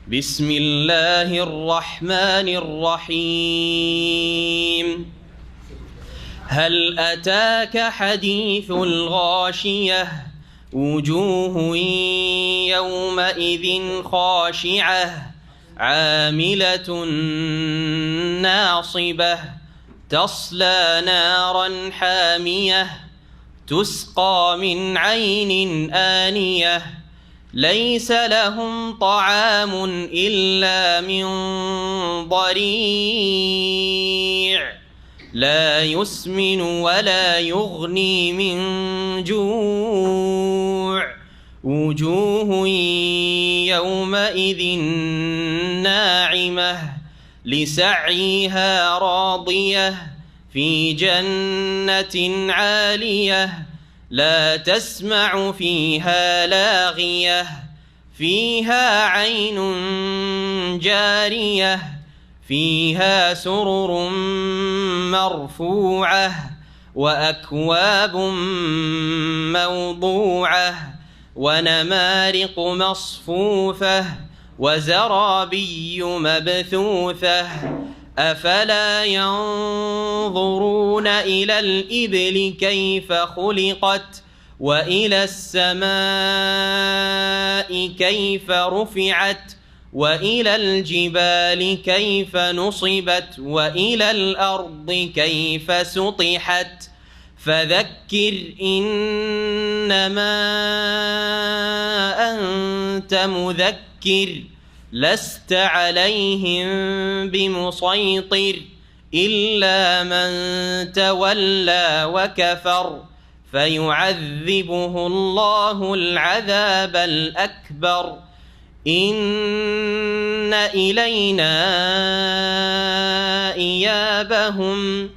بسم الله الرحمن الرحيم هل أتاك حديث الغاشية وجوه يومئذ خاشعة عاملة ناصبة تصلى نارا حامية تسقى من عين آنية ليس لهم طعام إلا من ضريع لا يسمن ولا يغني من جوع وجوه يومئذ ناعمة لسعيها راضية في جنة عالية لا تسمع فيها لاغية فيها عين جارية فيها سرر مرفوعة وأكواب موضوعة ونمارق مصفوفة وزرابي مبثوثة أفلا ينظرون إلى الإبل كيف خلقت وإلى السماء كيف رفعت وإلى الجبال كيف نصبت وإلى الأرض كيف سطحت فذكر إنما أنت مذكر لست عليهم بمسيطر إلا من تولى وكفر فيعذبه الله العذاب الأكبر إن إلينا إيابهم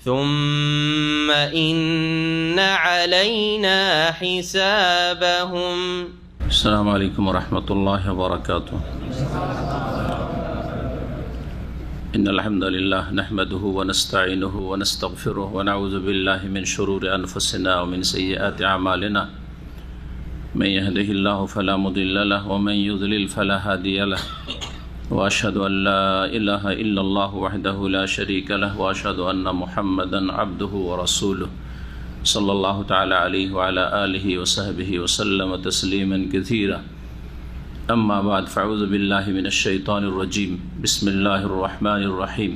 ثم إن علينا حسابهم. السلام عليكم ورحمة الله وبركاته. إن الحمد لله نحمده ونستعينه ونستغفره ونعوذ بالله من شرور أنفسنا ومن سيئات أعمالنا من يهده الله فلا مضل له ومن يضلل فلا هادي له وأشهد أن لا إله إلا الله وحده لا شريك له وأشهد أن محمدا عبده ورسوله صلى الله تعالى عليه وعلى آله وصحبه وسلم تسليما كثيرا أما بعد فأعوذ بالله من الشيطان الرجيم بسم الله الرحمن الرحيم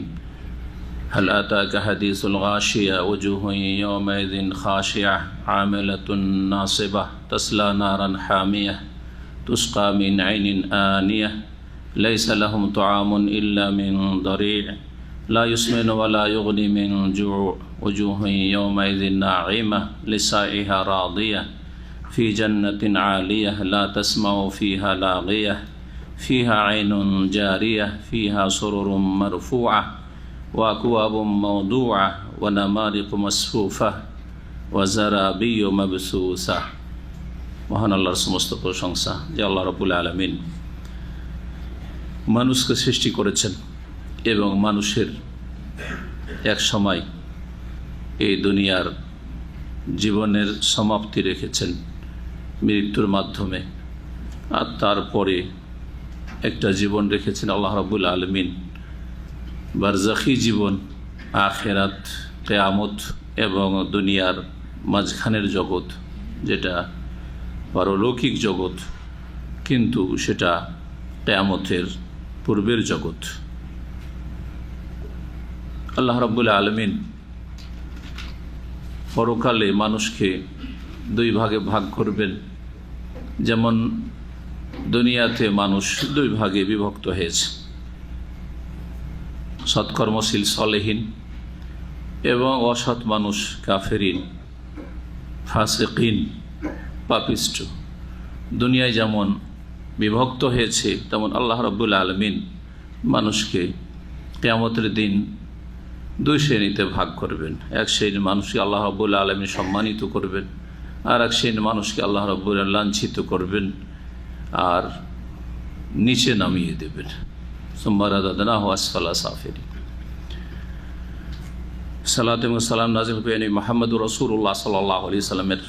هل أتاك حديث الغاشية وجوه يومئذ خاشعة عاملة ناصبة تصلى نارا حامية تسقى من عين آنية ليس لهم طعام إلا من ضريع لا يسمن ولا يغني من جوع وجوه يومئذ ناعمة لسعيها راضية في جنة عالية لا تسمع فيها لاغية فيها عين جارية فيها سرر مرفوعة وأكواب موضوعة ونمارق مصفوفة وزرابي مبثوثة. মহান আল্লাহর সমস্ত প্রশংসা যে আল্লাহ রাব্বুল আলামিন মানুষকে সৃষ্টি করেছেন এবং মানুষের এক সময় এই দুনিয়ার জীবনের সমাপ্তি রেখেছেন মৃত্যুর মাধ্যমে, আর তারপরে একটা জীবন রেখেছেন আল্লাহ রাব্বুল আলামিন বারজাখি জীবন, আখিরাত, কিয়ামত এবং দুনিয়ার মাঝখানের জগৎ যেটা পারলৌকিক জগৎ, কিন্তু সেটা কিয়ামতের পূর্বের জগৎ। আল্লাহ রাব্বুল আলামিন পরকালে মানুষকে দুই ভাগে ভাগ করবেন। যেমন দুনিয়াতে মানুষ দুই ভাগে বিভক্ত হয়েছে, সৎকর্মশীল সলেহীন এবং অসৎ মানুষ কাফেরিন ফাসিকিন পাপিষ্ট। দুনিয়ায় যেমন বিভক্ত হয়েছে তেমন আল্লাহ রাব্বুল আলামিন মানুষকে কিয়ামতের দিন দুই শ্রেণীতে ভাগ করবেন। এক শ্রেণীর মানুষকে আল্লাহ রাব্বুল আলামিন সম্মানিত করবেন, আর এক শ্রেণীর মানুষকে আল্লাহ রাব্বুল আলামিন লাঞ্ছিত করবেন আর নিচে নামিয়ে দেবেন। সুম্মা রাদাদনাহু আসফালা সাফিলিন। সালাত এবং সালাম নাজিল পেয়ে মুহাম্মদুর রাসূলুল্লাহ সাল্লাল্লাহু আলাইহি সাল্লামের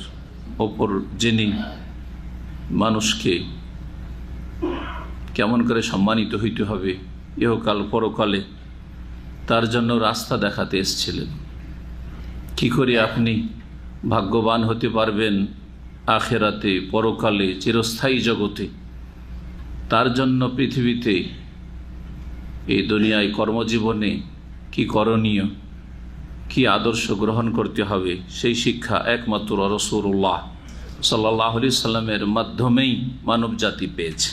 ওপর যিনি মানুষকে কেমন করে সম্মানিত হইতে হবে ইহকাল পরকালে, তার জন্য রাস্তা দেখাতে এসেছিলেন। কি করে আপনি ভাগ্যবান হতে পারবেন আখেরাতে, পরকালে, চিরস্থায়ী জগতে, তার জন্য পৃথিবীতে, এই দুনিয়ায় কর্মজীবনে কি করণীয়, কি আদর্শ গ্রহণ করতে হবে, সেই শিক্ষা একমাত্র রাসূলুল্লাহ সাল্লাল্লাহু আলাইহি সাল্লামের মাধ্যমেই মানব জাতি পেয়েছে।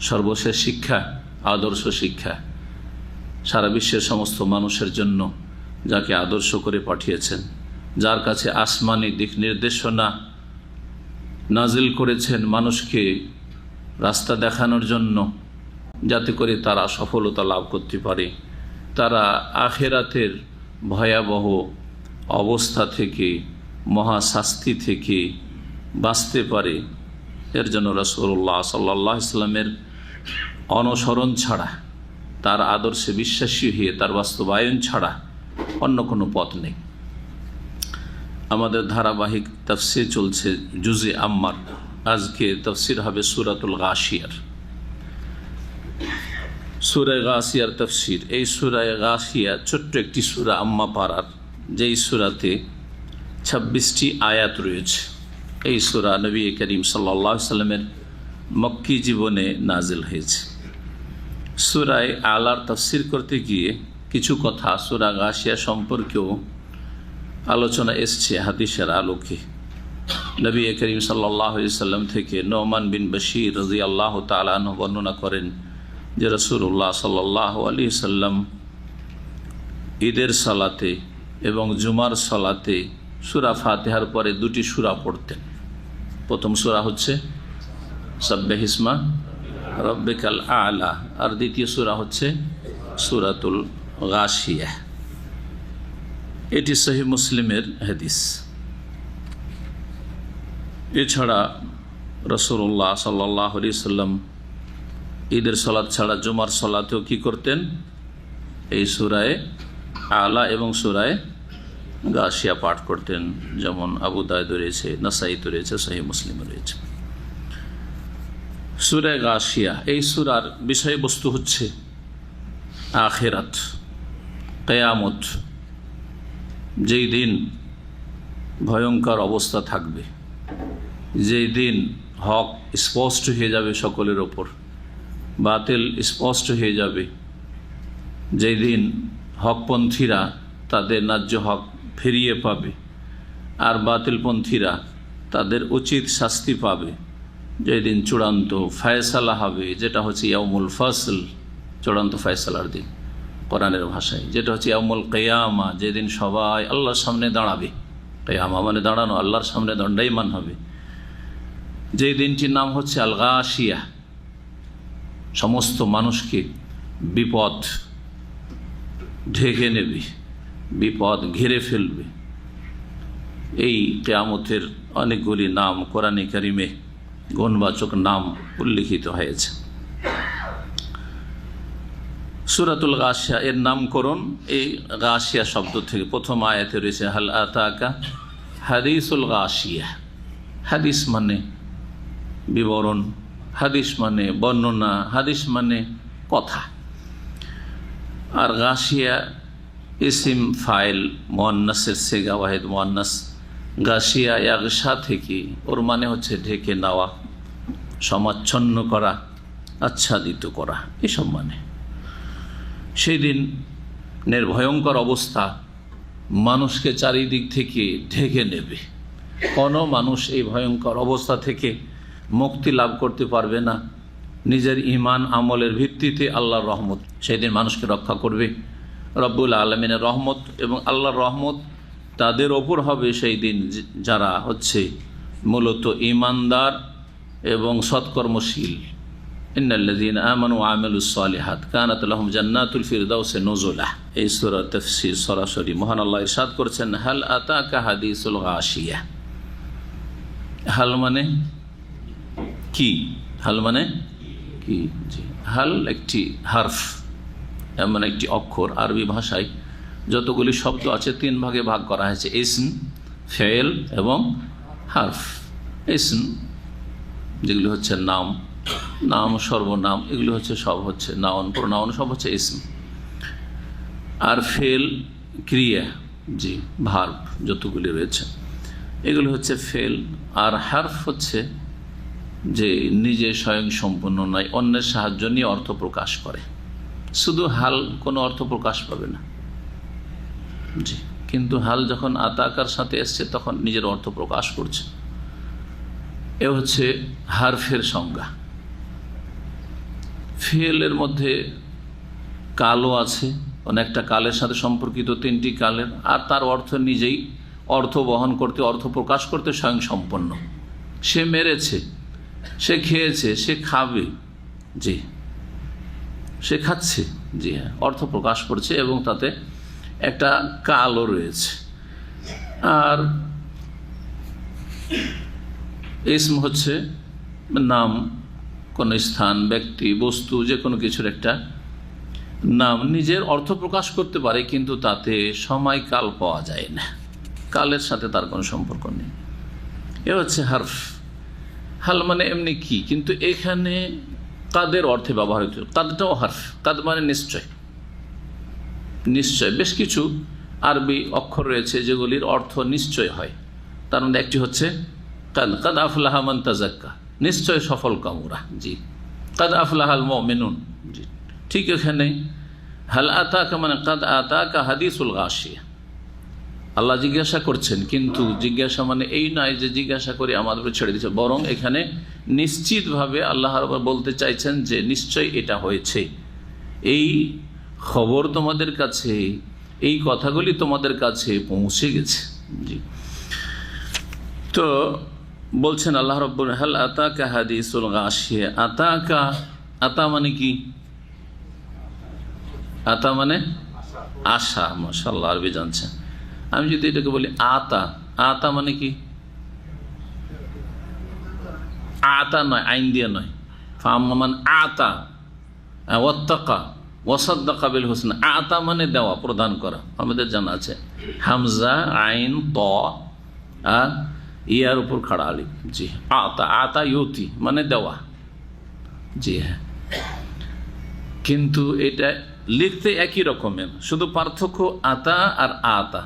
সর্বশেষ শিক্ষা, আদর্শ শিক্ষা, সারা বিশ্বের সমস্ত মানুষের জন্য যাকে আদর্শ করে পাঠিয়েছেন, যার কাছে আসমানি দিক নির্দেশনা নাজিল করেছেন মানুষকে রাস্তা দেখানোর জন্য, যাতে করে তারা সফলতা লাভ করতে পারে, তারা আখেরাতের ভয়াবহ অবস্থা থেকে, মহাশাস্তি থেকে বাঁচতে পারে। এর জন্য রাসূলুল্লাহ সাল্লাল্লাহু আলাইহি সাল্লামের অনুসরণ ছাড়া, তার আদর্শে বিশ্বাসী হয়ে তার বাস্তবায়ন ছাড়া অন্য কোনো পথ নেই। আমাদের ধারাবাহিক তাফসীর চলছে জুজে আম্মার। আজকে তাফসীর হবে সূরাতুল গাশিয়ার। সূরা গাশিয়ার তাফসীর। এই সূরা গাশিয়া ছোট্ট একটি সূরা আম্মা পারার, যেই সূরাতে 26টি আয়াত রয়েছে। এই সূরা নবী করিম সাল্লাল্লাহু আলাইহি সাল্লামের মক্কি জীবনে নাজিল হয়েছে। সূরা আলার তাফসীর করতে গিয়ে কিছু কথা সূরা গাশিয়া সম্পর্কেও আলোচনা এসছে হাদিসের আলোকে। নবী করিম সাল্লাল্লাহু আলাইহি সাল্লাম থেকে নোমান বিন বশীর রাদিয়াল্লাহু তাআলা আনহু বর্ণনা করেন যে রাসূলুল্লাহ সাল্লাল্লাহু আলাইহি সাল্লাম ঈদের সালাতে এবং জুমার সালাতে সূরা ফাতিহার পরে দুটি সূরা পড়তেন। প্রথম সূরা হচ্ছে সাব্বিহিসমা রাব্বিকাল আ'লা, আর দ্বিতীয় সূরা হচ্ছে সূরাতুল গাশিয়া। এটি সহিহ মুসলিমের হাদিস। এছাড়া রাসূলুল্লাহ সাল্লাল্লাহু আলাইহি সাল্লাম ঈদের সালাত ছাড়া জুমার সালাতেও কি করতেন? এই সূরায়ে আলা এবং সূরায়ে গাশিয়া পাঠ করতেন, যেমন আবু দাউদ রয়েছে, নাসাঈতে রয়েছে, সহিহ মুসলিমে রয়েছে। সূরা গাশিয়া, এই সূরার বিষয়বস্তু হচ্ছে আখিরাত, কিয়ামত, যেই দিন ভয়ঙ্কর অবস্থা থাকবে, যেই দিন হক স্পষ্ট হয়ে যাবে সকলের ওপর, বাতিল স্পষ্ট হয়ে যাবে, যেই দিন হকপন্থীরা তাদের ন্যায্য হক ফিরিয়ে পাবে আর বাতিলপন্থীরা তাদের উচিত শাস্তি পাবে, যেদিন চূড়ান্ত ফয়সালা হবে, যেটা হচ্ছে ইয়াউমুল ফাসল, চূড়ান্ত ফয়সালার দিন কোরআনের ভাষায়, যেটা হচ্ছে ইয়াউমুল কিয়ামা, যেদিন সবাই আল্লাহর সামনে দাঁড়াবে। কিয়ামা মানে দাঁড়ানো, আল্লাহর সামনে দণ্ডায়মান হবে। যেই দিনটির নাম হচ্ছে আল গাশিয়া, সমস্ত মানুষকে বিপদ ঢেকে নেবে, বিপদ ঘিরে ফেলবে। এই কিয়ামতের অনেকগুলি নাম কোরআনে কারিমে গুণবাচক নাম উল্লিখিত হয়েছে। সূরাতুল গাশিয়া এর নামকরণ এই গাশিয়া শব্দ থেকে। প্রথম আয়াতে রয়েছে হাল আতাকা হাদিসুল গাশিয়া। হাদিস মানে বিবরণ, হাদিস মানে বর্ণনা, হাদিস মানে কথা। আর গাশিয়া ইসিম ফাইল মুয়ান্নাসের সেগা, ওয়াহিদ মুয়ান্নাস। গাশিয়া ইয়াগশা থেকে, ওর মানে হচ্ছে ঢেকে নেওয়া, সমাচ্ছন্ন করা, আচ্ছাদিত করা, এসব মানে। সেই দিনের ভয়ঙ্কর অবস্থা মানুষকে চারিদিক থেকে ঢেকে নেবে। কোনো মানুষ এই ভয়ঙ্কর অবস্থা থেকে মুক্তি লাভ করতে পারবে না। নিজের ঈমান আমলের ভিত্তিতে আল্লাহর রহমত সেই দিন মানুষকে রক্ষা করবে। রব্বুল আলামিনের রহমত এবং আল্লাহর রহমত তাদের ওপর হবে সেই দিন যারা হচ্ছে মূলত ঈমানদার এবং সৎকর্মশীল। ইন্নাল্লাযীনা আমানু ওয়া আমিলুস সালিহাত কানাত লাহুম জান্নাতুল ফিরদাউসি নুজুলা। এই সূরার তাফসীর সরাসরি মহান আল্লাহ ইরশাদ করেছেন হাল আতাকা হাদিসুল গাশিয়া। হাল মানে কি? হাল মানে কি? জি, হাল একটি হারফ, এমন একটি অক্ষর। আরবি ভাষায় যতগুলি শব্দ আছে তিন ভাগে ভাগ করা হয়েছে, ইসম, ফেল এবং হারফ। ইসম যেগুলি হচ্ছে নাম, নাম, সর্বনাম, এগুলো হচ্ছে সব হচ্ছে নাউন, প্রোনাউন সব হচ্ছে ইসম। আর ফেল, ক্রিয়া, জি, ভার্ব যতগুলি রয়েছে এগুলো হচ্ছে ফেল। আর হার্ফ হচ্ছে যে নিজে স্বয়ং সম্পূর্ণ নয়, অন্যের সাহায্য নিয়ে অর্থ প্রকাশ করে। শুধু হাল কোনো অর্থ প্রকাশ পাবে না, জি, কিন্তু হাল যখন আতাকার সাথে এসছে তখন নিজের অর্থ প্রকাশ করছে। এ হচ্ছে হারফের সংজ্ঞা। ফেলের মধ্যে কালও আছে, অনেকটা কালের সাথে সম্পর্কিত, 3টি কালের, আর তার অর্থ নিজেই অর্থ বহন করতে, অর্থ প্রকাশ করতে স্বয়ং সম্পন্ন। সে মেরেছে, সে খেয়েছে, সে খাবে, জি, সে খাচ্ছে, জি হ্যাঁ, অর্থ প্রকাশ করছে এবং তাতে একটা কালও রয়েছে। আর ইসম হচ্ছে নাম, কোন স্থান, ব্যক্তি, বস্তু, যে কোনো কিছুর একটা নাম, নিজের অর্থ প্রকাশ করতে পারে কিন্তু তাতে সময় কাল পাওয়া যায় না, কালের সাথে তার কোনো সম্পর্ক নেই। এ হচ্ছে হারফ। হাল মানে এমনি কি, কিন্তু এখানে কাদের অর্থে ব্যবহার হতো, কাদটাও হারফ। কাদ মানে নিশ্চয়, নিশ্চয়। বেশ কিছু আরবি অক্ষর রয়েছে যেগুলির অর্থ নিশ্চয় হয়। তার মধ্যে একটি হচ্ছে কাদ, কাদ আফলাহা মান তাযাক্কা, নিশ্চয় সফল কামরা, জি। কাদ আফলাহাল মুমিনুন, জি। ঠিক এখানে হাল আতাকা মানে কাদ আতাকা হাদিসুল গাশিয়া, আল্লাহ জিজ্ঞাসা করছেন, কিন্তু জিজ্ঞাসা মানে এই নয় যে জিজ্ঞাসা করে আমাদের ছেড়ে দিচ্ছে, বরং এখানে নিশ্চিতভাবে আল্লাহ রাব্বুল বলতে চাইছেন যে নিশ্চয় এটা হয়েছে, এই খবর তোমাদের কাছে, এই কথাগুলি তোমাদের কাছে পৌঁছে গেছে, জি। তো বলছেন আল্লাহ রাব্বুল, হাল আতাকা হাদিসুল গাশিয়া। আতাকা, আতা মানে কি? আতা মানে আশা। মাশাআল্লাহ, আরবি জানছেন। আমি যদি এটাকে বলি আতা, আতা মানে কি? আতা নয়, আইন দিয়ে নয়। ফামান আতা ওয়াত্তাকা ওয়াসাদ্দাকা বিল হুসনা। আতা মানে দেওয়া, প্রদান করা, আমাদের জানা আছে। হামজা, আইন, ত, ইয়ার উপর খাড়া আলিফ, জি। আতা, আতা ইউতি মানে দেওয়া, জি হ্যাঁ। কিন্তু এটা লিখতে একই রকমের, শুধু পার্থক্য আতা আর আতা।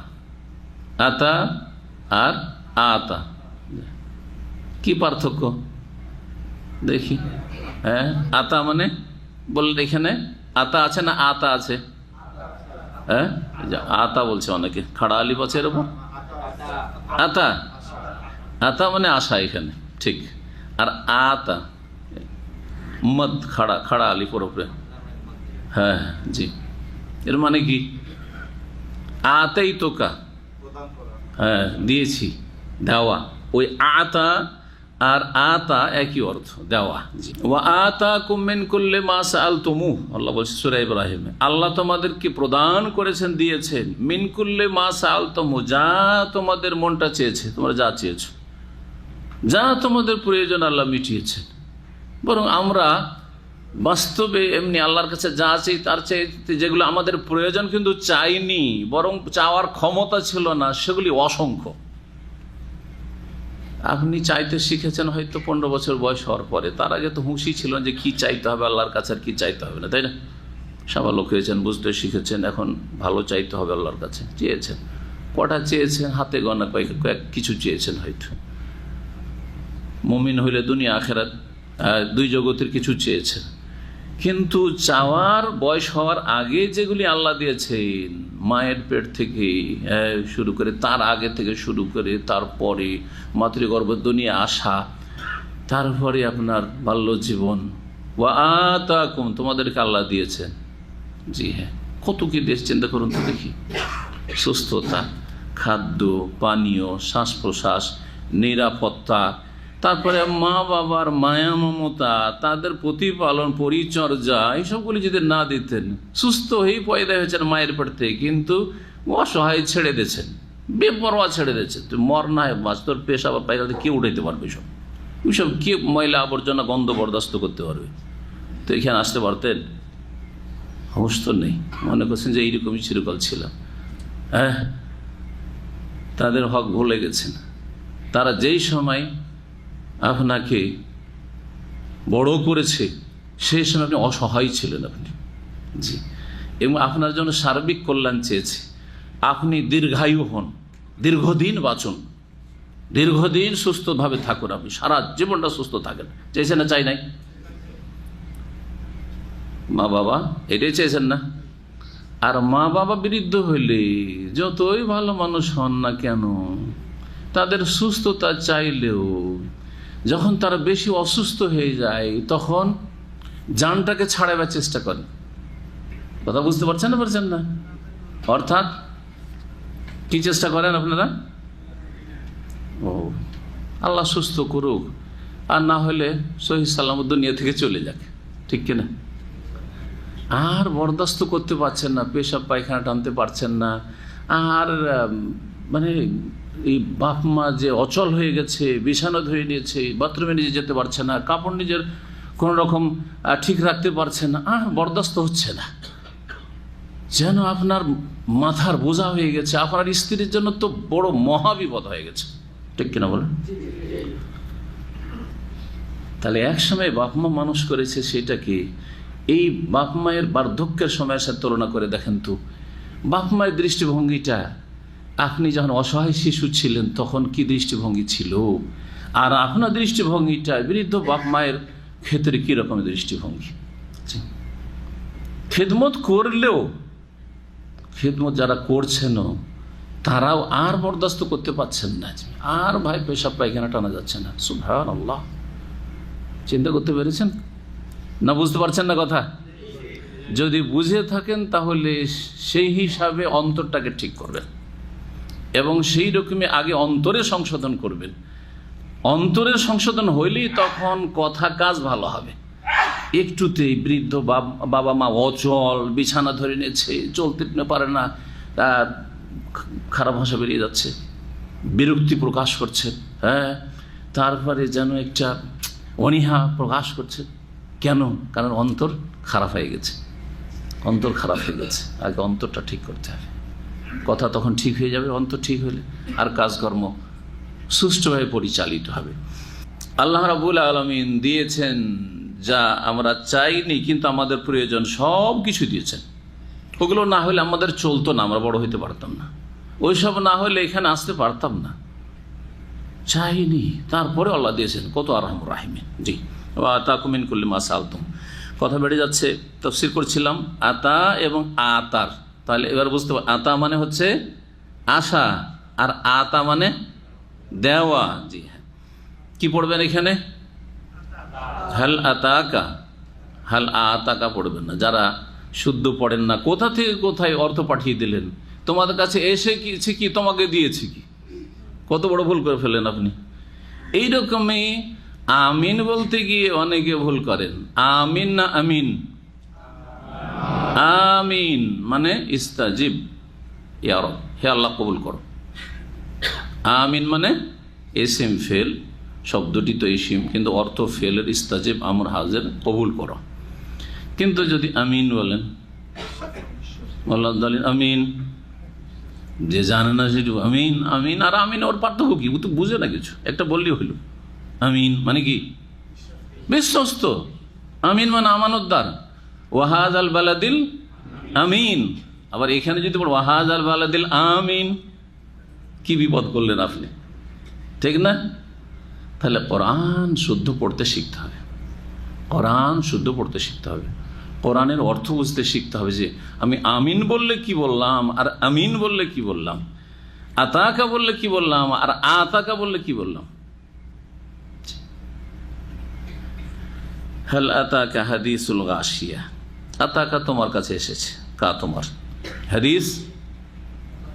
আতা আর আতা, কি পার্থক্য দেখি? হ্যাঁ, আতা মানে বললেন এখানে আতা আছে না আতা আছে? হ্যাঁ, আতা বলছে অনেকে, খাড়া আলিফ আছে এর উপর। আতা, আতা মানে আশা এখানে, ঠিক। আর আতা মদ, খাড়া, খাড়া আলিফের উপরে, হ্যাঁ জি। এর মানে কি? আতাই তোকা, হ্যাঁ দিয়েছি, দেওয়া। ওই আতা আর আতা একই অর্থ, দেওয়া। ওয়া আতাকুম মিন কুল্লি মা সাআলতুমুহু, আল্লাহ বলছে সূরা ইব্রাহিমে, আল্লাহ তোমাদেরকে প্রদান করেছেন, দিয়েছেন, মিন কুল্লি মা সাআলতুমুহু, যা তোমাদের মনটা চেয়েছে, তোমরা যা চেয়েছো, যা তোমাদের প্রয়োজন আল্লাহ মিটিয়েছেন। বরং আমরা বাস্তবে এমনি আল্লাহর কাছে যা চাই, তার চাইতে যেগুলো আমাদের প্রয়োজন কিন্তু চাইনি, বরং চাওয়ার ক্ষমতা ছিল না, সেগুলি অসংখ্য। আপনি চাইতে শিখেছেন হয়তো 15 বছর বয়স হওয়ার পরে, তার আগে তো হুঁশই ছিল যে কি চাইতে হবে আল্লাহর কাছে আর কি চাইতে হবে না, তাই না? সাবালক হয়েছেন, বুঝতে শিখেছেন, এখন ভালো চাইতে হবে আল্লাহর কাছে। চেয়েছেন, কটা চেয়েছেন? হাতে গোনা কয়েক কিছু চেয়েছেন হয়তো। মুমিন হইলে দুনিয়া আখেরাত দুই জগতের কিছু চেয়েছেন, কিন্তু চাওয়ার বয়স হওয়ার আগে যেগুলি আল্লাহ দিয়েছেন, মায়ের পেট থেকে শুরু করে, তার আগে থেকে শুরু করে, তারপরে মাতৃগর্ভ দুনিয়া আসা, তারপরে আপনার বাল্য জীবন, ওয়া আতাকুম, তোমাদেরকে আল্লাহ দিয়েছেন, জি হ্যাঁ। কত কি দেশ চিন্তা করুন তো দেখি। সুস্থতা, খাদ্য, পানীয়, শ্বাস প্রশ্বাস, নিরাপত্তা, তারপরে মা বাবার মায়া মমতা, তাদের প্রতিপালন, পরিচর্যা, এইসবগুলি যদি না দিতেন, সুস্থ হয়েই পয়দা হয়েছেন মায়ের পেট থেকে, কিন্তু অসহায় ছেড়ে দিয়েছেন, বেপরোয়া ছেড়ে দিয়েছেন। তুই মর না হয় বাঁচ, তোর পেশা বা পায়খানা কে উঠাইতে পারবে? ওইসব কে ময়লা আবর্জনা গন্ধ বরদাস্ত করতে পারবে? তো এখানে আসতে পারতেন? হুঁশ তো নেই, মনে করছেন যে এইরকমই চিরকাল ছিল। হ্যাঁ, তাদের হক ভুলে গেছেন। তারা যেই সময় আপনাকে বড় করেছে, সেই সময় আপনি অসহায় ছিলেন আপনি, জি, এবং আপনার জন্য সার্বিক কল্যাণ চেয়েছে। আপনি দীর্ঘায়ু হন, দীর্ঘদিন বাঁচুন, দীর্ঘদিন সুস্থভাবে থাকুন, আপনি সারা জীবনটা সুস্থ থাকেন, চেয়েছেন না? চাই নাই? মা বাবা এটাই চেয়েছেন না? আর মা বাবা বৃদ্ধ হইলে যতই ভালো মানুষ হন না কেন, তাদের সুস্থতা চাইলেও যখন তারা বেশি অসুস্থ হয়ে যায় তখন জানটাকে ছাড়াবার চেষ্টা করেন। কথা বুঝতে পারছেন না? পারছেন না? অর্থাৎ কি চেষ্টা করেন আপনারা? ও আল্লাহ সুস্থ করুক, আর না হলে সহি সালামত দুনিয়া থেকে চলে যাক, ঠিক কিনা? আর বরদাস্ত করতে পারছেন না, পেশাব পায়খানা টানতে পারছেন না, আর মানে এই বাপ মা যে অচল হয়ে গেছে, বিছানা ধুয়ে নিয়েছে, বাথরুমে নিজে যেতে পারছে না, কাপড় নিজের কোনো রকম ঠিক রাখতে পারছেন না, আর বরদাস্ত হচ্ছে না, যেন আপনার মাথার বোঝা হয়ে গেছে, আপনার স্ত্রীর জন্য তো বড় মহাবিপদ হয়ে গেছে, ঠিক কিনা বলেন? তাহলে একসময় বাপ মা মানুষ করেছে, সেটা কি এই বাপ মায়ের বার্ধক্যের সময়ের সাথে তুলনা করে দেখেন তো। বাপ মায়ের দৃষ্টিভঙ্গিটা আপনি যখন অসহায় শিশু ছিলেন তখন কি দৃষ্টিভঙ্গি ছিল, আর আপনার দৃষ্টিভঙ্গিটা বৃদ্ধ বাপ মায়ের ক্ষেত্রে কি রকম দৃষ্টিভঙ্গি? খেদমত করলেও, খেদমত যারা করছেন তারাও আর বরদাস্ত করতে পারছেন না, আর ভাই পেশাব পায়খানা টানা যাচ্ছে না। সুবহানাল্লাহ, চিন্তা করতে পেরেছেন না? বুঝতে পারছেন না কথা? যদি বুঝে থাকেন তাহলে সেই হিসাবে অন্তরটাকে ঠিক করবেন এবং সেই রকমই আগে অন্তরে সংশোধন করবেন। অন্তরের সংশোধন হইলেই তখন কথা কাজ ভালো হবে। একটুতেই বৃদ্ধ বাবা মা অচল, বিছানা ধরে নিয়েছে, চলতে পারে না, খারাপ ভাষা বেরিয়ে যাচ্ছে, বিরক্তি প্রকাশ করছে, হ্যাঁ, তারপরে যেন একটা অনীহা প্রকাশ করছে। কেন? কারণ অন্তর খারাপ হয়ে গেছে, অন্তর খারাপ হয়ে গেছে। আগে অন্তরটা ঠিক করতে হবে, কথা তখন ঠিক হয়ে যাবে অন্তর ঠিক হলে, আর কাজকর্ম সুষ্ঠুভাবে পরিচালিত হবে। আল্লাহ রাব্বুল আলামিন দিয়েছেন যা আমরা চাইনি, কিন্তু আমাদের প্রয়োজন সব কিছু দিয়েছেন। ওগুলো না হলে আমাদের চলতো না, আমরা বড় হইতে পারতাম না, ওইসব না হলে এখানে আসতে পারতাম না। চাইনি, তারপরে আল্লাহ দিয়েছেন। কত আরহামুর রাহিমিন। জি, আতাকুম মিন কুল্লি মা সাআলতুম। কথা বেড়ে যাচ্ছে, তাফসীর করছিলাম আতা এবং আতার। তাহলে এবার বুঝতে পার, আতা মানে হচ্ছে আশা, আর আতা মানে দেওয়া। জি হ্যাঁ, কি পড়বেন এখানে? হাল আতাকা, হাল আতাকা পড়বেন না। যারা শুদ্ধ পড়েন না, কোথা থেকে কোথায় অর্থ পাঠিয়ে দিলেন, তোমাদের কাছে এসে গিয়েছে কি, তোমাকে দিয়েছে কি, কত বড় ভুল করে ফেলেন আপনি। এইরকমই আমিন বলতে গিয়ে অনেকে ভুল করেন। আমিন না আমিন? আমিন মানে ইস্তাজিব, ইয়া রব, হে আল্লাহ কবুল করো। আমিন মানে ইসিম ফেল, শব্দটি তো ইসিম কিন্তু অর্থ ফেলের, ইস্তাজিব আমর হাজির, কবুল করো। কিন্তু যদি আমিন বলেন, আল্লাহ আমিন, যে জানে না সেটু আমিন। আমিন আর আমিন ওর পার্থক্য কি? ও তো বুঝে না কিছু, একটা বললেই হইল। আমিন মানে কি? বিশ্বস্ত। আমিন মানে আমানতদার। ওয়াহাজ আল বালাদিল আমিন। আবার এখানে যদি বল ওয়াহাজ আল বালাদিল আমিন, কি বিপদ করলেন আপনি, ঠিক না? তাহলে কোরআন শুদ্ধ পড়তে শিখতে হবে, কোরআন শুদ্ধ পড়তে শিখতে হবে, কোরআনের অর্থ বুঝতে শিখতে হবে, যে আমি আমিন বললে কি বললাম, আর আমিন বললে কি বললাম, আতাকা বললে কি বললাম, আর আতাকা বললে কি বললাম। হাল আতাকা হাদিসুল গাশিয়া। আতাকা তোমার কাছে এসেছে, কা তোমার, হাদিস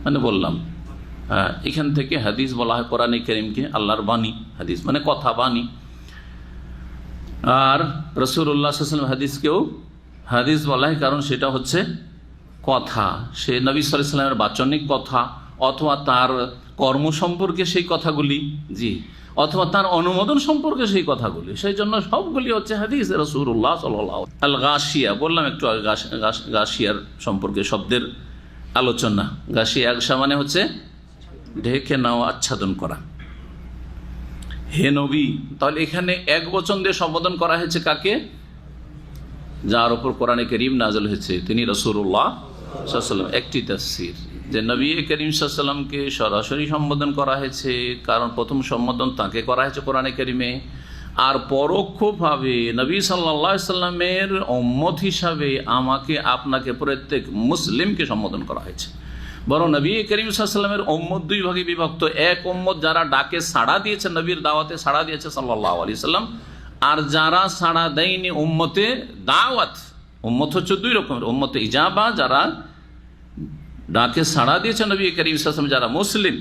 মানে বললাম। এখান থেকে হাদিস বলা হয় কোরআনে কারীমকে, আল্লাহর বাণী। হাদিস মানে কথা, বাণী। আর রাসূলুল্লাহ সাল্লাল্লাহু আলাইহি ওয়াসাল্লাম হাদিসকেও হাদিস বলা হয়, কারণ সেটা হচ্ছে কথা। সে নবী সাল্লাল্লাহু আলাইহি ওয়াসাল্লামের বাচনিক কথা, অথবা তার কর্ম সম্পর্কে সেই কথাগুলি, জি, অথবা তার অনুমোদন সম্পর্কে সেই কথাগুলি, সেই জন্য সবগুলি হচ্ছে হাদিস রাসূলুল্লাহ সাল্লাল্লাহু আলাইহি ওয়াসাল্লাম। আল গাশিয়া বললাম একটু আগে, গাশিয়ার সম্পর্কে শব্দের আলোচনা। গাশিয়া মানে হচ্ছে ঢেকে নেওয়া, আচ্ছাদন করা। হে নবী। তাহলে এখানে এক বচন দিয়ে সম্বোধন করা হয়েছে কাকে? যার উপর কোরআনে কারীম নাযিল হয়েছে, তিনি রাসূলুল্লাহ সাল্লাল্লাহু আলাইহি ওয়াসাল্লাম। একটি তাফসীর যে নবী করিম সাল্লাল্লাহু আলাইহি ওয়াসাল্লামকে সরাসরি সম্বোধন করা হয়েছে, কারণ প্রথম সম্বোধন তাকে করা হয়েছে কোরআনে কারীমে। আর পরোক্ষভাবে নবী সাল্লাল্লাহু আলাইহি ওয়াসাল্লামের উম্মত হিসাবে আমাকে আপনাকে প্রত্যেক মুসলিমকে সম্বোধন করা হয়েছে। বরং নবী করিম সাল্লাল্লাহু আলাইহি ওয়াসাল্লামের উম্মত দুই ভাগে বিভক্ত। এক উম্মত যারা ডাকে সাড়া দিয়েছে, নবীর দাওয়াতে সাড়া দিয়েছে সাল্লাল্লাহু আলাইহি ওয়াসাল্লাম, আর যারা সাড়া দেয়নি উম্মতে দাওয়াত। উম্মত হচ্ছে দুই রকমের, উম্মতে ইজাবা যারা ডাকে সাড়া দিয়েছে নবী করিম সাল্লাল্লাহু আলাইহি ওয়াসাল্লাম যারা মুসলিম,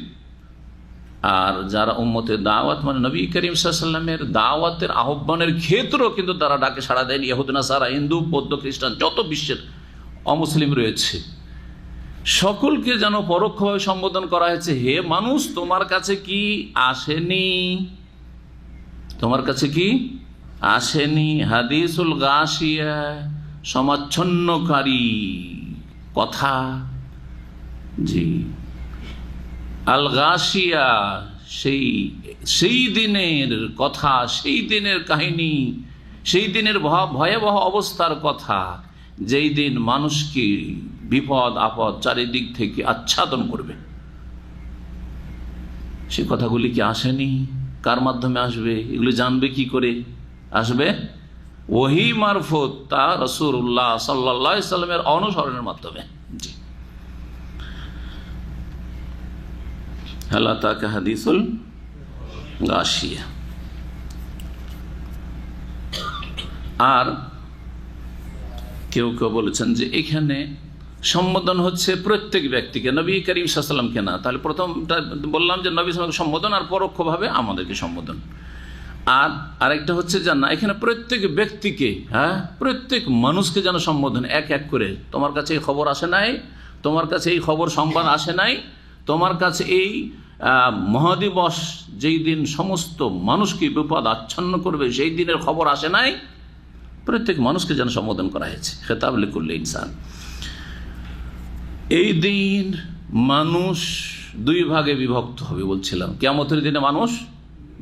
আর যারা উম্মতে দাওয়াত মানে নবী করিম সাল্লাল্লাহু আলাইহি ওয়াসাল্লামের দাওয়াতের আহ্বানের ক্ষেত্রেও কিন্তু তারা ডাকে সাড়া দেয়নি। ইহুদ নাসারা, হিন্দু, বৌদ্ধ, খ্রিস্টান, যত বিশ্বের অমুসলিম রয়েছে সকলকে যেন পরোক্ষভাবে সম্বোধন করা হয়েছে, হে মানুষ তোমার কাছে কি আসেনি, তোমার কাছে কি আসেনি হাদিসুল গাশিয়া, সমাচ্ছন্নকারী কথা। জি, আল গাশিয়া সেই দিনের কথা, সেই দিনের কাহিনী, সেই দিনের ভয়াবহ অবস্থার কথা, যেই দিন মানুষকে বিপদ আপদ চারিদিক থেকে আচ্ছাদন করবে। সে কথাগুলি কি আসেনি? কার মাধ্যমে আসবে? এগুলো জানবে কি করে? আসবে ওহী মারফত, তা রাসূলুল্লাহ সাল্লাল্লাহু আলাইহি ওয়াসাল্লামের অনুসরণের মাধ্যমে। জি, হাল আতাকা হাদিসুল গাশিয়া। আর কেউ কেউ বলেছেন যে এখানে সম্বোধন হচ্ছে প্রত্যেক ব্যক্তিকে, নবী করিম সাল্লাল্লাহু আলাইহি ওয়াসাল্লামকে না। তাহলে প্রথমটা বললাম যে নবী সাল্লাল্লাহু আলাইহি ওয়াসাল্লামকে সম্বোধন, আর পরোক্ষভাবে আমাদেরকে সম্বোধন। আর আরেকটা হচ্ছে যে না, এখানে প্রত্যেক ব্যক্তিকে, হ্যাঁ প্রত্যেক মানুষকে যেন সম্বোধন এক এক করে। তোমার কাছে এই খবর আসে নাই, তোমার কাছে এই খবর সংবাদ আসে নাই, তোমার কাছে এই মহাদিবস যেই দিন সমস্ত মানুষকে বিপদ আচ্ছন্ন করবে সেই দিনের খবর আসে নাই, প্রত্যেক মানুষকে যেন সম্বোধন করা হয়েছে। খেতাব লিকুল্লি ইনসান। এই দিন মানুষ দুই ভাগে বিভক্ত হবে বলছিলাম। কিয়ামতের দিনে মানুষ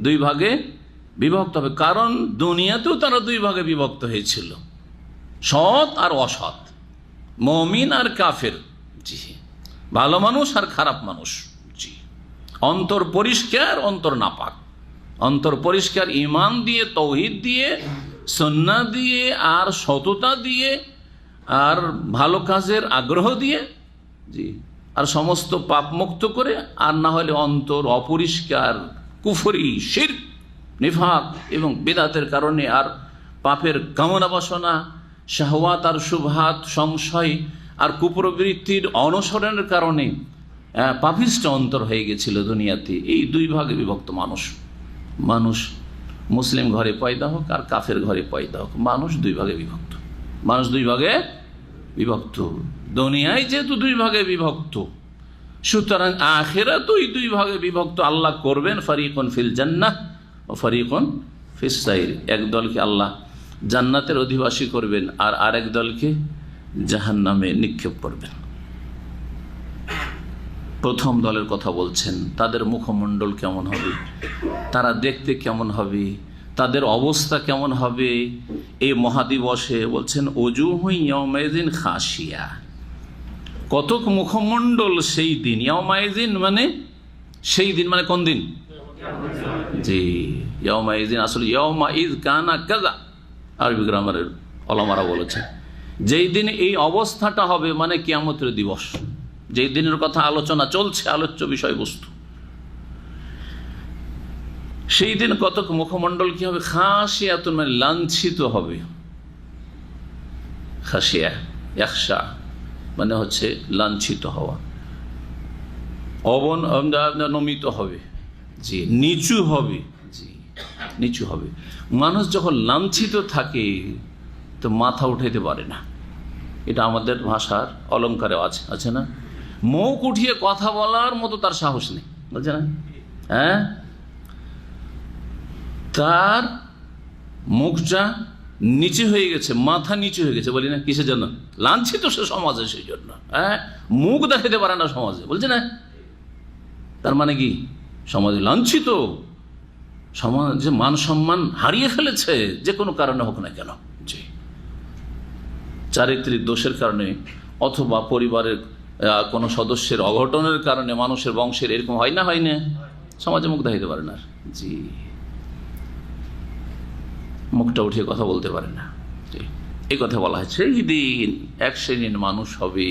দুই ভাগে বিভক্ত হবে, কারণ দুনিয়াতেও তারা দুই ভাগে বিভক্ত হয়েছিল, সৎ আর অসৎ, মুমিন আর কাফের। জি, ভালো মানুষ আর খারাপ মানুষ। জি, অন্তর পরিষ্কার, অন্তর নাপাক। অন্তর পরিষ্কার ঈমান দিয়ে, তাওহীদ দিয়ে, সুন্নাহ দিয়ে, আর সততা দিয়ে, আর ভালো কাজের আগ্রহ দিয়ে। জি, আর সমস্ত পাপ মুক্ত করে। আর না হলে অন্তর অপরিষ্কার, কুফরি, শিরক, নিফাক এবং বিদআতের কারণে, আর পাপের কামনা বাসনা, শাহওয়াত আর শুবহাত, সংশয় আর কুপ্রবৃত্তির অনুসরণের কারণে পাপিষ্ঠ অন্তর হয়ে গেছিল দুনিয়াতে। এই দুই ভাগে বিভক্ত মানুষ। মানুষ মুসলিম ঘরে পয়দা হোক আর কাফের ঘরে পয়দা হোক, মানুষ দুই ভাগে বিভক্ত। মানুষ দুই ভাগে বিভক্ত। দুনিয়ায় যেহেতু দুই ভাগে বিভক্ত, সুতরাং আখিরাতেও দুই ভাগে বিভক্ত। আল্লাহ করবেন ফারিকুন ফিল জান্নাহ ও ফারিকুন ফিস সাইর। এক দলকে আল্লাহ জান্নাতের অধিবাসী করবেন, আর আরেক দলকে জাহান্নামে নিক্ষেপ করবেন। প্রথম দলের কথা বলছেন, তাদের মুখমণ্ডল কেমন হবে, তারা দেখতে কেমন হবে, তাদের অবস্থা কেমন হবে এই মহাদিবসে। বলছেন ওজুহু ইয়াউমাইযিন খাশিয়া, কতক মুখমণ্ডল সেই দিন। ইয়াউমাইযিন মানে সেই দিন, মানে কোন দিন? জি, ইয়াউমাইযিন আসলে ইয়াউমাইয কানা কাযা, আরবি গ্রামারের ওলামারা বলেছে যেই দিন এই অবস্থাটা হবে মানে কিয়ামতের দিবস, যেই দিনের কথা আলোচনা চলছে, আলোচ্য বিষয়বস্তু। সেই দিন কতক মুখমণ্ডল কি হবে? খাশিয়াতুন মানে লাঞ্ছিত হবে। খাশিয়া ইয়াখশা মানে হচ্ছে লাঞ্ছিত হওয়া, নমিত হবে। জি, নিচু হবে। জি, নিচু হবে। মানুষ যখন লাঞ্ছিত থাকে তো মাথা উঠাইতে পারে না। এটা আমাদের ভাষার অলঙ্কারে আছে না? মুখ উঠিয়ে কথা বলার মতো তার সাহস নেই, বলছে না? হ্যাঁ, তার মুখটা নিচে হয়ে গেছে, মাথা নিচে হয়ে গেছে। বলি না কিসের জন্য? লাঞ্ছিত সে সমাজে, সেই জন্য। হ্যাঁ, মুখ দেখাতে পারে না সমাজে, বলছে না? তার মানে কি? সমাজে লাঞ্ছিত, সমাজে মান সম্মান হারিয়ে ফেলেছে, যে কোনো কারণে হোক না কেন। জি, চারিত্রিক দোষের কারণে অথবা পরিবারের কোনো সদস্যের অঘটনের কারণে মানুষের বংশের এরকম হয় না সমাজে মুখ দেখাইতে পারে না। জি, মুখটা উঠিয়ে কথা বলতে পারে না। এই কথা বলা হয় সেই দিন এক শ্রেণীর মানুষ হবে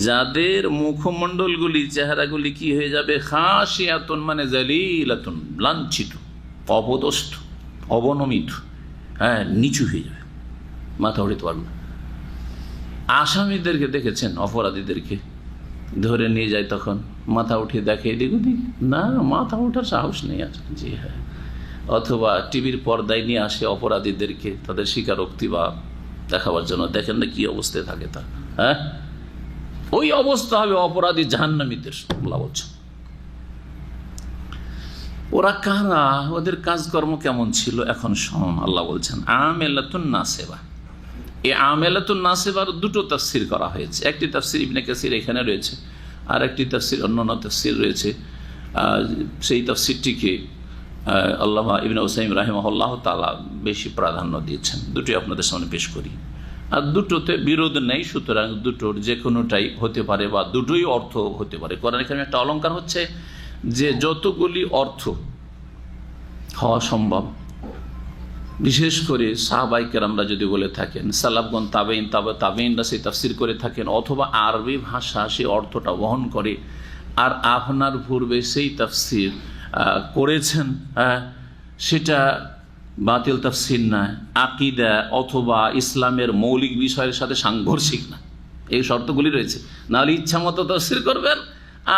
যাদের মুখমণ্ডলগুলি, চেহারাগুলি কি হয়ে যাবে, খাসিয়াতুন মানে জালিলাতুন, লাঞ্ছিত, অপদস্থ, অবনমিত, নিচু হয়ে যাবে, মাথা উঠাতে পারবে না। আসামিদেরকে দেখেছেন, অপরাধীদেরকে ধরে নিয়ে যায়, তখন মাথা উঠিয়ে দেখে এদিক ওদিক, না মাথা ওঠার সাহস নেই আছে। জি হ্যাঁ, অথবা টিভির পর্দায় নিয়ে আসে অপরাধীদেরকে তাদের স্বীকারোক্তি বা দেখাবার জন্য, দেখেন না কি অবস্থায় থাকে তা। ওই অবস্থা হবে অপরাধী জাহান্নামীদের। আল্লাহ বলছেন ওরা কারা, ওদের কাজকর্ম কেমন ছিল এখন শোন। আল্লাহ বলছেন আমেলাতুন নাসেবা। এই আমেলাতুন নাসেবার দুটো তাফসির করা হয়েছে। একটি তাফসির ইবনে কাসির এখানে রয়েছে, আর একটি তাফসির অন্যান্য তাফসির রয়েছে। সেই তাফসিরটিকে আল্লামা ইবনে উসাইম রাহিমাহুল্লাহ তাআলা বেশি প্রাধান্য দিয়েছেন। দুটোই আপনাদের সামনে পেশ করি। আর দুটোতে বিরোধ নেই, সুতরাং দুটোর যে কোনোটাই হতে পারে বা দুটোই অর্থ হতে পারে। কোরআন কারীমে একটা অলঙ্কার হচ্ছে যে যতগুলি অর্থ হওয়া সম্ভব, বিশেষ করে সাহাবায়ে কেরামরা যদি বলে থাকেন, সালাফগণ, তাবেঈনরা সেই তাফসির করে থাকেন, অথবা আরবি ভাষা সেই অর্থটা বহন করে, আর আপনার পূর্বে সেই তাফসির করেছেন, সেটা বাতিল তাফসির না, আকীদা অথবা ইসলামের মৌলিক বিষয়ের সাথে সাংঘর্ষিক না, এই শর্তগুলি রয়েছে। নাহলে ইচ্ছা মতো তাফসির করবেন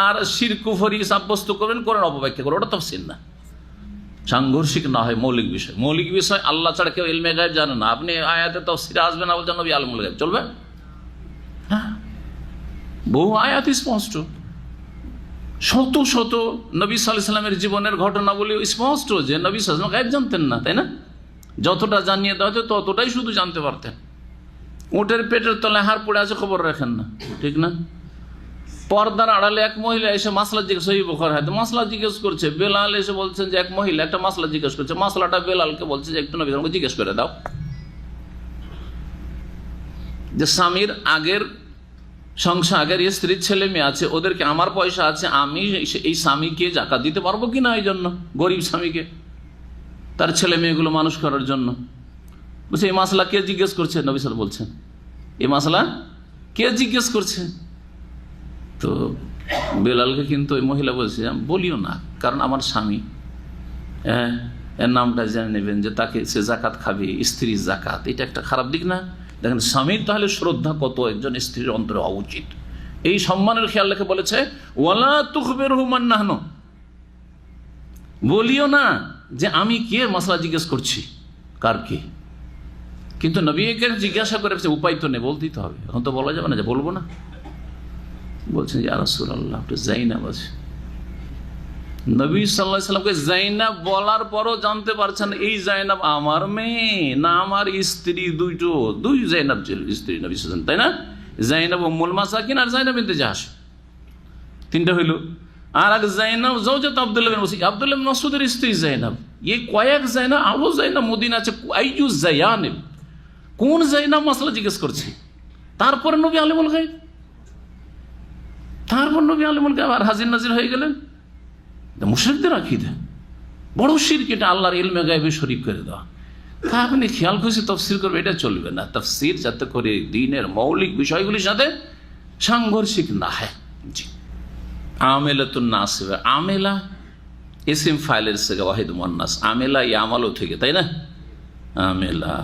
আর শিরক কুফরি সাব্যস্ত করবেন, কোরআন অপব্যাখ্যা করবেন, ওটা তাফসির না। সাংঘর্ষিক না হয় মৌলিক বিষয়। মৌলিক বিষয় আল্লাহ ছাড়া কেউ ইলমে গায়েব জানে না। আপনি আয়াতে তাফসিরে আসবেন না, বলছেন নবী আলমুল গায়েব, চলবে? হ্যাঁ, বহু আয়াত স্পষ্ট, শত শত নবী সাল্লাল্লাহু আলাইহি ওয়াসাল্লামের জীবনের ঘটনাবলী স্পষ্ট যে নবী সাল্লাল্লাহু আলাইহি ওয়াসাল্লাম গায়েব জানতেন না, তাই না? যতটা জানিয়ে দেওয়া হতো ততটাই শুধু জানতে পারতেন। উটের পেটের তলায় হাড় পড়ে আছে, খবর রাখেন না, ঠিক না? পর্দার আড়ালে এক মহিলা এসে মাসলা জিজ্ঞেস, সহিহ বুখারী হাদিস, মাসলা জিজ্ঞেস করছে। বেলাল এসে বলছেন যে এক মহিলা একটা মাসলা জিজ্ঞেস করছে, মাসলাটা বেলালকে বলছে যে একটু নবী সাল্লাল্লাহু আলাইহি ওয়াসাল্লামকে জিজ্ঞেস করে দাও যে স্বামীর আগের সংসার, আগের স্ত্রীর ছেলে মেয়ে আছে, ওদেরকে আমার পয়সা আছে, আমি এই স্বামীকে জাকাত দিতে পারবো কিনা, এই জন্য গরিব স্বামীকে তার ছেলে মেয়েগুলো মানুষ করার জন্য। বলছে এই মাসলা কে জিজ্ঞেস করছে? নবী সাল্লাল্লাহু আলাইহি ওয়াসাল্লাম বলছেন এই মাসলা কে জিজ্ঞেস করছে? তো বেলালকে কিন্তু ওই মহিলা বলছে বলিও না, কারণ আমার স্বামী, এর নামটা জেনে নেবেন যে তাকে সে জাকাত খাবে, স্ত্রীর জাকাত, এটা একটা খারাপ দিক না? দেখেন স্বামীর তাহলে শ্রদ্ধা কত একজন স্ত্রীর অন্তরে হওয়া উচিত, এই সম্মানের খেয়াল রেখে বলেছে ওয়ালা তুখবিরহু মান নাহনু, বলিও না যে আমি কে মাসলা জিজ্ঞেস করছি, কার কে। কিন্তু নবীকে জিজ্ঞাসা করে উপায় তো নেই, বলতেই তো হবে, এখন তো বলা যাবে না যে বলবো না। বলছেন ইয়া রাসূলুল্লাহ, জাইনাব আছে। নবী সাল্লাল্লাহু আলাইহি সাল্লামকে জাইনাব বলার পরও জানতে পারছেন এই জাইনাব আমার মেয়ে না আমার স্ত্রী, দুই জাইনাব ছিল স্ত্রী নবী সাল্লাল্লাহু আলাইহি ওয়াসাল্লাম, তাই না? জাইনাব উম্মুল মাসাকিন আর জাইনাব বিনতে জাহশ, তিনটা হইল। আর এক জাইনাব জাওজাত আব্দুল্লাহ বিন মাসউদ, আব্দুল্লাহ বিন মাসউদের স্ত্রী জাইনাব। এই কয়েক জাইনাব, আরো জাইনাব মদিনা আছে, আইয়ু জায়ানিব, কোন জাইনাব মাসলা জিজ্ঞেস করছে? তারপর নবী আলিমুল গায়ব, তারপর নবী আলিমুল গায়ব আর হাজির নাজির হয়ে গেলেন। মুশরিকদের আকীদা বড় শিরক, এটা আল্লাহর ইলমে গায়বে শরীক করে দেওয়া। তা আপনি খেয়াল খুশি তাফসীর করবে, এটা চলবে না। তাফসীর যাতে করে দ্বীনের মৌলিক বিষয়গুলির সাথে সাংঘর্ষিক না হয়। জি, আমেলাতুন নাসিবা, আমেলা ইসিম ফাইলের থেকে ওয়াহিদ মুয়ান্নাস, আমেলা ইয়ামালু থেকে, তাই না? আমেলা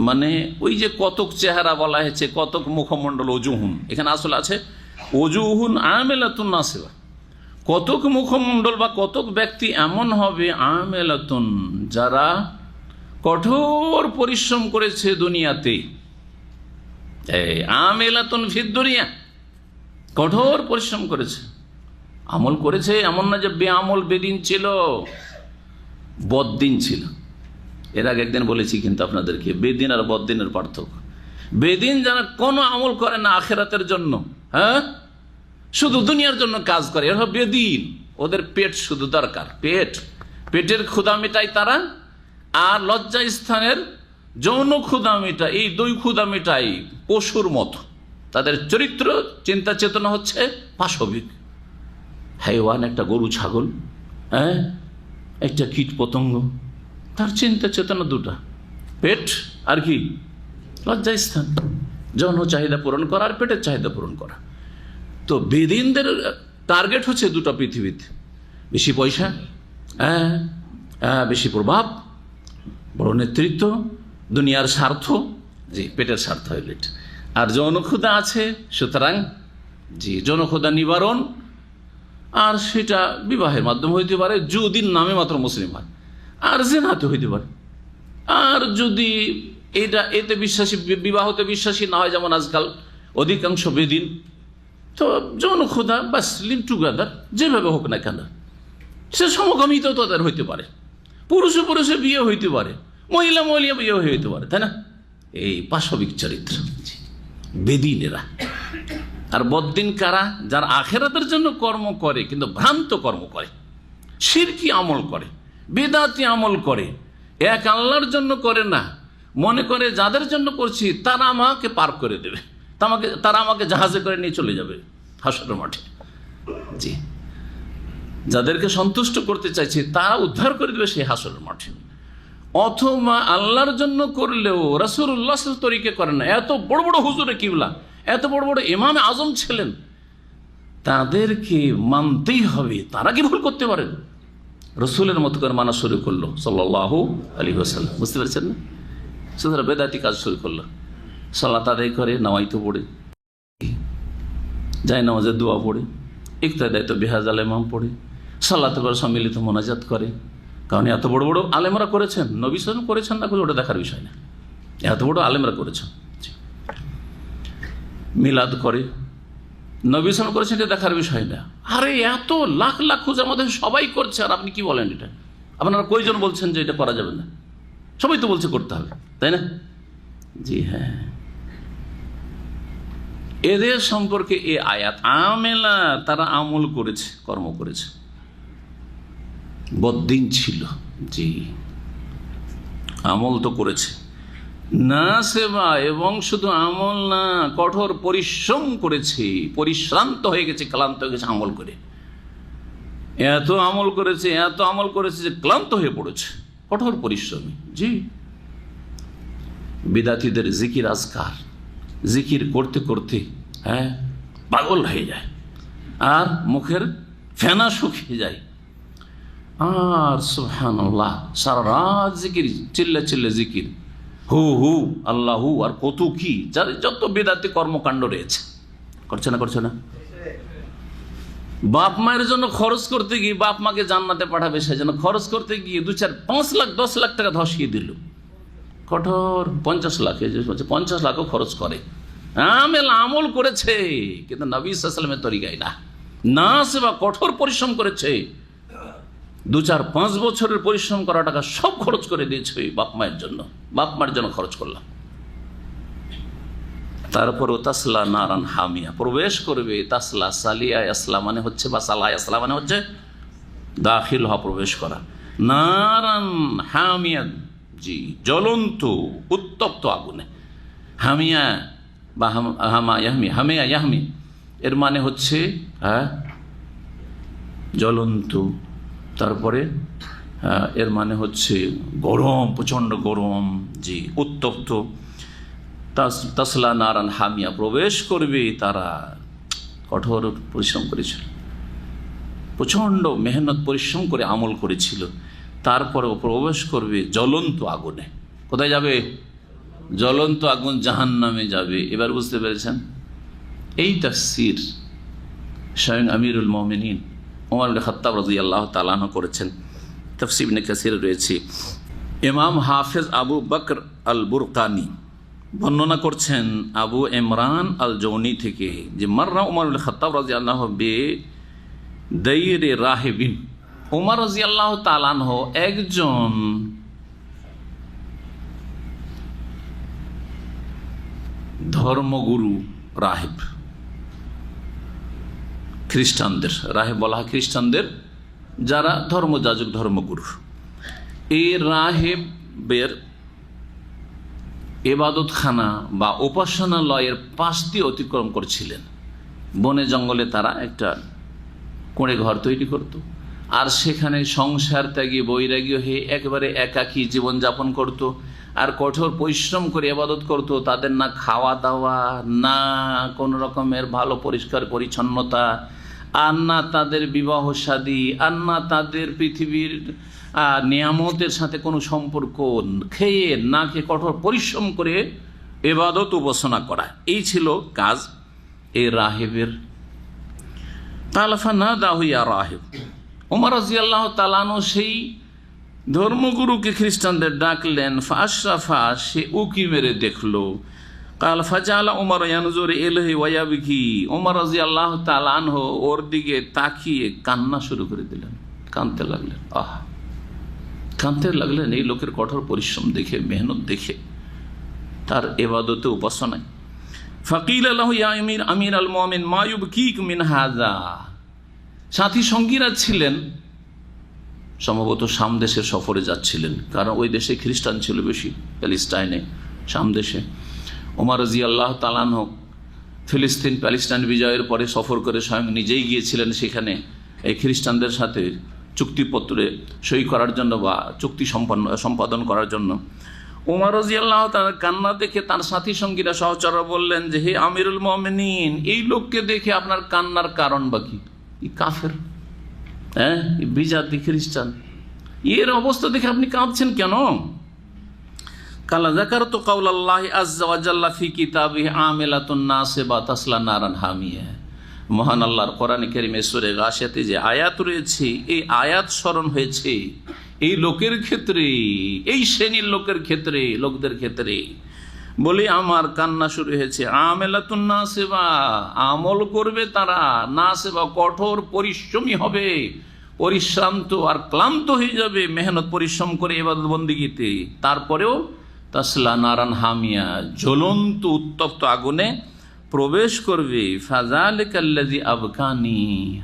মানে ওই যে কতক চেহারা বলা হয়েছে, কতক মুখমণ্ডল, ওজুহুন, এখানে আসলে আছে ওজুহুন আমেলাতুন নাসিবা, কতক মুখমণ্ডল বা কতক ব্যক্তি এমন হবে আমেলাতুন, যারা কঠোর পরিশ্রম করেছে দুনিয়াতে, আমেলাতুন ফিদ দুনিয়া, কঠোর পরিশ্রম করেছে, আমল করেছে, এমন না যে বেআমল বেদিন ছিল, বদ্দিন ছিল। এর আগে একদিন বলেছি কিন্তু আপনাদেরকে বেদিন আর বদ্দিনের পার্থক্য। বেদিন যারা কোনো আমল করে না আখিরাতের জন্য, হ্যাঁ, শুধু দুনিয়ার জন্য কাজ করে, এরা বেদিন, ওদের পেট শুধু দরকার, পেট, পেটের ক্ষুধা মেটায় তারা, আর লজ্জা স্থানের যৌন ক্ষুধা মেটায়। এই দুই ক্ষুধা মেটায় পশুর মতো। তাদের চরিত্র, চিন্তা চেতনা হচ্ছে পাশবিক। হাইওয়ান, একটা গরু ছাগল, হ্যাঁ, একটা কীট পতঙ্গ, তার চিন্তা চেতনা দুটা, পেট আর কি লজ্জা স্থান, যৌন চাহিদা পূরণ করা আর পেটের চাহিদা পূরণ করা। তো বেদিনদের টার্গেট হচ্ছে দুটো পৃথিবীতে, বেশি পয়সা, হ্যাঁ, বেশি প্রভাব, বড় নেতৃত্ব, দুনিয়ার স্বার্থ, জি, পেটের স্বার্থ হইল এটা। আর যৌনক্ষুধা আছে, সুতরাং জি যৌনক্ষুধা নিবারণ, আর সেটা বিবাহের মাধ্যমে হইতে পারে, যদি নামে মাত্র মুসলিম হয়, আর জিনাতে হইতে পারে। আর যদি এতে বিশ্বাসী, বিবাহতে বিশ্বাসী না হয়, যেমন আজকাল অধিকাংশ বেদিন, তো যৌনক্ষুধা বাস লিভ টুগেদার, যেভাবে হোক না কেন, সে সমকামিতাও তাদের হইতে পারে, পুরুষে পুরুষে বিয়ে হইতে পারে, মহিলা মহিলা বিয়ে হইতে পারে, তাই না? এই পাশবিক চরিত্র বেদিনেরা। আর বদ্দিন কারা? যার আখেরাতের জন্য কর্ম করে কিন্তু ভ্রান্ত কর্ম করে, শিরকি আমল করে, বেদাতি আমল করে, এক আল্লাহর জন্য করে না, মনে করে যাদের জন্য করছি তারা আমাকে পার করে দেবে, তারা আমাকে জাহাজে করে নিয়ে চলে যাবে হাসরের মাঠে। জি, যাদেরকে সন্তুষ্ট করতে চাইছে তারা উদ্ধার করে দেবে সেই হাসরের মাঠে। অথবা আল্লাহর জন্য করলেও রাসূলুল্লাহ তরিকে করে না, এত বড় বড় হুজুরে কিবলা, এত বড় বড় ইমামে আজম ছিলেন, তাদেরকে মানতেই হবে। তারা কি ভুল করতে পারেন? রসুলের মতো করে মানা শুরু করলো সাল্লাল্লাহু আলাইহি ওয়াসাল্লাম, বুঝতে পেরেছেন না? সুতরাং বেদাতি কাজ শুরু করলো, সালাত আদায় করে, নামাইতো পড়ে, যায় নামাজের দোয়া পড়ে, ইক্তাদায় তো বেহাজাল ইমাম পড়ে, সালাতে করে সম্মিলিত মোনাজাত করে। কারণ এত বড় বড় আলেমরা করেছেন, নবী সাল্লাল্লাহু করেছেন না, ওটা দেখার বিষয় না, এত বড় আলেমরা করেছেন। মিলাদ করে, নবী সাল্লাল্লাহু করেছেন, এটা দেখার বিষয় না। আরে এত লাখ লাখ খুঁজে আমাদের সবাই করছে, আর আপনি কি বলেন? এটা আপনারা কয়জন বলছেন যে এটা করা যাবে না? সবাই তো বলছে করতে হবে, তাই না? জি হ্যাঁ, এদের সম্পর্কে এ আয়াত, আমেলা, তারা আমল করেছে, কর্ম করেছে, বদ্দিন ছিল, জি আমল তো করেছে না, সেবা এবং শুধু আমল না, কঠোর পরিশ্রম করেছে, পরিশ্রান্ত হয়ে গেছে, ক্লান্ত হয়ে গেছে আমল করে, এত আমল করেছে, এত আমল করেছে যে ক্লান্ত হয়ে পড়েছে, কঠোর পরিশ্রমী। জি, বিদাতীদের জিকির আজকার, জিকির করতে করতে হ্যাঁ পাগল হয়ে যায়, আর মুখের ফেনা শুকিয়ে যায়, আর সুবহানাল্লাহ সারা রাত জিকির, চিল্লা চিল্লা জিকির, হু হু আল্লাহ, আর কত কি, যার যত বেদাতি কর্মকাণ্ড রয়েছে, করছে না? করছে না? বাপ মায়ের জন্য খরচ করতে গিয়ে, বাপ মাকে জান্নাতে পাঠাবে সেজন্য খরচ করতে গিয়ে 2, 4, 5 লাখ 10 লাখ টাকা ধসিয়ে দিল, কঠোর 50 লাখ, 50 লাখও খরচ করে, আমল করেছে, কিন্তু নবী সাল্লাল্লাহু আলাইহি ওয়াসাল্লামের তরিকায় না, সেবা কঠোর পরিশ্রম করেছে, 2, 4, 5 বছরের পরিশ্রম করা টাকা সব খরচ করে দিয়েছে ওই বাপ মায়ের জন্য, বাপ মায়ের জন্য খরচ করলাম। তারপর তাসলা নারান হামিয়া, প্রবেশ করবে, তাসলা সালিয়া আসলা মানে হচ্ছে, বা সালা আসলা মানে হচ্ছে দাখিল হওয়া, প্রবেশ করা, নারান হামিয়া, জি জ্বলন্ত উত্তপ্ত আগুনে, হামিয়া বা হামা ইয়াহমি, হামিয়া ইয়াহমি, এর মানে হচ্ছে হ্যাঁ জ্বলন্ত, তারপরে এর মানে হচ্ছে গরম, প্রচণ্ড গরম, জি উত্তপ্ত। তাসলা নারান হামিয়া, প্রবেশ করবে তারা, কঠোর পরিশ্রম করেছিল, প্রচণ্ড মেহনত পরিশ্রম করে আমল করেছিল, তারপরেও প্রবেশ করবে জ্বলন্ত আগুনে। কোথায় যাবে? জ্বলন্ত আগুন, জাহান্নামে যাবে। এবার বুঝতে পেরেছেন? এই তাফসীর স্বয়ং আমিরুল মুমিনিন ওমর ইবনে খাত্তাব রাদিয়াল্লাহু তাআলা আনহু করেছেন, তাফসীর ইবনে কাসির রয়েছে। ইমাম হাফেজ আবু বকর আল বুরকানি বর্ণনা করছেন আবু ইমরান আল জৌনি থেকে, যে মাররা ওমর ইবনে খাত্তাব রাদিয়াল্লাহু বে দাইরে রাহিবিন, ওমর রাদিয়াল্লাহু তাআলা আনহু একজন ধর্মগুরু রাহিব, খ্রিস্টানদের রাহিব বলা হয়, খ্রিস্টানদের যারা ধর্মযাজক, ধর্মগুরু, এই রাহেবের ইবাদতখানা বা উপাসনালয়ের পাশ দিয়ে অতিক্রম করছিলেন। বনে জঙ্গলে তারা একটা কোণে ঘর তৈরি করত, আর সেখানে সংসার ত্যাগী বৈরাগী হয়ে একেবারে একাকী জীবনযাপন করত, আর কঠোর পরিশ্রম করে ইবাদত করত। তাদের না খাওয়া দাওয়া, না কোনো রকমের ভালো পরিষ্কার পরিচ্ছন্নতা, আর না তাদের বিবাহ শাদী, আর না তাদের পৃথিবীর নিয়ামতের সাথে কোনো সম্পর্ক। খেয়ে না খেয়ে কঠোর পরিশ্রম করে ইবাদত উপাসনা করা, এই ছিল কাজ এই রাহেবের। তালাফা না দাহুইয়া রাহেব, ওমর রাদিয়াল্লাহু তাআলা আনহু সেই ধর্মগুরুকে খ্রিস্টানদের ডাকলেন। ফাশরাফা, সে উকি মেরে দেখলো। কাল ফাজালা ওমর ইয়ানজুরু ইলাইহি ওয়া ইয়াবকি, ওমর রাদিয়াল্লাহু তাআলা আনহু ওর দিকে তাকিয়ে কান্না শুরু করে দিলেন, কাঁদতে লাগলেন। কাঁদতে লাগলেন এই লোকের কঠোর পরিশ্রম দেখে, মেহনত দেখে, তার ইবাদতে উপাসনায়। ফাকিল লাহু ইয়া আমির আল মুমিন মা ইউবকিক মিন হাযা। সাথী সঙ্গীরা ছিলেন, সম্ভবত শাম দেশের সফরে যাচ্ছিলেন, কারণ ওই দেশে খ্রিস্টান ছিল বেশি, প্যালেস্টাইনে, শাম দেশে। ওমর রাদিয়াল্লাহু তাআলা আনহু ফিলিস্তিন প্যালেস্টাইন বিজয়ের পরে সফর করে স্বয়ং নিজেই গিয়েছিলেন সেখানে এই খ্রিস্টানদের সাথে চুক্তিপত্রে সই করার জন্য বা চুক্তি সম্পাদন করার জন্য। ওমর রাদিয়াল্লাহু তাআলা কান্না দেখে তার সাথী সঙ্গীরা, সহচররা বললেন যে, হে আমিরুল মুমিনিন, এই লোককে দেখে আপনার কান্নার কারণ বা কি? কাফের, হ্যাঁ, বিজাতি খ্রিস্টান, এর অবস্থা দেখে আপনি কাঁদছেন কেন? কালা যাকারতু কাওলাল্লাহি আযজা ওয়া জাল্লা ফি কিতাবিহি আমিলাতুন নাসিবা তাসলা নারান হামিয়া। মহান আল্লাহর কোরআন কারীমে সূরা গাশিয়াতে যে আয়াত রয়েছে, এই আয়াত স্মরণ হয়েছে এই লোকের ক্ষেত্রে, এই শ্রেণীর লোকের ক্ষেত্রে, লোকদের ক্ষেত্রে। বলি আমার কান্না শুরু হয়েছে। আমিলাতুন নাসিবা, আমল করবে তারা, নাসিবা কঠোর পরিশ্রমী হবে, পরিশ্রান্ত আর ক্লান্ত হয়ে যাবে মেহনত পরিশ্রম করে ইবাদত বন্দেগীতে। তারপরেও তাসলা নারান হামিয়া, জ্বলন্ত উত্তপ্ত আগুনে প্রবেশ করবে। ফাযালিকাল্লাযী আবকানি,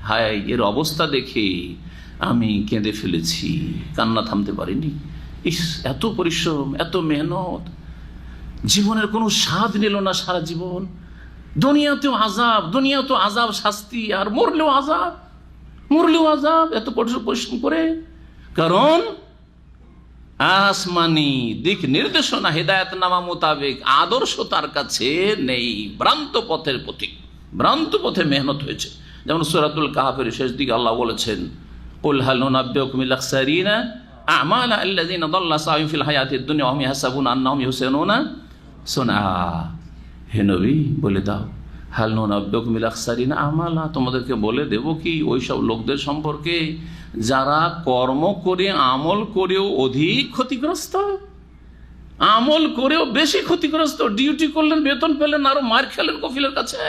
হায় এর অবস্থা দেখে আমি কেঁদে ফেলেছি, কান্না থামতে পারিনি। ইস, এত পরিশ্রম, এত মেহনত, জীবনের কোনো স্বাদ নিল না সারা জীবন। দুনিয়াতেও আযাব, দুনিয়াতেও আযাব, শাস্তি, আর মরলেও আযাব, মরলেও আযাব, এত পরিশ্রম করে। কারণ আসমানি দিক নির্দেশনা, হেদায়েতনামা মোতাবেক আদর্শ তার কাছে নেই, ভ্রান্ত পথের পথিক, ভ্রান্ত পথে মেহনত হয়েছে। যেমন সূরাতুল কাহফের শেষ দিকে আল্লাহ বলেছেন, কুল হাল নুনাব্বিউকুম বিল আখসারিনা আমালা আল্লাযীনা দাল্লা সাইয়ুহুম ফিল হায়াতিদ দুনিয়া ওয়া হুম ইয়াহসাবুনা আন্নাহুম ইহসিনুনা সুনআ। হে নবী, বলে দাও, হাল নুনাব্বিউকুম বিল আখসারিনা আমালা, তোমাদেরকে বলে দেব কি ওই সব লোকদের সম্পর্কে যারা কর্ম করে, আমল করেও অধিক ক্ষতিগ্রস্ত, আমল করেও বেশি ক্ষতিগ্রস্ত। ডিউটি করলেন, বেতন পেলেন, আরো মার খেলেন কফিলের কাছে।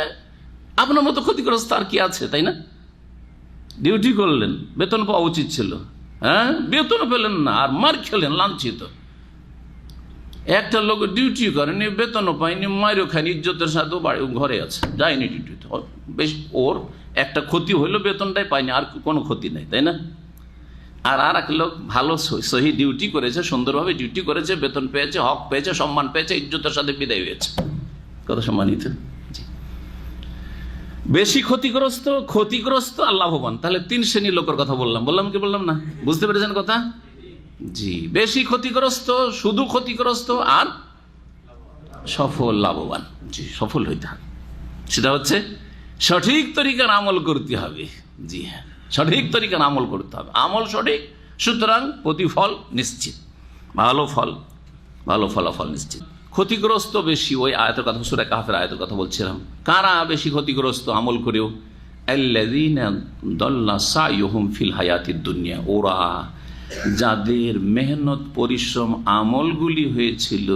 আপনার মতো ক্ষতিগ্রস্ত আর কি আছে, তাই না? ডিউটি করলেন, বেতন পাওয়া উচিত ছিল, হ্যাঁ, বেতন পেলেন না, আর মার খেলেন, লাঞ্ছিত। একটা লোক ডিউটি করেনি, বেতনও পায়নি, মারও খায়নি, ইজ্জতের সাথে বাড়ি ঘরে আছে, যায়নি ডিউটিতে। বেশ, ওর একটা ক্ষতি হইলো, বেতনটাই পায়নি, আর কোনো ক্ষতি নেই, তাই না? আর এক লোক ভালো সহি ডিউটি করেছে, সুন্দরভাবে ডিউটি করেছে, বেতন পেয়েছে, হক পেয়েছে, সম্মান পেয়েছে, ইজ্জতের সাথে বিদায় হয়েছে। কত সম্মানিত। বেশি ক্ষতিগ্রস্ত আর লাভবান। তাহলে তিন শ্রেণীর লোকের কথা বললাম কি বললাম না? বুঝতে পেরেছেন কথা? জি, বেশি ক্ষতিগ্রস্ত, শুধু ক্ষতিগ্রস্ত, আর সফল, লাভবান। জি, সফল হইতে হবে, সেটা হচ্ছে সঠিক তরিকার আমল করতে হবে। জি হ্যাঁ, সঠিক তরিকার আমল করতে হবে, আমল সঠিক, সুতরাং প্রতিফল নিশ্চিত, ভালো ফলাফল নিশ্চিত। ক্ষতিগ্রস্ত বেশি, ওই আয়াতের কথা, সূরা কাহফের আয়াতের কথা বলছিলাম। কারা বেশি ক্ষতিগ্রস্ত আমল করেও? আল্লাযীনা দাল্লা সাইয়ুহুম ফিল হায়াতিদ দুনিয়া, ওরা যাদের মেহনত পরিশ্রম আমলগুলি হয়েছিল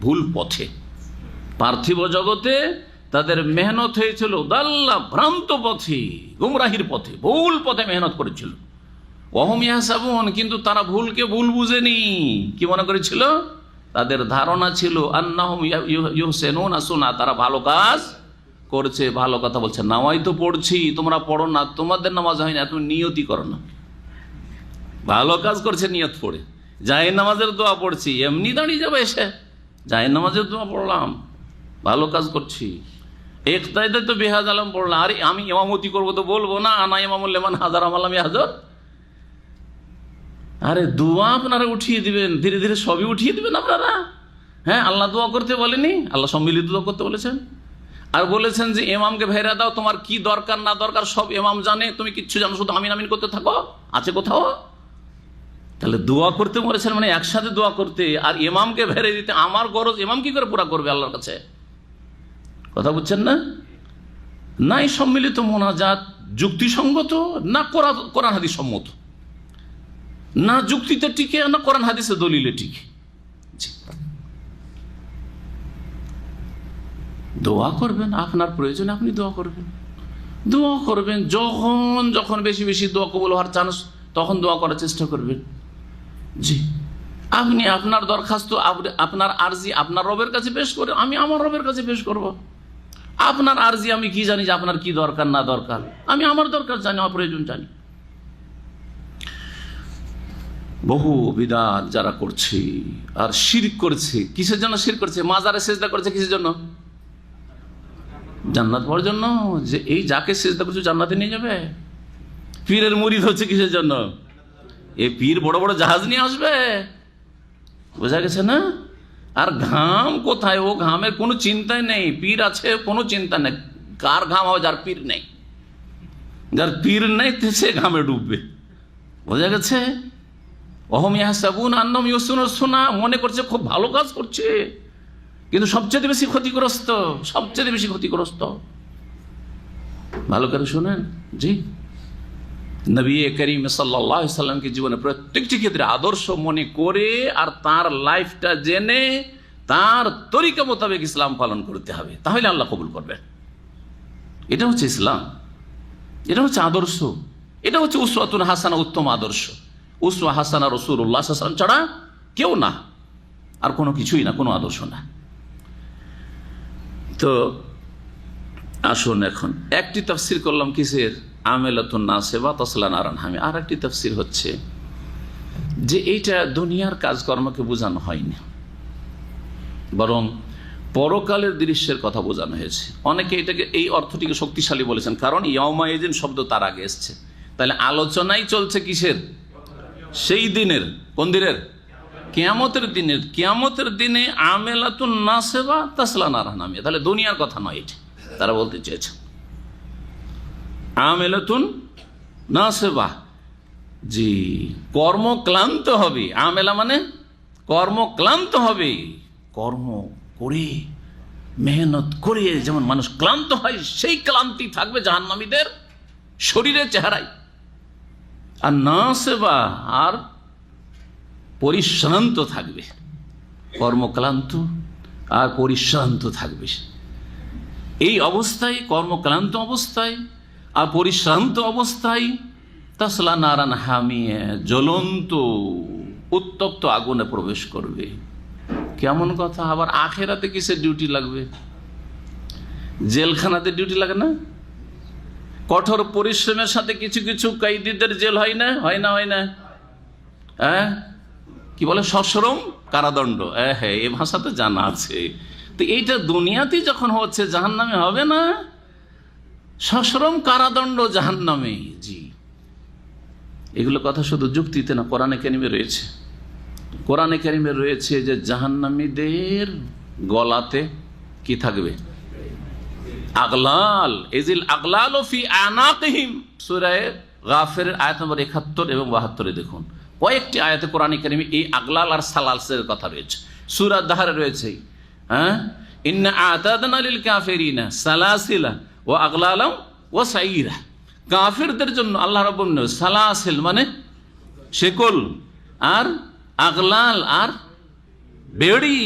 ভুল পথে, পার্থিব জগতে তাদের মেহনত হয়েছিল দাল্লা, ভ্রান্ত পথে, গুমরাহির পথে, ভুল পথে মেহনত করেছিল। ওয়াহুম ইয়াহসাবুন, কিন্তু তারা ভুলকে ভুল বুঝেনি। কি মনে করেছিল? তাদের ধারণা ছিল আন্নাহুম ইহসিনুনা সুনআ, তারা ভালো কাজ করছে, ভালো কথা বলছে। নামাজ তো পড়ছি, তোমরা পড়ো না, তোমাদের নামাজ হয় না, তুমি নিয়তি করো না, ভালো কাজ করছে নিয়ত পড়ে, জায়ের নামাজের দোয়া পড়ছি, এমনি দাঁড়িয়ে যাবে এসে জায়ের নামাজের দোয়া পড়লাম, ভালো কাজ করছি। একতাইতে তো বেহাজ আলম পড়লাম, আরে আমি ইমামতি করবো তো বলবো না আনা ইমামুল লিমান হাজার আমালামি হাজার। আরে দোয়া আপনারা উঠিয়ে দিবেন, ধীরে ধীরে সবই উঠিয়ে দিবেন আপনারা। হ্যাঁ, আল্লাহ দোয়া করতে বলেনি, আল্লাহ সম্মিলিত দোয়া করতে বলেছেন। আর বলেছেন যে ইমামকে ভেড়া দাও, তোমার কি দরকার না দরকার সব ইমাম জানে, তুমি কিচ্ছু জানো, শুধু আমিন আমিন করতে থাকো। আছে কোথাও? তাহলে দোয়া করতে বলেছেন মানে একসাথে দোয়া করতে, আর ইমামকে ভেড়ে দিতে। আমার গরজ ইমাম কি করে পুরা করবে আল্লাহর কাছে? কথা বুঝছেন না? নাই সম্মিলিত মোনাজাত যুক্তিসঙ্গত, না কোরআন হাদিস সম্মত, না যুক্তিতে টিকে, না কোরআন হাদিসে দলিলে টিকে। দোয়া করবেন আপনার প্রয়োজনে, আপনি দোয়া করবেন, দোয়া করবেন যখন যখন বেশি বেশি দোয়া কবুল হওয়ার চান্স, তখন দোয়া করার চেষ্টা করবেন। জি, আপনি আপনার দরখাস্ত, আপনার আরজি আপনার রবের কাছে পেশ করে, আমি আমার রবের কাছে পেশ করব। আপনার আরজি আমি কি জানি যে আপনার কি দরকার না দরকার? আমি আমার দরকার জানি, আমার প্রয়োজন জানি। বহু বিদআত যারা করছে আর শিরক করছে, কিসের জন্য শিরক করছে? মাজারে সেজদা করছে কিসের জন্য? জান্নাত পাওয়ার জন্য, যে এই যাকে সেজদা করছে জান্নাতে নিয়ে যাবে। পীরের মুরিদ হচ্ছে কিসের জন্য? এই পীর বড় বড় জাহাজ নিয়ে আসবে, বোঝা গেছে না? আর ঘাম কোথায়? ও ঘামের কোনো চিন্তাই নেই। পীর আছে কোনো চিন্তা নেই, কার ঘাম হবে? যার পীর নেই। যার পীর নেই সে ঘামে ডুববে, বোঝা গেছে? অহম ইয়াহসাবুনা আন্নাহুম ইহসিনুনা, মনে করছে খুব ভালো কাজ করছে, কিন্তু সবচেয়ে বেশি ক্ষতিগ্রস্ত, সবচেয়ে বেশি ক্ষতিগ্রস্ত। ভালো করে শুনেন। জি, নবী করিম সাল্লাল্লাহু আলাইহি সাল্লামকে জীবনে প্রত্যেকটি ক্ষেত্রে আদর্শ মনে করে আর তার লাইফটা জেনে তার তরিকা মোতাবেক ইসলাম পালন করতে হবে, তাহলে আল্লাহ কবুল করবেন। এটা হচ্ছে ইসলাম, এটা হচ্ছে আদর্শ, এটা হচ্ছে উসওয়াতুন হাসানা, উত্তম আদর্শ। উসওয়া হাসানা রাসূলুল্লাহ সাল্লাল্লাহু আলাইহি ওয়াসাল্লাম ছাড়া কেউ না, আর কোনো কিছুই না, কোনো আদর্শ না। তো আসুন, এখন একটি তাফসীর করলাম কিসের? আমেলাতুন নাসিবা তাসলা নারান হামি। আর একটি তাফসীর হচ্ছে যে এইটা দুনিয়ার কাজকর্মকে বোঝানো হয়নি, বরং পরকালের দৃশ্যের কথা বোঝানো হয়েছে। অনেকে এটাকে এই অর্থটিকে শক্তিশালী বলেছেন, কারণ ইয়াউমাইদিন শব্দ তার আগে এসছে। তাহলে আলোচনাই চলছে কিসের? সেই দিনের। কোন দিনের? কিয়ামতের দিনের। কিয়ামতের দিনে আমেলাতুন নাসিবা তাসলা নারান হামি, তাহলে দুনিয়ার কথা নয়, এটা তারা বলতে চেয়েছে। আমেলাতুন নাসিবা, জি, কর্মক্লান্ত হবে। আমেলা মানে কর্মক্লান্ত হবে, কর্ম করে মেহনত করে যেমন মানুষ ক্লান্ত হয়, সেই ক্লান্তি থাকবে জাহান্নামীদের শরীরে, চেহারায়। আর নাসিবা, আর পরিশ্রান্ত থাকবে, কর্মক্লান্ত আর পরিশ্রান্ত থাকবে। এই অবস্থায়, কর্মক্লান্ত অবস্থায় আর পরিশ্রান্ত অবস্থায় তাসলা নারান হামিয়া, জ্বলন্ত উত্তপ্ত আগুনে প্রবেশ করবে। কেমন কথা! আবার আখেরাতে কিসের ডিউটি লাগবে? জেলখানাতে ডিউটি লাগে না? কঠোর পরিশ্রমের সাথে কিছু কিছু কয়েদিদের জেল হয় না? হয় না? হয় না? হ্যাঁ, কি বলে? সশ্রম কারাদণ্ড। হ্যাঁ, এ ভাষা তো জানা আছে। তো এইটা দুনিয়াতেই যখন হচ্ছে, জাহান্নামে হবে না? সশ্রম কারাদণ্ড জাহান্নামে। জি, এগুলো কথা শুধু যুক্তিতে না, কোরআনে কারিমে রয়েছে। কোরআনে কারিমে রয়েছে যে জাহান্নামীদের গলাতে কি থাকবে? আগলাল। ইজিল আগলাল ফি আনাকিহিম, সূরা গাফির আয়াত নম্বর ৭১ এবং ৭২ দেখুন। কয়েকটি আয়াতে কোরআনে কারিমে এই আগলাল আর সালাসের কথা রয়েছে। সূরা দাহরে রয়েছে, হ্যাঁ, ইন্না আ'তাদনা লিল কাফিরিনা সালাসিলা ওয়া আগলালাম ওয়া সাইরা। কাফিরদের জন্য আল্লাহ রাব্বুল আলামিন সালাসিল মানে শেকল, আর আগলাল আর বেড়ি,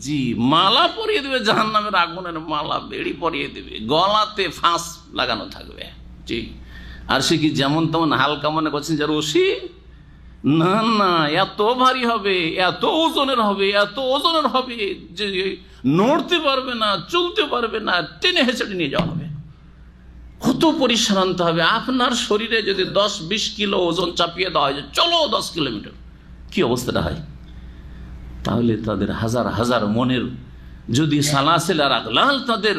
জি, মালা পরিয়ে দেবে, জাহান্নামের আগুনের মালা, বেড়ি পরিয়ে দেবে, গলাতে ফাঁস লাগানো থাকবে। জি, আর সে কি যেমন তেমন হালকা মনে করছেন যে রশি? না না, এত ভারী হবে, এত ওজনের হবে, এত ওজনের হবে যে নড়তে পারবে না, চলতে পারবে না, টেনে হেঁচড়ে নিয়ে যাওয়া হবে। কত পরিশ্রান্ত হবে। আপনার শরীরে যদি 10-20 কিলো ওজন চাপিয়ে দেওয়া হয়, চলো 10 কিলোমিটার, কি অবস্থাটা হয়? তাহলে তাদের হাজার হাজার মনের যদি সালাসিল আর আগলাল তাদের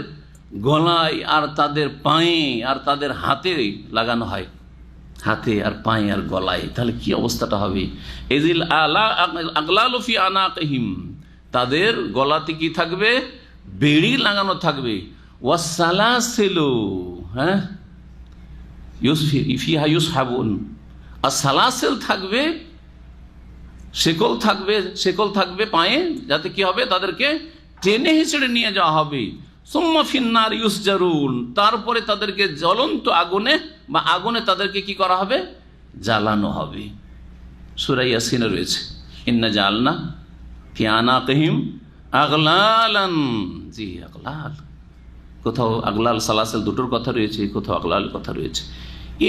গলায় আর তাদের পায়ে আর তাদের হাতে লাগানো হয়, হাতে আর পায়ে আর গলায়, তাহলে কি অবস্থাটা হবে? এজিল আলা আগলালু ফি আনাকিহিম, তাদের গলাতে কি থাকবে? বেড়ি লাগানো থাকবে। ওয়াসালাসিলু, হ্যাঁ, ফিহা ইউসহাবুন, আর সালাসিল থাকবে, শেকল থাকবে পায়ে, যাতে কি হবে? তাদেরকে টেনে হিঁচড়ে নিয়ে যাওয়া হবে। সুম্মা ফিন্নার ইউসজারুন, তারপরে তাদেরকে জ্বলন্ত আগুনে বা আগুনে তাদেরকে কি করা হবে? জ্বালানো হবে। সূরা ইয়াসিনে রয়েছে, ইন্না জাআলনা ফি আনাকিহিম আগলালান, জি আগলাল, কোথাও আগলাল সালাসিল দুটোর কথা রয়েছে, কোথাও আগলাল কথা রয়েছে।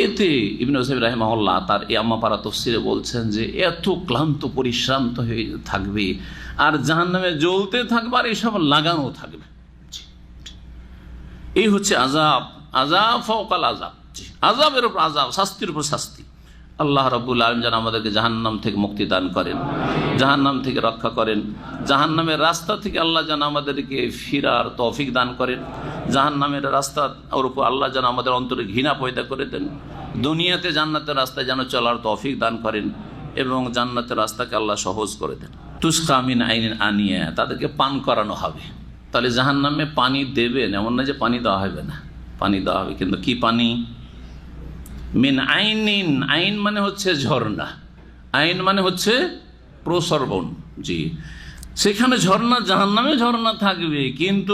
এতে ইবনে উসাইমিন রাহিমাহুল্লাহ তার এই আম্মাপাড়া তাফসিরে বলছেন যে এত ক্লান্ত পরিশ্রান্ত হয়ে থাকবে আর জাহান্নামে জ্বলতে থাকবে আর এইসব লাগানো থাকবে। এই হচ্ছে আযাব, আযাব ফাওকাল আযাব, আযাবের উপর আযাব, শাস্তির উপর শাস্তি। আল্লাহ রাব্বুল আলামিন যেন আমাদেরকে জাহান্নাম থেকে মুক্তি দান করেন, জাহান্নাম থেকে রক্ষা করেন, জাহান্নামের রাস্তা থেকে আল্লাহ যেন আমাদেরকে ফিরার তৌফিক দান করেন, জাহান্নামের রাস্তা ওর উপর আল্লাহ যেন আমাদের অন্তরে ঘৃণা পয়দা করে দেন, দুনিয়াতে জান্নাতের রাস্তায় যেন চলার তৌফিক দান করেন এবং জান্নাতের রাস্তাকে আল্লাহ সহজ করে দেন। তুসকা মিন আইনিন আনিয়া, তাদেরকে পান করানো হবে। তাহলে জাহান্নামে পানি দেবেন, এমন না যে পানি দেওয়া হবে না, পানি দেওয়া হবে, কিন্তু কি পানি? মিন আইনিন, আইন মানে হচ্ছে ঝর্ণা, আইন মানে হচ্ছে প্রসরবণ, জি, সেখানে ঝর্ণা, জাহান্নামে ঝর্ণা থাকবে, কিন্তু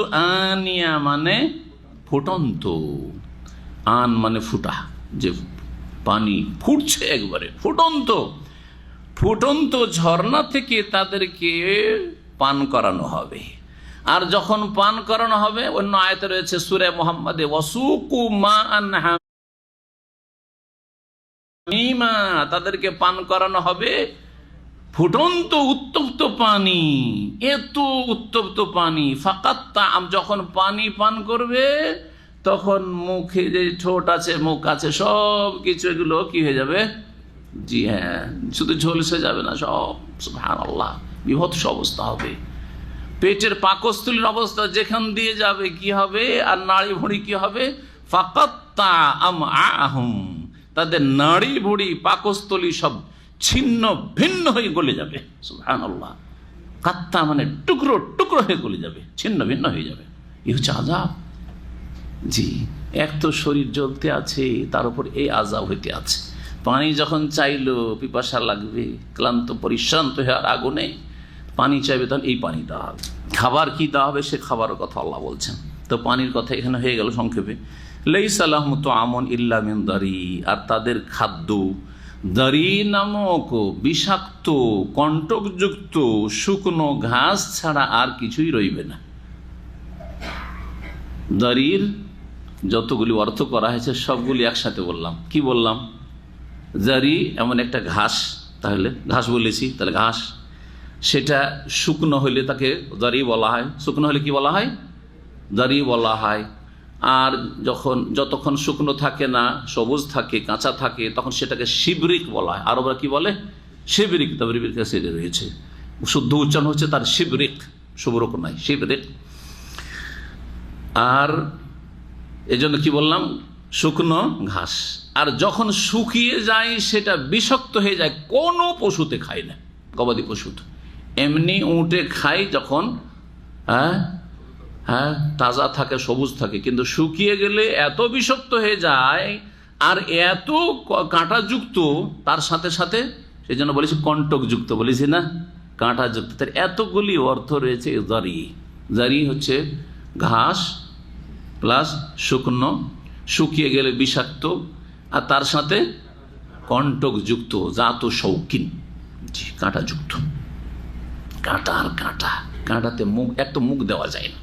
আনিয়া মানে ফুটন্ত, আন মানে ফুটা, যে পানি ফুটছে একবারে ফুটন্ত, ফুটন্ত ঝর্ণা থেকে তাদেরকে পান করানো হবে। আর যখন পান করানো হবে, অন্য আয়াতে রয়েছে সূরা মুহাম্মাদে, ওয়াসুকু মাআন হামিমা, তাদেরকে পান করানো হবে ফুটন্ত উত্তপ্ত পানি, এত উত্তপ্ত পানি। ফাকাত্তা, যখন পানি পান করবে তখন মুখে যে ঠোঁট আছে, মুখ আছে, সব কিছু এগুলো কি হয়ে যাবে? জি হ্যাঁ, শুধু ঝলসে যাবে না, সব, সুবহানাল্লাহ, বিভৎস অবস্থা হবে। পেটের পাকস্থলীর অবস্থা যেখান দিয়ে যাবে কি হবে, আর নাড়ি ভুঁড়ি কি হবে? ফাকাত্তা আমআহুম, তাদের নাড়ি ভুঁড়ি পাকস্থলী সব ছিন্ন ভিন্ন হয়ে গলে যাবে। সুবহানাল্লাহ, কাত্তা মানে টুকরো টুকরো হয়ে গলে যাবে, ছিন্ন ভিন্ন হয়ে যাবে। এই হচ্ছে আযাব। জি, এক তো শরীর জ্বলতে আছে, তার উপর এই আযাব হইতে আছে। পানি যখন চাইলো, পিপাসা লাগবে, ক্লান্ত পরিশ্রান্ত হয়ে আর আগুনে পানি চাইবে, তখন এই পানি দেওয়া হবে। খাবার কি দেওয়া হবে, সে খাবারের কথা আল্লাহ বলছেন। তো পানির কথা এখানে হয়ে গেল সংক্ষেপে। লাইসা লাহুম তুআমুন ইল্লা মিন দারি, আর তাদের খাদ্য দারি নামক বিষাক্ত কণ্টকযুক্ত শুকনো ঘাস ছাড়া আর কিছুই রইবে না। দারির যতগুলি অর্থ করা হয়েছে সবগুলি একসাথে বললাম। কি বললাম? জারি এমন একটা ঘাস, তাহলে ঘাস বলেছি, তাহলে ঘাস, সেটা শুকনো হলে তাকে দারি বলা হয়। শুকনো হলে কি বলা হয়? দারি বলা হয়। আর যতক্ষণ শুকনো থাকে না, সবুজ থাকে, কাঁচা থাকে, তখন সেটাকে শিবরিক বলা হয়। আরবরা কি বলে? শিবরিক। তাবরির কাছে রয়েছে, শুদ্ধ উচ্চারণ হচ্ছে তার শিবরিক, শুভরক নাই, শিবরিক। আর এজন্য কি বললাম? শুকনো ঘাস। আর যখন শুকিয়ে যায় সেটা বিষাক্ত হয়ে যায়, কোনো পশুতে খায় না, গবাদি পশুতে। এমনি উঁটে খায় যখন তাজা থাকে, সবুজ থাকে, কিন্তু শুকিয়ে গেলে এত বিষাক্ত হয়ে যায় আর এত কাঁটাযুক্ত, তার সাথে সাথে সেই জন্য বলেছি কণ্টকযুক্ত, বলেছি না, কাঁটাযুক্ত। তার এতগুলি অর্থ রয়েছে। জারি, জারি হচ্ছে ঘাস প্লাস শুকনো, শুকিয়ে গেলে বিষাক্ত, আর তার সাথে কণ্টকযুক্ত, জাত শৌখিন, কাঁটাযুক্ত, কাঁটা আর কাঁটা, কাঁটাতে মুখ, এক তো মুখ দেওয়া যায় না।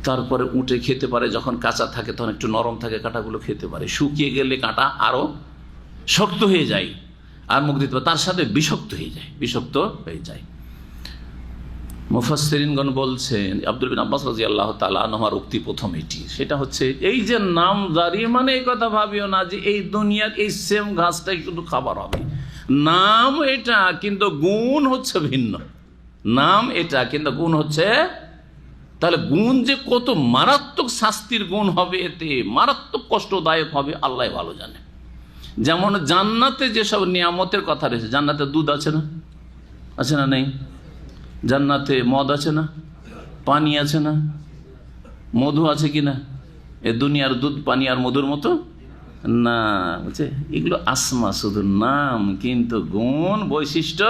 তারপরে উঠে খেতে পারে, যখন কাঁচা থাকে তখন একটু নরম থাকে, কাঁটাগুলো খেতে পারে। শুকিয়ে গেলে কাঁটা আরো শক্ত হয়ে যায় আর মুখ দিতে পারে, তার সাথে বিষাক্ত হয়ে যায়, বিষাক্ত হয়ে যায়। মুফাসসিরিনগণ বলছেন, আব্দুল বিন আব্বাস রাদিয়াল্লাহু তাআলা আনহুর উক্তি প্রথম এটি, সেটা হচ্ছে এই যে নামদারি, মানে এই কথা ভাবিও না যে এই দুনিয়ার এই সেম ঘাসটাই কিন্তু খাবার হবে। নাম এটা, কিন্তু গুণ হচ্ছে ভিন্ন। নাম এটা, কিন্তু গুণ হচ্ছে, তাহলে গুণ যে কত মারাত্মক শাস্তির গুণ হবে, এতে মারাত্মক কষ্টদায়ক হবে আল্লাহ ভালো জানে। যেমন জান্নাতে যেসব নিয়ামতের কথা রয়েছে, জান্নাতে দুধ আছে না, আছে না নেই? জান্নাতে মদ আছে না, পানি আছে না, মধু আছে কি না? এ দুনিয়ার দুধ পানি আর মধুর মতো না, বুঝছে? এগুলো আসমা, শুধু নাম, কিন্তু গুণ বৈশিষ্ট্য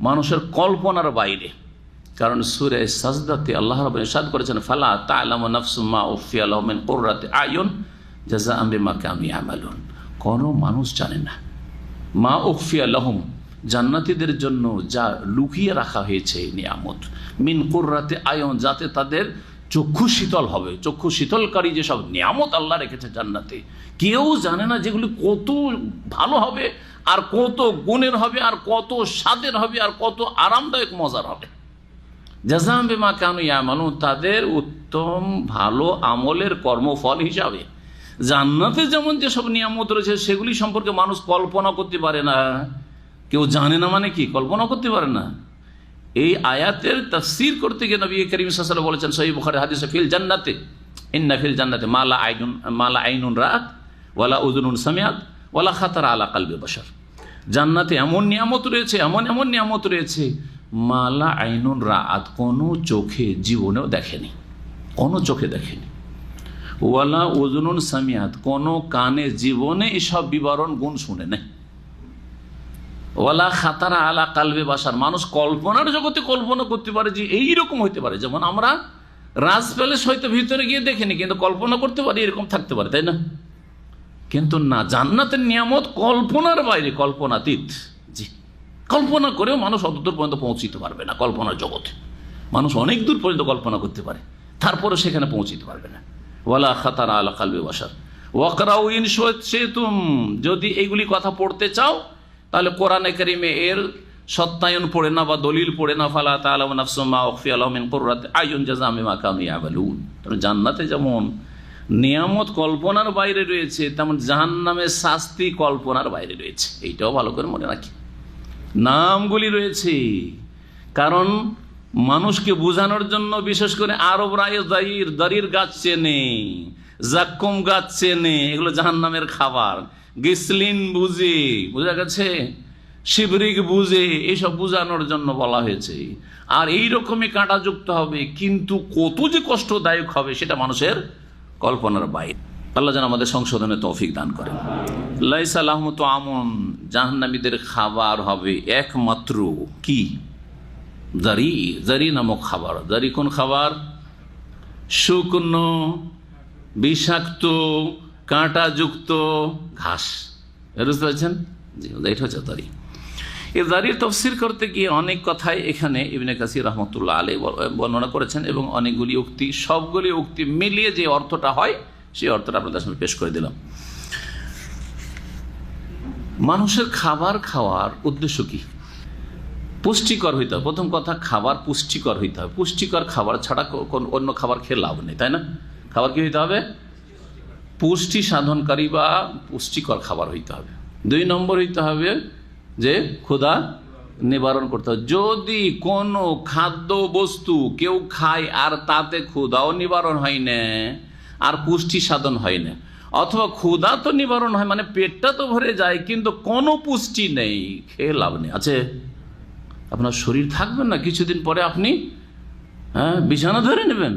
মানুষের কল্পনার বাইরে। কারণ সূরা সাজদাতে আল্লাহ রাব্বুল ইরশাদ করেছেন, ফালা তা'লামু নাফসুম মা উখফিয়া লাহুম মিন কুররাতি আয়ুন জাযাআম বিমা কানু ইয়ামালুন। কোনো মানুষ জানে না মা উখফিয়া লাহুম, জান্নাতীদের জন্য যা লুকিয়ে রাখা হয়েছে নিয়ামত, মিন কুররাতি আয়ুন, যাতে তাদের চক্ষু শীতল হবে। চক্ষু শীতলকারী যেসব নিয়ামত আল্লাহ রেখেছে জান্নাতে, কেউ জানে না যেগুলি কত ভালো হবে, আর কত গুণের হবে, আর কত স্বাদের হবে, আর কত আরামদায়ক মজার হবে। জাযাআম বিমা কানু ইয়ামালুন, তাদের উত্তম ভালো আমলের কর্মফল হিসাবে। জান্নাতে যেমন যেসব নিয়ামত রয়েছে সেগুলি সম্পর্কে মানুষ কল্পনা করতে পারে না। কেউ জানে না মানে কি? কল্পনা করতে পারে না। এই আয়াতের তাফসীর করতে গিয়ে নবী করিম সাল্লাল্লাহু আলাইহি ওয়াসাল্লাম বলেছেন সহিহ বুখারী হাদিসে, ফিল জান্নাতে ইন্না ফিল জান্নাতে মালা আইনুন রাআত ওয়ালা উযুনুন সামিআত ওয়ালা খাতারা আলা কলবি বাশার। জান্নাতে এমন নিয়ামত রয়েছে, এমন এমন নিয়ামত রয়েছে, মালা আইনুন রাআত, কোনো চোখে জীবনেও দেখেনি, কোনো চোখে দেখেনি। ওয়ালা উযুনুন সামিআত, কোনো কানে জীবনে এসব বিবরণ গুণ শুনে নেই। ওয়ালা খাতারা আলা কালবে বাসার, মানুষ কল্পনার জগতে কল্পনা করতে পারে যে এইরকম হইতে পারে। যেমন আমরা রাজ প্যালেস হয়তো ভিতরে গিয়ে দেখিনি, কিন্তু কল্পনা করতে পারি এরকম থাকতে পারে, তাই না? কিন্তু না, জান্নাতের নিয়ামত কল্পনার বাইরে, কল্পনাতীত। জি, কল্পনা করেও মানুষ অতদূর পর্যন্ত পৌঁছিতে পারবে না। কল্পনার জগতে মানুষ অনেক দূর পর্যন্ত কল্পনা করতে পারে, তারপরে সেখানে পৌঁছিতে পারবে না। ওয়ালা খাতারা আলা কালবে বাসার ওয়াকরাউ ইন শি'তুম, যদি এইগুলি কথা পড়তে চাও তাহলে কোরআনে কারিমে এর সত্যায়ন পড়ে না বা দলিল পড়ে না। ফালা তা'লামু নাফসুম মা উখফিয়া লাহুম মিন কুররাতি আয়ুন জাযাআম বিমা কানু ইয়ামালুন। জান্নাতে যেমন নিয়ামত কল্পনার বাইরে রয়েছে, তেমন জাহান্নামের শাস্তি কল্পনার বাইরে রয়েছে। এইটাও ভালো করে মনে রাখি। নামগুলি রয়েছে কারণ মানুষকে বোঝানোর জন্য, বিশেষ করে আরবরা দারির গাছ চেনে, জাক্কুম গাছ চেনে, এগুলো জাহান্নামের খাবার। গিসলিন বুঝে, বোঝা গেছে, শিবরিক বুঝে, এইসব বোঝানোর জন্য বলা হয়েছে। আর এইরকমই কাঁটাযুক্ত হবে, কিন্তু কত যে কষ্টদায়ক হবে সেটা মানুষের কল্পনার বাইরে। আল্লাহ যেন আমাদের সংশোধনে তৌফিক দান করেন। লাইসা লাহুম তা'আমুন, জাহান্নামীদের খাবার হবে একমাত্র কি? জারি, জারি নামক খাবার। জারি কোন খাবার? শুকনো, বিষাক্ত, কাঁটাযুক্ত ঘাস। বুঝতে পারছেন? জি, এটা হচ্ছে জারি। এই জারির তফসির করতে গিয়ে অনেক কথাই এখানে ইবনে কাসির রহমতুল্লাহ আলাইহি বর্ণনা করেছেন, এবং অনেকগুলি উক্তি, সবগুলি উক্তি মিলিয়ে যে অর্থটা হয় সেই অর্থটা আপনাদের সামনে পেশ করে দিলাম। মানুষের খাবার খাওয়ার উদ্দেশ্য কি? পুষ্টিকর হইতে হবে। প্রথম কথা, খাবার পুষ্টিকর হইতে হবে। পুষ্টিকর খাবার ছাড়া অন্য খাবার খেয়ে লাভ নেই, তাই না? খাবার কি হইতে হবে? পুষ্টি সাধনকারী বা পুষ্টিকর খাবার হইতে হবে। 2 নম্বর হইতে হবে যে ক্ষুধা নিবারণ করতে হবে। যদি কোনো খাদ্য বস্তু কেউ খায় আর তাতে ক্ষুধাও নিবারণ হয় না আর পুষ্টি সাধন হয় না, অথবা ক্ষুধা তো নিবারণ হয়, মানে পেটটা তো ভরে যায়, কিন্তু কোনো পুষ্টি নেই, খেয়ে লাভ নেই। আছে, আপনার শরীর থাকবেন না, কিছুদিন পরে আপনি বিছানা ধরে নেবেন,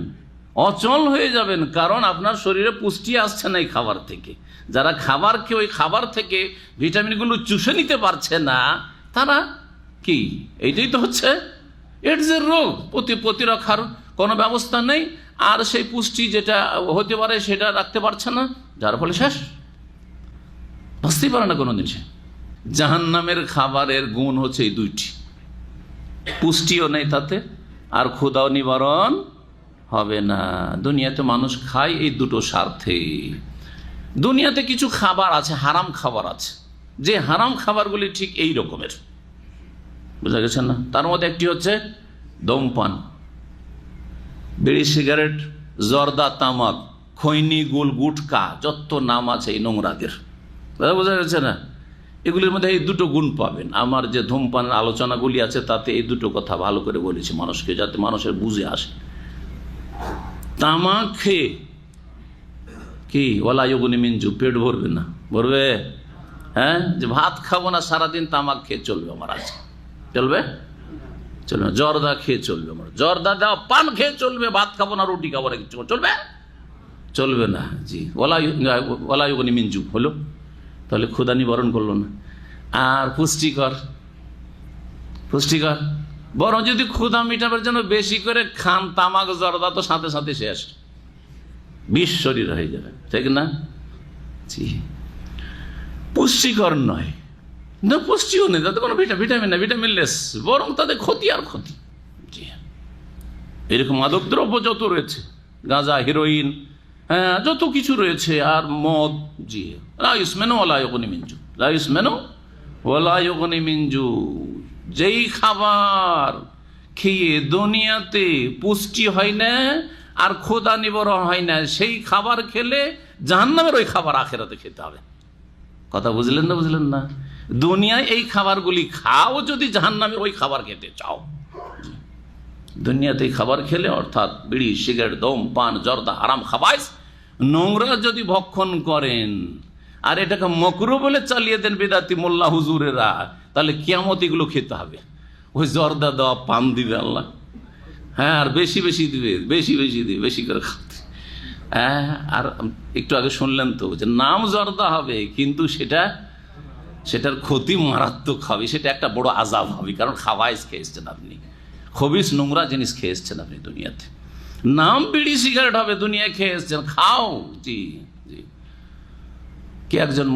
অচল হয়ে যাবেন, কারণ আপনার শরীরে পুষ্টি আসছে না এই খাবার থেকে। যারা খাবার খেয়ে ওই খাবার থেকে ভিটামিনগুলো চুষে নিতে পারছে না, তারা কি, এইটাই তো হচ্ছে এইডসের রোগ। প্রতিরক্ষার কোনো ব্যবস্থা নেই, আর সেই পুষ্টি যেটা হতে পারে সেটা রাখতে পারছে না, যার ফলে শেষ, বাঁচতেই পারে না কোনো জিনিসে। জাহান্নামের খাবারের গুণ হচ্ছে এই 2টি, পুষ্টিও নেই তাতে, আর ক্ষুধাও নিবারণ হবে না। দুনিয়াতে মানুষ খায় এই 2টো স্বার্থে। দুনিয়াতে কিছু খাবার আছে, হারাম খাবার আছে, যে হারাম খাবারগুলি ঠিক এই রকমের, বুঝা গেছে না? তার মধ্যে একটি হচ্ছে ধূমপান, বিড়ি, সিগারেট, জর্দা, তামাক, খৈনি, গুল, গুটকা, যত নাম আছে এই নোংরাদের, বোঝা যাচ্ছে না? এগুলির মধ্যে এই দুটো গুণ পাবেন। আমার যে ধূমপানের আলোচনাগুলি আছে তাতে এই দুটো কথা ভালো করে বলেছি মানুষকে, যাতে মানুষের বুঝে আসে। তামাক খেয়ে কি ওয়ালা ইউগনি মিনজু, পেট ভরবে না, ভরবে? হ্যাঁ, যে ভাত খাবো না সারাদিন, তামাক খেয়ে চলবে আমার, আজ চলবে? চলবে না। জর্দা খেয়ে চলবে আমার, জর্দা দেওয়া পান খেয়ে চলবে, ভাত খাবো না, রুটি খাবো না, কিছু চলবে? চলবে না। জি, ওয়ালা ইউগনি মিনজু হলো, তাহলে ক্ষুধা নিবারণ করলো না। আর পুষ্টিকর, পুষ্টিকর বরং যদি ক্ষুধা মিটাবার জন্য বেশি করে খান তামাক জর্দা, তো সাথে সাথে শেষ, বিষ শরীর হয়ে যাবে, ঠিক না? জি, পুষ্টিকর নয়, না পুষ্টিও নেই, তাতে কোনো ভিটামিন না, ভিটামিনলেস, বরং তাদের ক্ষতি আর ক্ষতি। জি, এরকম মাদক দ্রব্য যত রয়েছে, গাঁজা, হিরোইন, হ্যাঁ, যত কিছু রয়েছে, আর মদ। জি, লা ইউসমিনু ওয়ালা ইউগনি মিনজু, লা ইউসমিনু ওয়ালা ইউগনি মিনজু। যেই খাবার খেয়ে দুনিয়াতে পুষ্টি হয় না আর ক্ষুধা নিবারণ হয় না, সেই খাবার খেলে জাহান্নামের ওই খাবার আখেরাতে খেতে হবে। কথা বুঝলেন না? বুঝলেন না? দুনিয়ায় এই খাবারগুলি খাও যদি জাহান্নামের ওই খাবার খেতে চাও। দুনিয়াতে এই খাবার খেলে, অর্থাৎ বিড়ি, সিগারেট, ধূমপান, জর্দা, হারাম খাবাইস, নোংরা যদি ভক্ষণ করেন আর এটাকে মকরু বলে চালিয়ে দেন বেদাতি মোল্লা হুজুরেরা, তাহলে কিয়ামত এগুলো খেতে হবে। ওই জর্দা দেওয়া পান দিবে আল্লাহ, হ্যাঁ, আর বেশি বেশি দিবে, বেশি বেশি দিবে, বেশি করে খাবে। হ্যাঁ, আর একটু আগে শুনলেন তো যে নাম জর্দা হবে, কিন্তু সেটার ক্ষতি মারাত্মক হবে, সেটা একটা বড় আযাব হবে, কারণ খাওয়াইস খেয়েছেন আপনি, খবিস নোংরা জিনিস খেয়ে এসছেন আপনি দুনিয়াতে। নাম বিড়ি সিগারেট হবে, দুনিয়ায় খেয়ে এসছেন, খাও। জি জি, কে একজন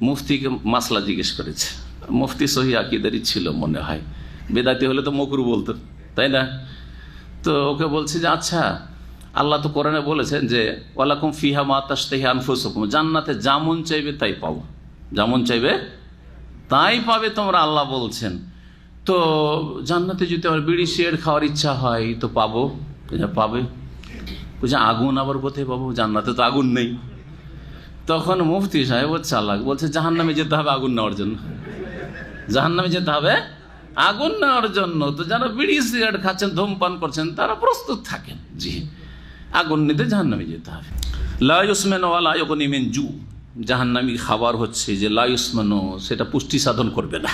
মুফতিকে মাসলা জিজ্ঞেস করেছে, মুফতি সহি আকিদারি ছিল মনে হয়, বেদাতি হলে তো মকরু বলতো, তাই না? তো ওকে বলছে যে আচ্ছা, আল্লাহ তো কোরআনে বলেছেন যে ওয়ালাকুম ফিহা মা তাশতাহি আনফুসুকুম, জান্নাতে যেমন চাইবে তাই পাবো, যেমন চাইবে তাই পাবে তোমরা, আল্লাহ বলছেন। তো জান্নাতে যদি আমার বিড়ি সিগারেট খাওয়ার ইচ্ছা হয় তো পাবো? পাবে। বলছে আগুন আবার কোথায় পাবো? জান্নাতে তো আগুন নেই। তখন মুফতি সাহেব চালাক, বলছে জাহান্নামে যেতে হবে আগুন নেওয়ার জন্য, জাহান্নামে যেতে হবে আগুন নেওয়ার জন্য। তো যারা বিড়ি সিগারেট খাচ্ছেন, ধূমপান করছেন, তারা প্রস্তুত থাকেন, জি, আগুন নিতে জাহান্নামে যেতে হবে। লা ইউসমিনু ওয়া লা ইউগনি মিন জু, জাহান্নামী খাবার হচ্ছে যে লা ইউসমিনু, সেটা পুষ্টি সাধন করবে না,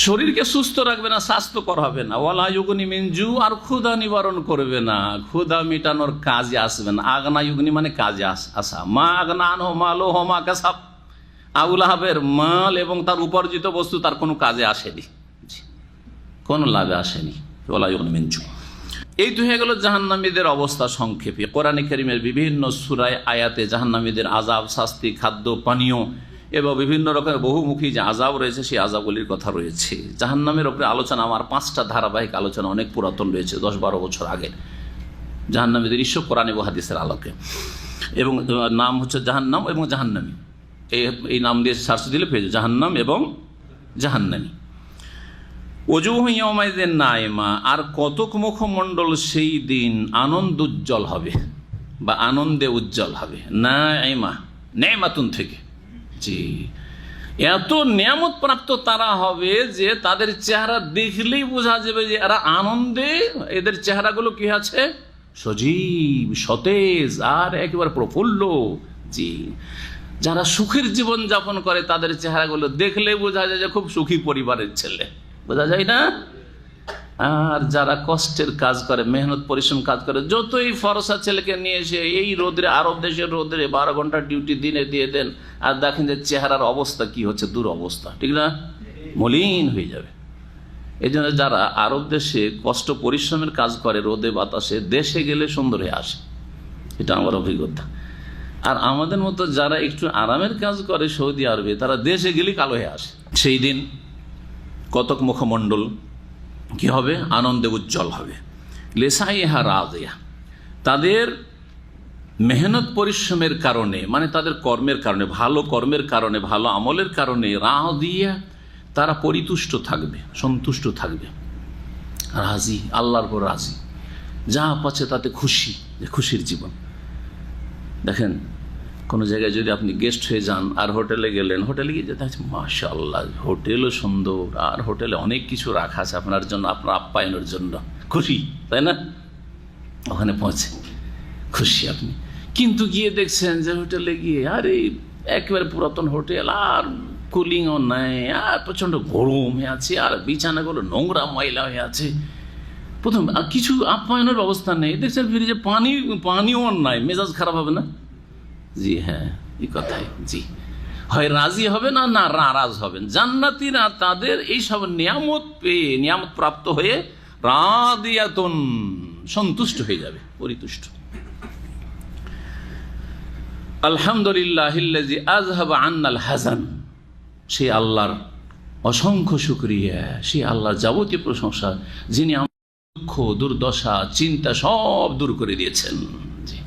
শরীরকে সুস্থ রাখবে না, স্বাস্থ্যকর হবে না। ওয়ালা ইউগনি মিন জু, আর ক্ষুধা নিবারণ করবে না, ক্ষুধা মেটানোর কাজে আসবে না। আগনা ইউগনি মানে কাজে আসা, মা আগনা আনহু মালুহু মা কাসাব, আবুল আহাবের মাল এবং তার উপার্জিত বস্তু তার কোনো কাজে আসেনি, কোনো লাভে আসেনি। ওয়ালা ইউগনি মিন জু। এই তো হয়ে গেল জাহান্নামীদের অবস্থা সংক্ষেপে। কোরআনে কারীমের বিভিন্ন সূরায় আয়াতে জাহান্নামীদের আযাব, শাস্তি, খাদ্য, পানীয় এবং বিভিন্ন রকমের বহুমুখী যে আযাব রয়েছে, সেই আযাবগুলির কথা রয়েছে। জাহান্নামের উপরে আলোচনা আমার 5টা ধারাবাহিক আলোচনা, অনেক পুরাতন রয়েছে, 10-12 বছর আগে, জাহান্নামীদের ইস্যু কোরআন এবং হাদিসের আলোকে। এবং নাম হচ্ছে জাহান্নাম এবং জাহান্নামী, এই নাম দিয়ে সার্চ দিলে পেয়ে যাবে, জাহান্নাম এবং জাহান্নামী। ওজুহু ইয়াওমাইযিন নাইমা, আর কতক মুখমণ্ডল সেই দিন আনন্দ উজ্জ্বল হবে বা আনন্দে উজ্জ্বল হবে। নাইমা, নেমাতুন থেকে, জি, এত নিয়ামত প্রাপ্ত তারা হবে যে তাদের চেহারা দেখলেই বোঝা যাবে যে এরা আনন্দে, এদের চেহারাগুলো কি আছে, সজীব, সতেজ আর একেবারে প্রফুল্ল। জি, যারা সুখের জীবন যাপন করে তাদের চেহারাগুলো দেখলে বোঝা যায় যে খুব সুখী পরিবারের ছেলে, বোঝা যায় না? আর যারা কষ্টের কাজ করে, মেহনত পরিশ্রম কাজ করে, যতই ফরসা ছেলেকে নিয়ে এসে এই রোদরে, আরব দেশের রোদরে 12 ঘন্টা ডিউটি দিনে দিয়ে দেন, আর দেখেন যে চেহারার অবস্থা কি হচ্ছে, দুরবস্থা, ঠিক না? মলিন হয়ে যাবে। এই জন্য যারা আরব দেশে কষ্ট পরিশ্রমের কাজ করে রোদে বাতাসে, দেশে গেলে সুন্দর হয়ে আসে, এটা আমার অভিজ্ঞতা। আর আমাদের মতো যারা একটু আরামের কাজ করে সৌদি আরবে, তারা দেশে গেলে কালো হয়ে আসে। সেই দিন কতক মুখমণ্ডল কি হবে, আনন্দে উজ্জ্বল হবে। লেসাইহা রাজিয়া, তাদের মেহনত পরিশ্রমের কারণে, মানে তাদের কর্মের কারণে, ভালো কর্মের কারণে, ভালো আমলের কারণে, রাজিয়া, তারা পরিতুষ্ট থাকবে, সন্তুষ্ট থাকবে। রাজি, আল্লাহর উপর রাজি, যা পাচ্ছে তাতে খুশি, যে খুশির জীবন। দেখেন কোনো জায়গায় যদি আপনি গেস্ট হয়ে যান আর হোটেলে গেলেন, হোটেলে গিয়ে যেতে হচ্ছে মাশাআল্লাহ, হোটেলও সুন্দর, আর হোটেলে অনেক কিছু রাখা আছে আপনার জন্য, আপনার আপ্যায়নের জন্য, খুশি, তাই না? ওখানে পৌঁছে খুশি আপনি। কিন্তু গিয়ে দেখছেন যে হোটেলে গিয়ে আরে একেবারে পুরাতন হোটেল, আর কুলিংও নাই, আর প্রচণ্ড গরম হয়ে আছে, আর বিছানাগুলো নোংরা ময়লা হয়ে আছে, প্রথম আর কিছু আপ্যায়নের ব্যবস্থা নেই, দেখছেন ফ্রিজে পানিও নাই, মেজাজ খারাপ হবে না? জি হ্যাঁ, এই কথাই। জি, হয় রাজি হবে না, না নারাজ হবেন। জান্নাতীরা তাদের এইসব নিয়ামত পেয়ে, নিয়ামত প্রাপ্ত হয়ে রাদিয়াতুন, সন্তুষ্ট হয়ে যাবে, পরিতুষ্ট। আলহামদুলিল্লাহিল্লাযী আযহাবা আন্নাল হাযান, সেই আল্লাহর অসংখ্য শুকরিয়া, সেই আল্লাহর যাবতীয় প্রশংসা, যিনি আমার দুঃখ, দুর্দশা, চিন্তা সব দূর করে দিয়েছেন। জি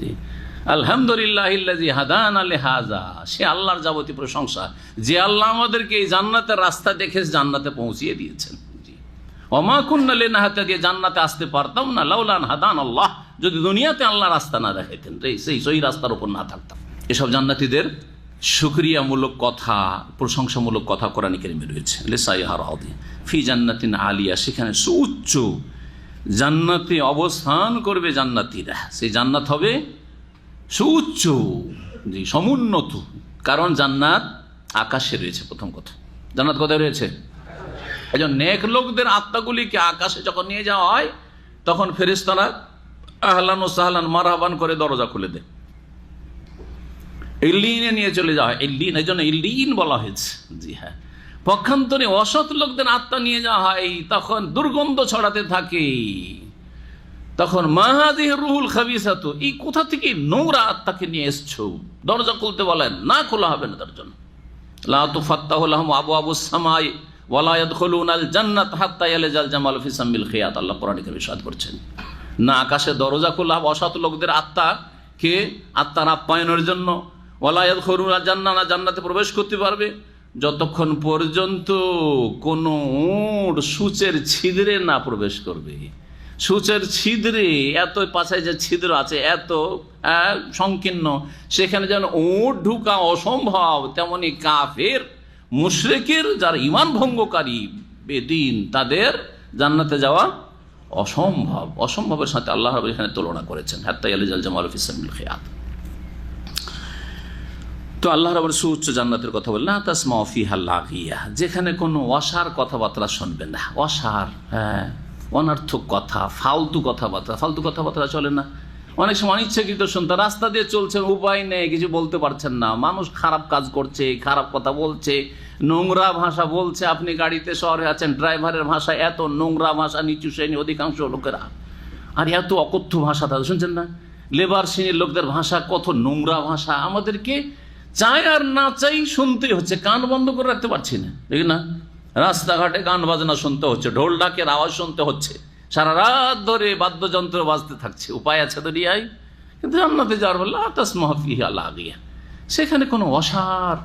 জি, আলহামদুলিল্লাহিল্লাযী হাদানা লিহাযা, সে আল্লাহর যাবতীয় প্রশংসা, যে আল্লাহ আমাদেরকে এই জান্নাতের রাস্তা দেখে জান্নাতে পৌঁছিয়ে দিয়েছেন। জি, ওমা কুন্না লিনাহতাদিয়া, জান্নাতে আসতে পারতাম না লাউলা আন হাদানাল্লাহ, যদি দুনিয়াতে আল্লাহ রাস্তা না দেখাইতেন, সেই রাস্তার উপর না থাকতাম। এসব জান্নাতীদের শুকরিয়ামূলক কথা, প্রশংসামূলক কথা কোরআনে কারিমে রয়েছে। লিসাইহা রাদিয়া ফি জান্নাতিন আলিয়া, সেখানে সুউচ্চ জান্নাতে অবস্থান করবে জান্নাতীরা, সেই জান্নাত হবে সুউচ্চ, জি সমুন্নত। কারণ জান্নাত আকাশে রয়েছে, প্রথম কথা। জান্নাত কোথায় রয়েছে? এই জন্য নেক লোকদের আত্মাগুলিকে আকাশে যখন নিয়ে যাওয়া হয়, তখন ফেরেশতারা আহলান ও সাহলান মারহাবান করে দরজা খুলে দেয়, ইল্লিনে নিয়ে চলে যাওয়া হয়। ইল্লিন, এই জন্য ইল্লিন বলা হয়েছে। জি হ্যাঁ, পক্ষান্তরে অসৎ লোকদের আত্মা নিয়ে যাওয়া হয়, তখন দুর্গন্ধ ছড়াতে থাকে, তখন মাহাদিহ রুহুল খাবিসাতু, এই কোথা থেকে নোংরা আত্মাকে নিয়ে এসছো, দরজা খুলতে বলেন, না খোলা হবে না তার জন্য। লা তুফাত্তাহু লাহুম আবওয়াবুস সামাই ওয়া লা ইয়াদখুলুনাল জান্নাত হাত্তা ইয়ালজাল জামালু ফি সামিল খিয়াত, আল্লাহ কোরআনে কারীমে ইরশাদ করছেন। না আকাশে দরজা খোলা হবে অসৎ লোকদের আত্মাকে, আত্মার আপ্যায়নের জন্য। ওয়া লা ইয়াদখুলুনাল জান্নাত, না জান্নাতে প্রবেশ করতে পারবে যতক্ষণ পর্যন্ত কোনো উট সূচের ছিদ্রে না প্রবেশ করবে। সূচের ছিদ্রে, এত পাশায় যে ছিদ্র আছে, এত সংকীর্ণ, সেখানে যেন উট ঢুকা অসম্ভব, তেমনি কাফের মুশরিকের যারা ঈমান ভঙ্গকারী বেদিন, তাদের জান্নাতে যাওয়া অসম্ভব। অসম্ভবের সাথে আল্লাহ রাব্বুল এখানে তুলনা করেছেন, হাত্তা ইয়ালজাল জামালু ফি সামিল খিয়াত। তো আল্লাহ রাব্বুল সুউচ্চ জান্নাতের কথা বললেন, লা তাসমাউ ফিহা লাগিয়া, যেখানে কোনো অসার কথাবার্তা শুনবে না। অসার, অনর্থক কথা, ফালতু কথাবার্তা চলে না। অনেক সময় অনিচ্ছাকৃত শুনতে, রাস্তা দিয়ে চলছেন, উপায় নেই, কিছু বলতে পারছেন না, মানুষ খারাপ কাজ করছে, খারাপ কথা বলছে, নোংরা ভাষা বলছে, আপনি গাড়িতে শহরে আছেন, ড্রাইভারের ভাষা এত নোংরা ভাষা, নিচু শ্রেণী অধিকাংশ লোকেরা, আর এত অকথ্য ভাষা তাদের, শুনছেন না? লেবার শ্রেণীর লোকদের ভাষা কত নোংরা ভাষা, আমাদেরকে চাই আর না চাই শুনতেই হচ্ছে, কান বন্ধ করে রাখতে পারছি না, ঠিক না? রাস্তাঘাটে গান বাজনা শুনতে হচ্ছে, ঢোল ডাকের আওয়াজ শুনতে হচ্ছে, সারা রাত ধরে বাদ্যযন্ত্র বাজতে থাকছে, উপায় আছে দুনিয়ায়? কিন্তু জান্নাতে যাওয়ার বললে লা তাসমাউ ফিহা লাগিয়া, সেখানে কোনো অসার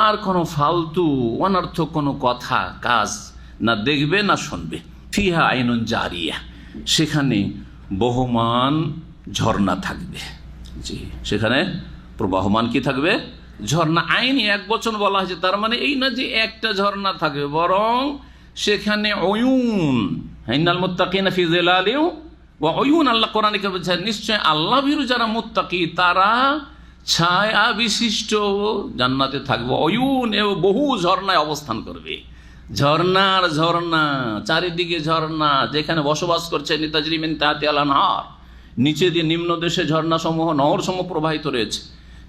আর কোনো ফালতু অনর্থক কোনো কথা কাজ না দেখবে না শুনবে। ফিহা আইনুন জারিয়া, সেখানে বহমান ঝর্ণা থাকবে। জি, সেখানে প্রবাহমান কি থাকবে? ঝর্ণা। আইনি এক বচন বলা হয়েছে, তার মানে এই না যে একটা ঝর্ণা থাকবে, বরং সেখানে অয়ুন, ইন্নাল মুত্তাকিনা ফি যিলালিন ওয়া অয়ুন, আল্লাহ কোরআনে বলছেন নিশ্চয় আল্লাহ ভীরু যারা মুত্তাকি তারা ছায়া বিশিষ্ট জান্নাতে থাকবে। অয়ুন, এবং বহু ঝর্ণায় অবস্থান করবে। ঝর্ণার ঝর্ণা, চারিদিকে ঝর্ণা, যেখানে বসবাস করছে তাজরি মিন তাহতিহাল আনহার, নিচে দিয়ে নিম্ন দেশে ঝর্ণাসমূহ, নহরসমূহ প্রবাহিত রয়েছে।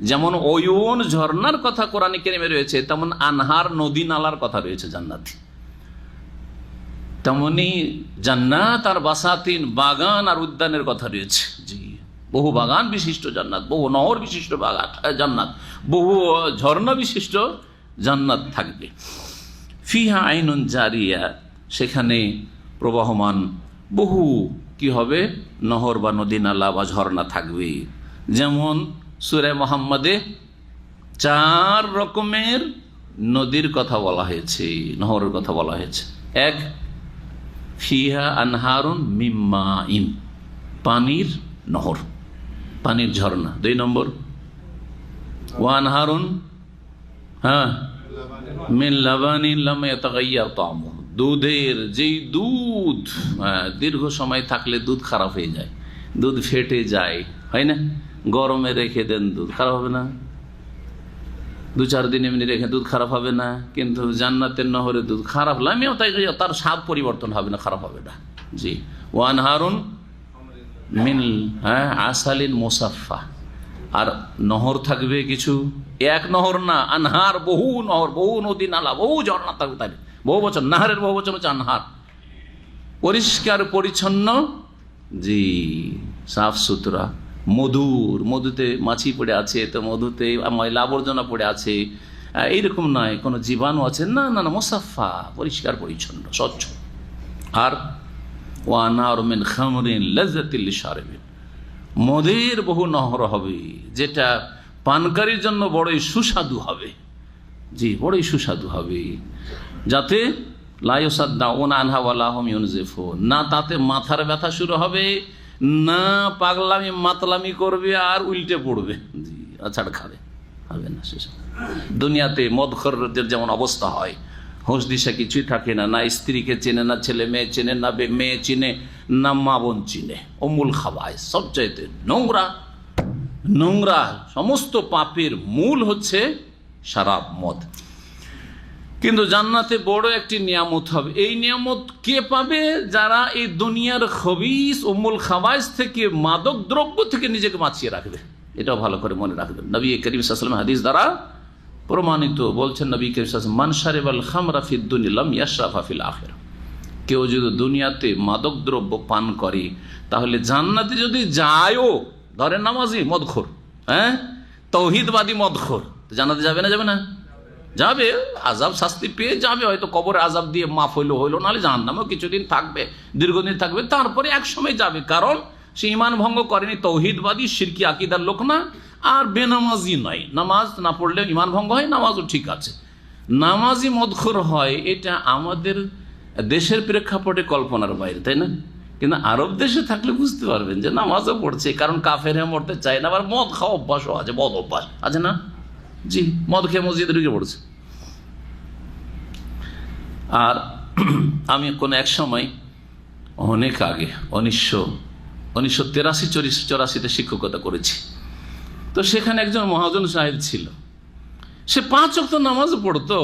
যেমন অয়ুন ঝর্ণার কথা কোরআনে কারিমে রয়েছে, তেমন আনহার, নদী নালার কথা রয়েছে জান্নাতে। তেমনি জান্নাত আর বাসাতিন, বাগান আর উদ্যানের কথা রয়েছে। জি, বহু বাগান বিশিষ্ট জান্নাত, বহু নহর বিশিষ্ট বাগান জান্নাত, বহু ঝর্ণা বিশিষ্ট জান্নাত থাকবে। ফিহা আইনুন জারিয়া, সেখানে প্রবাহমান বহু কি হবে? নহর বা নদী নালা বা ঝর্ণা থাকবে। যেমন সূরা মুহাম্মাদে 4 রকমের নদীর কথা বলা হয়েছে, নহরের কথা বলা হয়েছে। 1 ফিহা আনহারুন মিন মাইন, পানির নহর, পানির ঝর্ণা। 2 নম্বর ওয়া আনহারুন মিন লাবানিন লাম ইয়াতাগায়্যার তা'মুহু, দুধের যেই দুধ দীর্ঘ সময় থাকলে দুধ খারাপ হয়ে যায়, দুধ ফেটে যায়, হয় না? গরমে রেখে দেন দুধ খারাপ হবে না? 2-4 দিন এমনি রেখে দুধ খারাপ হবে না? কিন্তু জান্নাতের নহরে দুধ খারাপ লামিয়াও তাই, তার স্বাদ পরিবর্তন হবে না, খারাপ হবে না। জি, ওয়ান হারুন মিন আসালিন মুসাফা, আর নহর থাকবে কিছু, এক নহর না, আনহার, বহু নহর, বহু নদী নালা, বহু ঝর্ণা থাকবে, তাই বহু বচন, নাহারের বহু বচন হচ্ছে আনহার, পরিষ্কার পরিচ্ছন্ন, জি, সাফ সুতরা, মধুর, মধুতে মাছি পড়ে আছে, তো মধুতে ময়লা আবর্জনা পড়ে আছে, এইরকম নয়, কোনো জীবাণু আছে না, না না, মুসাফা, পরিষ্কার পরিচ্ছন্ন, স্বচ্ছ। আর ওয়ানার মিন খামরিন লাযযাতিল লিশারিবিন, মদের বহু নহর হবে, যেটা পানকারীর জন্য বড়ই সুস্বাদু হবে, জি, বড়ই সুস্বাদু হবে, যাতে লা ইউসাদ্দাউনা আনহা ওয়া লা হুম ইউনজিফুন, না তাতে মাথার ব্যথা শুরু হবে, না পাগলামি মাতলামি করবে আর উল্টে পড়বে, জি, আছাড় খাবে, হবে না সেসব। দুনিয়াতে মদখরদের যেমন অবস্থা হয়, হোশ দিশা কিছুই থাকে না, না স্ত্রীকে চেনে, না ছেলে মেয়ে চেনে, না মেয়ে চিনে, না মা বোন চিনে, অমূল খাবায় সবচাইতে নোংরা, নোংরা সমস্ত পাপের মূল হচ্ছে শরাব, মদ। কিন্তু জান্নাতে বড় একটি নিয়ামত হবে, এই নিয়ামত কে পাবে? যারা এই দুনিয়ার খবিস উম্মুল খাবাইস থেকে, মাদক দ্রব্য থেকে নিজেকে বাঁচিয়ে রাখবে। এটাও ভালো করে মনে রাখবেন, নবী করিম সাল্লাল্লাহু আলাইহি ওয়াসাল্লাম হাদিস দ্বারা প্রমাণিত, বলছেন নবী করিম সাল্লাল্লাহু আলাইহি ওয়াসাল্লাম, মান শারিবাল খামরা ফিদ দুনিয়া লাম ইয়াশরাফা ফিল আখিরা, কেউ যদি দুনিয়াতে মাদক দ্রব্য পান করে তাহলে জান্নাতে যদি যায়ও, ধরেন নামাজি মদখোর, তাওহীদবাদী মদখোর, জান্নাতে যাবে না? যাবে না? যাবে, আযাব শাস্তি পেয়ে যাবে, হয়তো কবরে আযাব দিয়ে মাফ হইলো, নাহলে জাহান্নামেও কিছুদিন থাকবে, দীর্ঘদিন থাকবে, তারপরে এক সময় যাবে, কারণ সে ঈমান ভঙ্গ করেনি, তাওহীদবাদী শিরকি আকীদার লোক না, আর বেনামাজি নয়, নামাজ না পড়লে ঈমান ভঙ্গ হয়, নামাজও ঠিক আছে, নামাজি মদখোর হয়, এটা আমাদের দেশের প্রেক্ষাপটে কল্পনার বাইরে, তাই না? কিন্তু আরব দেশে থাকলে বুঝতে পারবেন যে নামাজও পড়ছে, কারণ কাফের হয়ে মরতে চায় না, আবার মদ খাওয়া অভ্যাসও আছে, বদ অভ্যাস আছে না, জি, মদ খেয়ে মসজিদে ঢুকে পড়ছে। আর আমি কোনো এক সময় অনেক আগে 1983-84 শিক্ষকতা করেছি, তো সেখানে একজন মহাজন সাহেব ছিল, সে 5 ওয়াক্ত নামাজ পড়তো,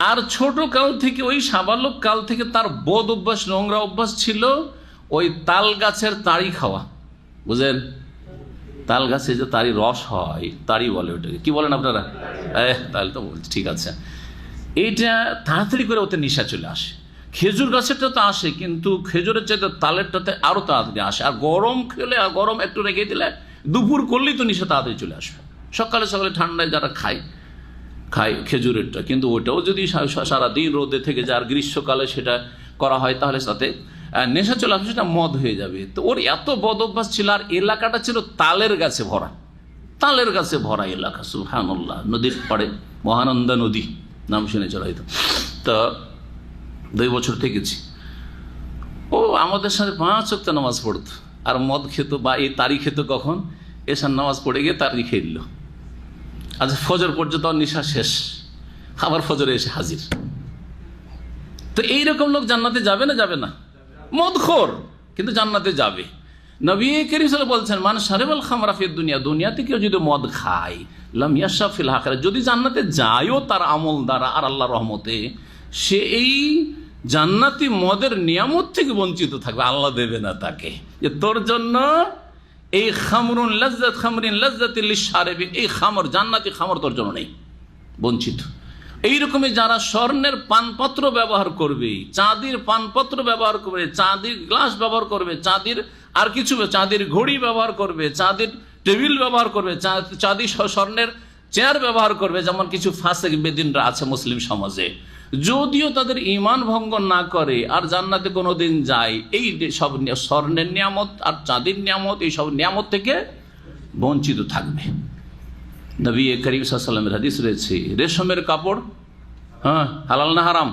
আর ছোট কাল থেকে, ওই সাবালক কাল থেকে তার বদ অভ্যাস, নোংরা অভ্যাস ছিল ওই তাল গাছের তাড়ি খাওয়া, বুঝলেন? তাল গাছে যে তাড়ি রস হয়, তাড়ি বলে ওটাকে, কি বলেন আপনারা? তাহলে তো বলছি, ঠিক আছে। এইটা তাড়াতাড়ি করে ওতে নেশা চলে আসে, খেজুর গাছেরটা তো আসে, কিন্তু খেজুরের চাইতে তালেরটাতে আরো তাড়াতাড়ি আসে, আর গরম খেলে, আর গরম একটু রেখে দিলে, দুপুর করলেই তো নেশা তাড়াতাড়ি চলে আসবে। সকালে সকালে ঠান্ডায় যারা খায় খেজুরেরটা, কিন্তু ওটাও যদি সারাদিন রোদে থেকে যায়, আর গ্রীষ্মকালে সেটা করা হয়, তাহলে সাথে নেশা চলে আসবে, সেটা মদ হয়ে যাবে। তো ওর এত বদ অভ্যাস ছিল, আর এলাকাটা ছিল তালের গাছে ভরা, তালের গাছে ভরা এলাকা, সুবহানাল্লাহ। নদীর পাড়ে মহানন্দা নদী, নাম শুনে চলা হয়তো, তো 2 বছর থেকেছি। ও আমাদের সাথে 5 ওয়াক্ত নামাজ পড়তো, আর মদ খেত, বা এই তারি খেত কখন? এসার নামাজ পড়ে গিয়ে তারি খেয়ে দিল, আচ্ছা ফজর পর্যন্ত নেশা শেষ, আবার ফজরে এসে হাজির। তো এইরকম লোক জান্নাতে যাবে না? যাবে না? মদখোর, কিন্তু জান্নাতে যাবে। নবী করিম সাল্লাল্লাহু আলাইহি ওয়াসাল্লাম বলছেন, মান শারিবাল খামরা ফিদ দুনিয়া, দুনিয়াতে কেউ যদি মদ খায়, লাম ইয়াশরাব ফিল আখিরাহ, যদি জান্নাতে যায়ও তার আমল দ্বারা আর আল্লাহর রহমতে, সে এই জান্নাতি মদের নিয়ামত থেকে বঞ্চিত থাকবে, আল্লাহ দেবে না তাকে, যে তোর জন্য এই খামরুন লাজ্জাত, খামরিন লাজ্জাতিল লিশারিবিন, এই খামর, জান্নাতি খামর তোর জন্য নেই, বঞ্চিত। এইরকমই যারা স্বর্ণের পানপত্র ব্যবহার করবে, চাঁদির পানপত্র ব্যবহার করবে, চাঁদির গ্লাস ব্যবহার করবে, চাঁদির আর কিছু, চাঁদির ঘড়ি ব্যবহার করবে, চাঁদির টেবিল ব্যবহার করবে, চাঁদি স্বর্ণের চেয়ার ব্যবহার করবে, যেমন কিছু ফাসেক বেদিনরা আছে মুসলিম সমাজে, যদিও তাদের ঈমান ভঙ্গ না করে আর জান্নাতে কোনোদিন যায়, এই সব স্বর্ণের নিয়ামত আর চাঁদির নিয়ামত, এই সব নিয়ামত থেকে বঞ্চিত থাকবে। নবী করিম সাল্লাল্লাহু আলাইহি ওয়াসাল্লামের হাদিস রয়েছে, রেশমের কাপড় হালাল না হারাম?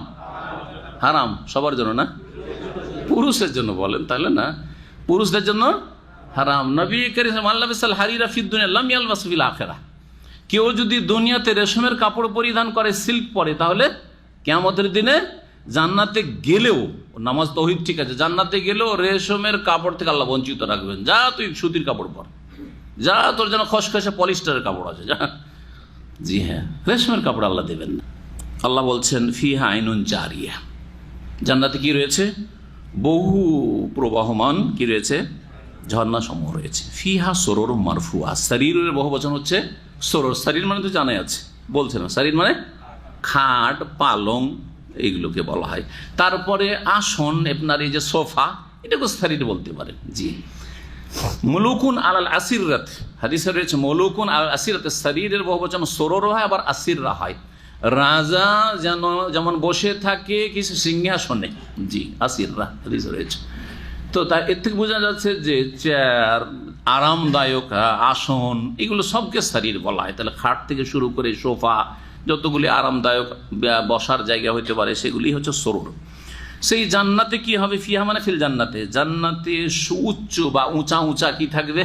হারাম, সবার জন্য না, পুরুষের জন্য বলেন তাহলে না, পুরুষদের জন্য হারাম। নবী করিম আল্লাহ হারিরা ফিদ দুনিয়া লাম ইয়ালবাস ফিল আখিরাহ, কেউ যদি দুনিয়াতে রেশমের কাপড় পরিধান করে, সিল্ক পরে, তাহলে কিয়ামতের দিনে জান্নাতে গেলেও, নামাজ তৌহিদ ঠিক আছে, জান্নাতে গেলেও রেশমের কাপড় থেকে আল্লাহ বঞ্চিত রাখবেন। যা তুই সুতির কাপড় পর, যা তোর যেন খসখসে পলিস্টারের কাপড় আছে যা। জি হ্যাঁ, রেশমের কাপড় আল্লাহ দেবেন না। আল্লাহ বলছেন ফিহা আইনুন জারিয়া, জান্নাতে কি রয়েছে? বহু প্রবাহমান কি রয়েছে? ঝর্ণা সমূহ রয়েছে। ফিহা সরোর মারফুয়া, শরীরের বহু বচন হচ্ছে সরোর। শরীর মানে তো জানাই আছে, বলছে না, শরীর মানে খাট পালং এইগুলোকে বলা হয়। তারপরে আসন, আপনার এই যে সোফা, এটাকে শরীর বলতে পারেন। জি, মুলুকুন আলাল আসিরাত, হাদিসে রয়েছে মুলুকুন আলাল আসিরাত, শরীরের বহু বচন সরোর হয়, আবার আসিররা হয়। রাজা যেমন বসে থাকে কিছু সিংহাসনে, জি আসিররা হাদিসে রয়েছে। তো তাই এর থেকে বোঝা যাচ্ছে যে চেয়ার, আরামদায়ক আসন, এগুলো সবকে শরীর বলা হয়। তাহলে খাট থেকে শুরু করে সোফা, যতগুলি আরামদায়ক বসার জায়গা হইতে পারে, সেগুলি হচ্ছে সরুর। সেই জান্নাতে কি হবে? ফিহা মানে ফিল জান্নাতে, জান্নাতে সুউচ্চ বা উঁচা উঁচা কি থাকবে?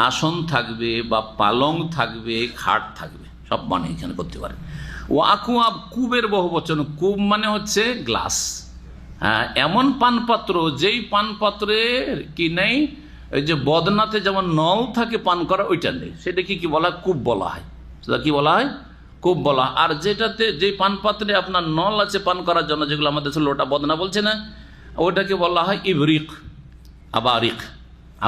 আসন থাকবে বা পালং থাকবে, খাট থাকবে, সব মানে এখানে করতে পারে। ও আকুয়াব, কুবের বহু বচন। কুব মানে হচ্ছে গ্লাস। হ্যাঁ, এমন পানপাত্র যেই পানপাত্রে কি নেই, ওই যে বদনাতে যেমন নল থাকে পান করা, ওইটা নেই, সেটাকে কি বলা হয়? কূপ বলা হয়। সেটা কি বলা হয়? কূপ বলা। আর যেটাতে, যে পানপাত্রে আপনার নল আছে পান করার জন্য, যেগুলো আমাদের লোটা বদনা বলছে না, ওটাকে বলা হয় ইবরিক, আবারিক।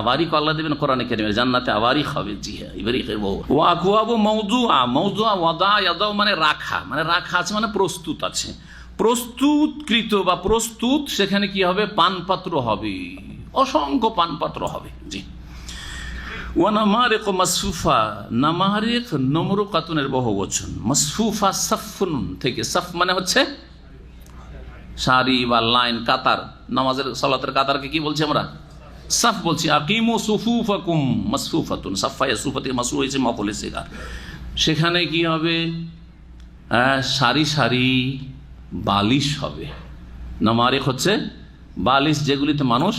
আবারিক আল্লাহ দেবেন কোরআনে কারিমে, জান্নাতে আবারিক হবে। জি হ্যাঁ, ইবরিকের বহু। ও আকুয়াবু মাউযুআ, মাউযুআ ওয়াদা ইয়াদাউ মানে রাখা, মানে রাখা আছে মানে প্রস্তুত আছে, প্রস্তুতকৃত বা প্রস্তুত। সেখানে কি হবে? পানপাত্র হবে, অসংখ্য পানপাত্র হবে। জি। ওয়ানামারিক মাসফুফা, নামারিক নমরুকাতুনের বহু বচন। মাসফুফা সাফুন থেকে, সাফ মানে হচ্ছে সারি বা লাইন, কাতার। নামাজের সালাতের কাতারকে কি বলছি আমরা? সাফ বলছি। আকিমু সুফুফাকুম মাসফুফাতুন, সাফা ইয়াসুফা থেকে মাসফুফ হয়েছে মাফুল সিগার। সেখানে কি হবে? সারি সারি বালিশ হবে। নামারিক হচ্ছে বালিশ, যেগুলিতে মানুষ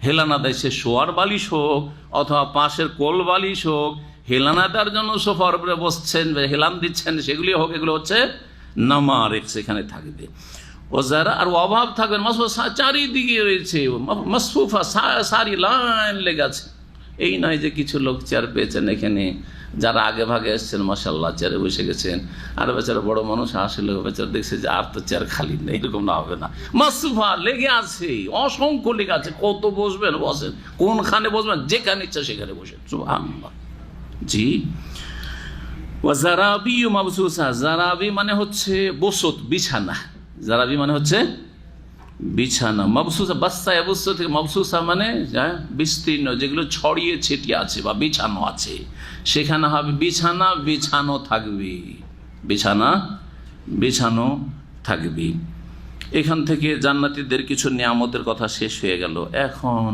হেলানা দেয়, সে শোয়ার বালিশ হোক অথবা পাশের কোল বালিশ হোক, হেলানা দেওয়ার জন্য সোফার উপরে বসছেন, হেলান দিচ্ছেন, সেগুলি হোক, এগুলো হচ্ছে নামারিক, সেখানে থাকবে। ও যারা আর অভাব থাকবেন, চারিদিকে রয়েছে মাসফুফা, সারি লাইন লেগে আছে। এই নয় যে কিছু লোক চেয়ার পেয়েছেন এখানে, যারা আগে ভাগে এসছেন মাশাআল্লাহ চেয়ারে বসে গেছেন, আর বেচারা বড় মানুষ আসলে বেচারা দেখছে যে আর তো চেয়ার খালি নেই, এরকম না হবে না। মাসফুফা লেগে আছে, অসংখ্য লেগে আছে, কত বসবেন বসেন, কোনখানে বসবেন, যেখানে ইচ্ছা সেখানে বসেন। সুবহানাল্লাহ। জি। ওয়াজারাবি মাবসুসা, জারাবি মানে হচ্ছে বসত, বিছানা। জারাবি মানে হচ্ছে বিছানা। মাবসুসা, বাস্তা অবস্থা থেকে মাবসুসা মানে বিস্তীর্ণ, যেগুলো ছড়িয়ে ছিটিয়ে আছে বা বিছানো আছে, সেখানে হবে বিছানা, বিছানো থাকবে, বিছানা বিছানো থাকবে। এখান থেকে জান্নাতীদের কিছু নিয়ামতের কথা শেষ হয়ে গেল। এখন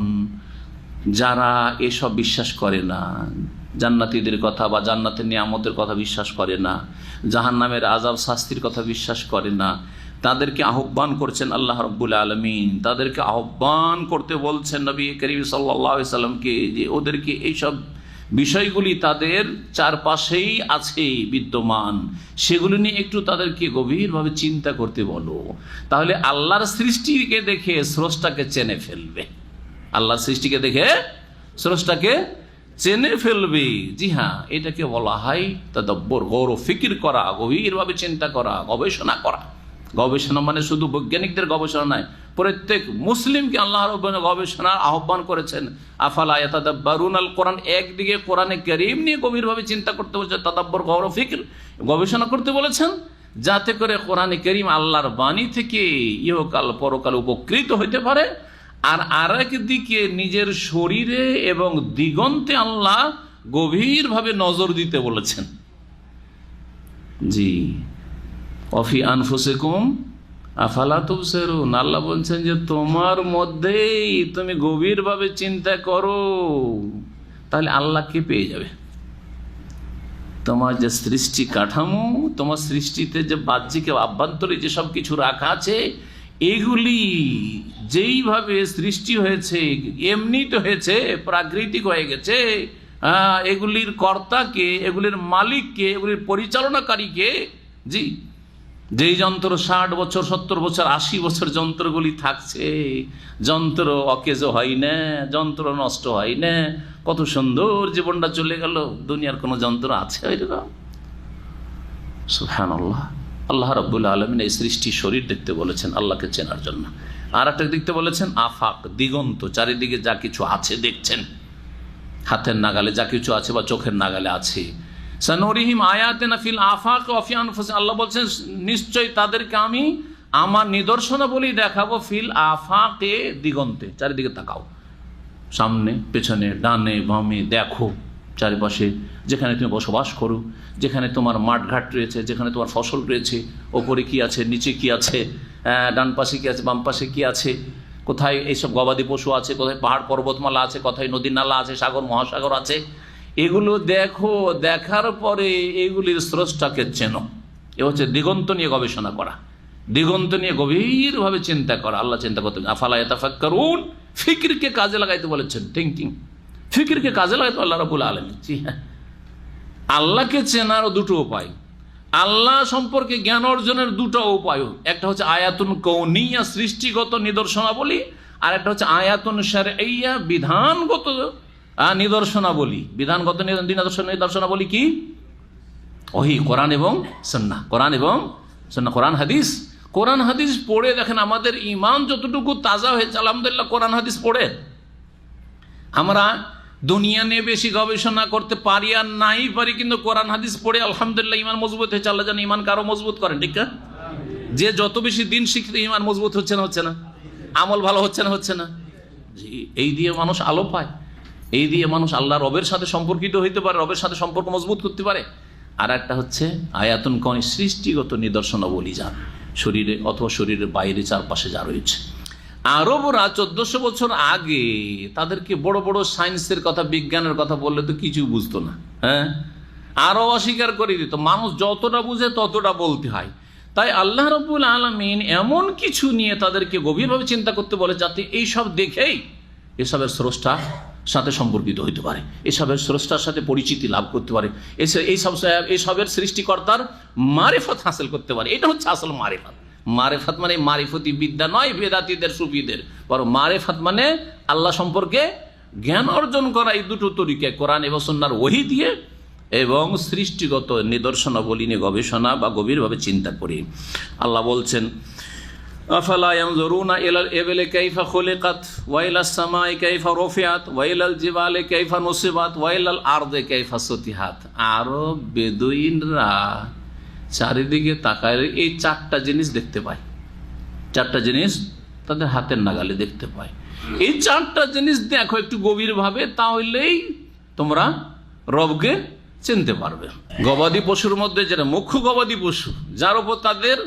যারা এসব বিশ্বাস করে না, জান্নাতীদের কথা বা জান্নাতের নিয়ামতের কথা বিশ্বাস করে না, জাহান্নামের আযাব শাস্তির কথা বিশ্বাস করে না, তাদেরকে আহ্বান করছেন আল্লাহ রাব্বুল আলামিন। তাদেরকে আহ্বান করতে বলছেন নবী করিম সাল্লাল্লাহু আলাইহি সাল্লামকে, যে ওদেরকে এইসব বিষয়গুলি তাদের চারপাশেই আছে বিদ্যমান, সেগুলো নিয়ে একটু তাদেরকে গভীরভাবে চিন্তা করতে বলো। তাহলে আল্লাহর সৃষ্টিকে দেখে স্রষ্টাকে চেনে ফেলবে, আল্লাহর সৃষ্টিকে দেখে স্রষ্টাকে চেনে ফেলবে। জি হ্যাঁ, এটাকে বলা হয় তাদাব্বুর, গৌর ফিকির করা, গভীরভাবে চিন্তা করা, গবেষণা করা। গবেষণা মানে শুধু বৈজ্ঞানিকদের গবেষণা নয়, প্রত্যেক মুসলিমকে আল্লাহ রাব্বুল গবেষণার আহ্বান করেছেন। আফালা ইয়াতাদাব্বারুনাল কোরআন, একদিকে কোরআনে কারীম নিয়ে গভীরভাবে চিন্তা করতে বলেছেন, তাদাব্বুর গৌর ফিকির, গবেষণা করতে বলেছেন, যাতে করে কোরআনে কারীম আল্লাহর বাণী থেকে ইহকাল পরকাল উপকৃত হইতে পারে। আর আরেক দিকে নিজের শরীরে এবং দিগন্তে আল্লাহ গভীরভাবে নজর দিতে বলেছেন। জি। অফি আনফুসিকুম আফালা তুবসিরুন, আল্লাহ বলছেন যে তোমার মধ্যেই তুমি গভীরভাবে চিন্তা করো, তাহলে আল্লাহকে পেয়ে যাবে। তোমার যে সৃষ্টি কাঠামো, তোমার সৃষ্টিতে যে বাহ্যিক আভ্যন্তরে যে সব কিছু রাখা আছে, এগুলি যেইভাবে সৃষ্টি হয়েছে এমনি তো হয়েছে, প্রাকৃতিক হয়ে গেছে। এগুলির কর্তাকে, এগুলির মালিককে, এগুলির পরিচালনাকারীকে। জি, যেই যন্ত্র 60 বছর 70 বছর 80 বছর যন্ত্রগুলি থাকছে, যন্ত্র অকেজো হয় না, যন্ত্র নষ্ট হয় না, কত সুন্দর জীবনটা চলে গেল। দুনিয়ার কোনো যন্ত্র আছে এরকম? সুবহানাল্লাহ। আল্লাহ রাব্বুল আলামিন এই সৃষ্টি শরীর দেখতে বলেছেন আল্লাহকে চেনার জন্য। আর একটা দেখতে বলেছেন আফাক, দিগন্ত, চারিদিকে যা কিছু আছে দেখছেন, হাতের নাগালে যা কিছু আছে বা চোখের নাগালে আছে। সানুরিহিম আয়াতিনা ফিল আফাক ওয়া ফি আনফুসিহিম, আল্লাহ বলছেন নিশ্চয়ই তাদেরকে আমি আমার নিদর্শনাবলী দেখাবো। ফিল আফাকে, দিগন্তে, চারিদিকে তাকাও, সামনে পেছনে ডানে বামে দেখো, চারিপাশে যেখানে তুমি বসবাস করো, যেখানে তোমার মাঠঘাট রয়েছে, যেখানে তোমার ফসল রয়েছে, ওপরে কি আছে, নিচে কি আছে, ডান পাশে কি আছে, বাম পাশে কি আছে, কোথায় এইসব গবাদি পশু আছে, কোথায় পাহাড় পর্বতমালা আছে, কোথায় নদী নালা আছে, সাগর মহাসাগর আছে, এগুলো দেখো। দেখার পরে এগুলির স্রষ্টাকে চেনো। এ হচ্ছে দিগন্ত নিয়ে গবেষণা করা, দিগন্ত নিয়ে গভীরভাবে চিন্তা করা, আল্লাহ চিন্তা করতে। আফালা ইয়াতাফাক্কারুন, ফিকিরকে কাজে লাগাইতে বলেছেন, থিঙ্কিং, ফিকিরকে কাজে লাগাইতে আল্লাহ রাব্বুল আলামিন। জি হ্যাঁ, আল্লাহকে চেনার দুটো উপায়, আল্লাহ সম্পর্কে জ্ঞান অর্জনের দুটো উপায়। একটা হচ্ছে আয়াতুন কৌনিয়া, সৃষ্টিগত নিদর্শনাবলী, আর একটা হচ্ছে আয়াতুন শারঈয়া, বিধানগত নিদর্শনাবলী। বিধানগত নিদর্শনাবলী কি? ওহী, কোরআন এবং সুন্নাহ, কোরআন এবং সুন্নাহ, কোরআন হাদিস। কোরআন হাদিস পড়ে দেখেন আমাদের ঈমান যতটুকু তাজা হয়েছে আলহামদুলিল্লাহ কোরআন হাদিস পড়ে। আমরা দুনিয়া নিয়ে বেশি গবেষণা করতে পারি আর নাই পারি, কিন্তু কোরআন হাদিস পড়ে আলহামদুলিল্লাহ ঈমান মজবুত হয়েছে। আল্লাহ যেন ঈমান কারো মজবুত করেন, ঠিক না? যে যত বেশি দিন শিখতে ঈমান মজবুত হচ্ছে না, হচ্ছে না, আমল ভালো হচ্ছে না, হচ্ছে না। জি, এই দিয়ে মানুষ আলো পায়, এই দিয়ে মানুষ আল্লাহ রবের সাথে সম্পর্কিত হইতে পারে, রবের সাথে সম্পর্ক মজবুত করতে পারে। আর একটা হচ্ছে আয়াতুন কওনি, সৃষ্টিগত নিদর্শনাবলী, যা শরীরে অথবা শরীরের বাইরে চারপাশে যা রয়েছে। আরবরা 1400 বছর আগে তাদেরকে বড় বড় সায়েন্সের কথা, বিজ্ঞানের কথা বললে তো কিছু বুঝতো না। হ্যাঁ, আরো অস্বীকার করে দিত। মানুষ যতটা বুঝে ততটা বলতে হয়। তাই আল্লাহ রাব্বুল আলামিন এমন কিছু নিয়ে তাদেরকে গভীরভাবে চিন্তা করতে বলে, যাতে এইসব দেখেই এসবের স্রষ্টা সাথে সম্পর্কিত হইতে পারে, এসবের স্রষ্টার সাথে পরিচিতি লাভ করতে পারে, এইসবের সৃষ্টিকর্তার মারিফত হাসিল করতে পারে। এটা হচ্ছে আসল মারিফত। মারিফত মানে মারিফতি বিদ্যা নয় বেদাতীদের সুফিদের, বরং মারিফত মানে আল্লাহ সম্পর্কে জ্ঞান অর্জন করা। এই দুটো তরিকায়, কোরআন এবং সুন্নাহর ওহী দিয়ে এবং সৃষ্টিগত নিদর্শনাবলী নিয়ে গবেষণা বা গভীরভাবে চিন্তা করি। আল্লাহ বলছেন আফালা ইয়ানজুরুনা ইলাল ইবলি কাইফা খুলিকাত ওয়া ইলাস সামাই কাইফা রুফিআত ওয়া ইলাল জিবালি কাইফা নুসিবাত ওয়া ইলাল আরদি কাইফা সুতিহাত। আরব বেদুইনরা চারিদিকে তাকায় এই চারটা জিনিস দেখতে পায়, চারটা জিনিস তাদের হাতের নাগালে দেখতে পায়। এই চারটা জিনিস দেখো একটু গভীরভাবে, তাহলেই তোমরা রবকে চিনতে পারবে। গবাদি পশুর মধ্যে যেটা মুখ্য গবাদি পশু, যার উপর তাদের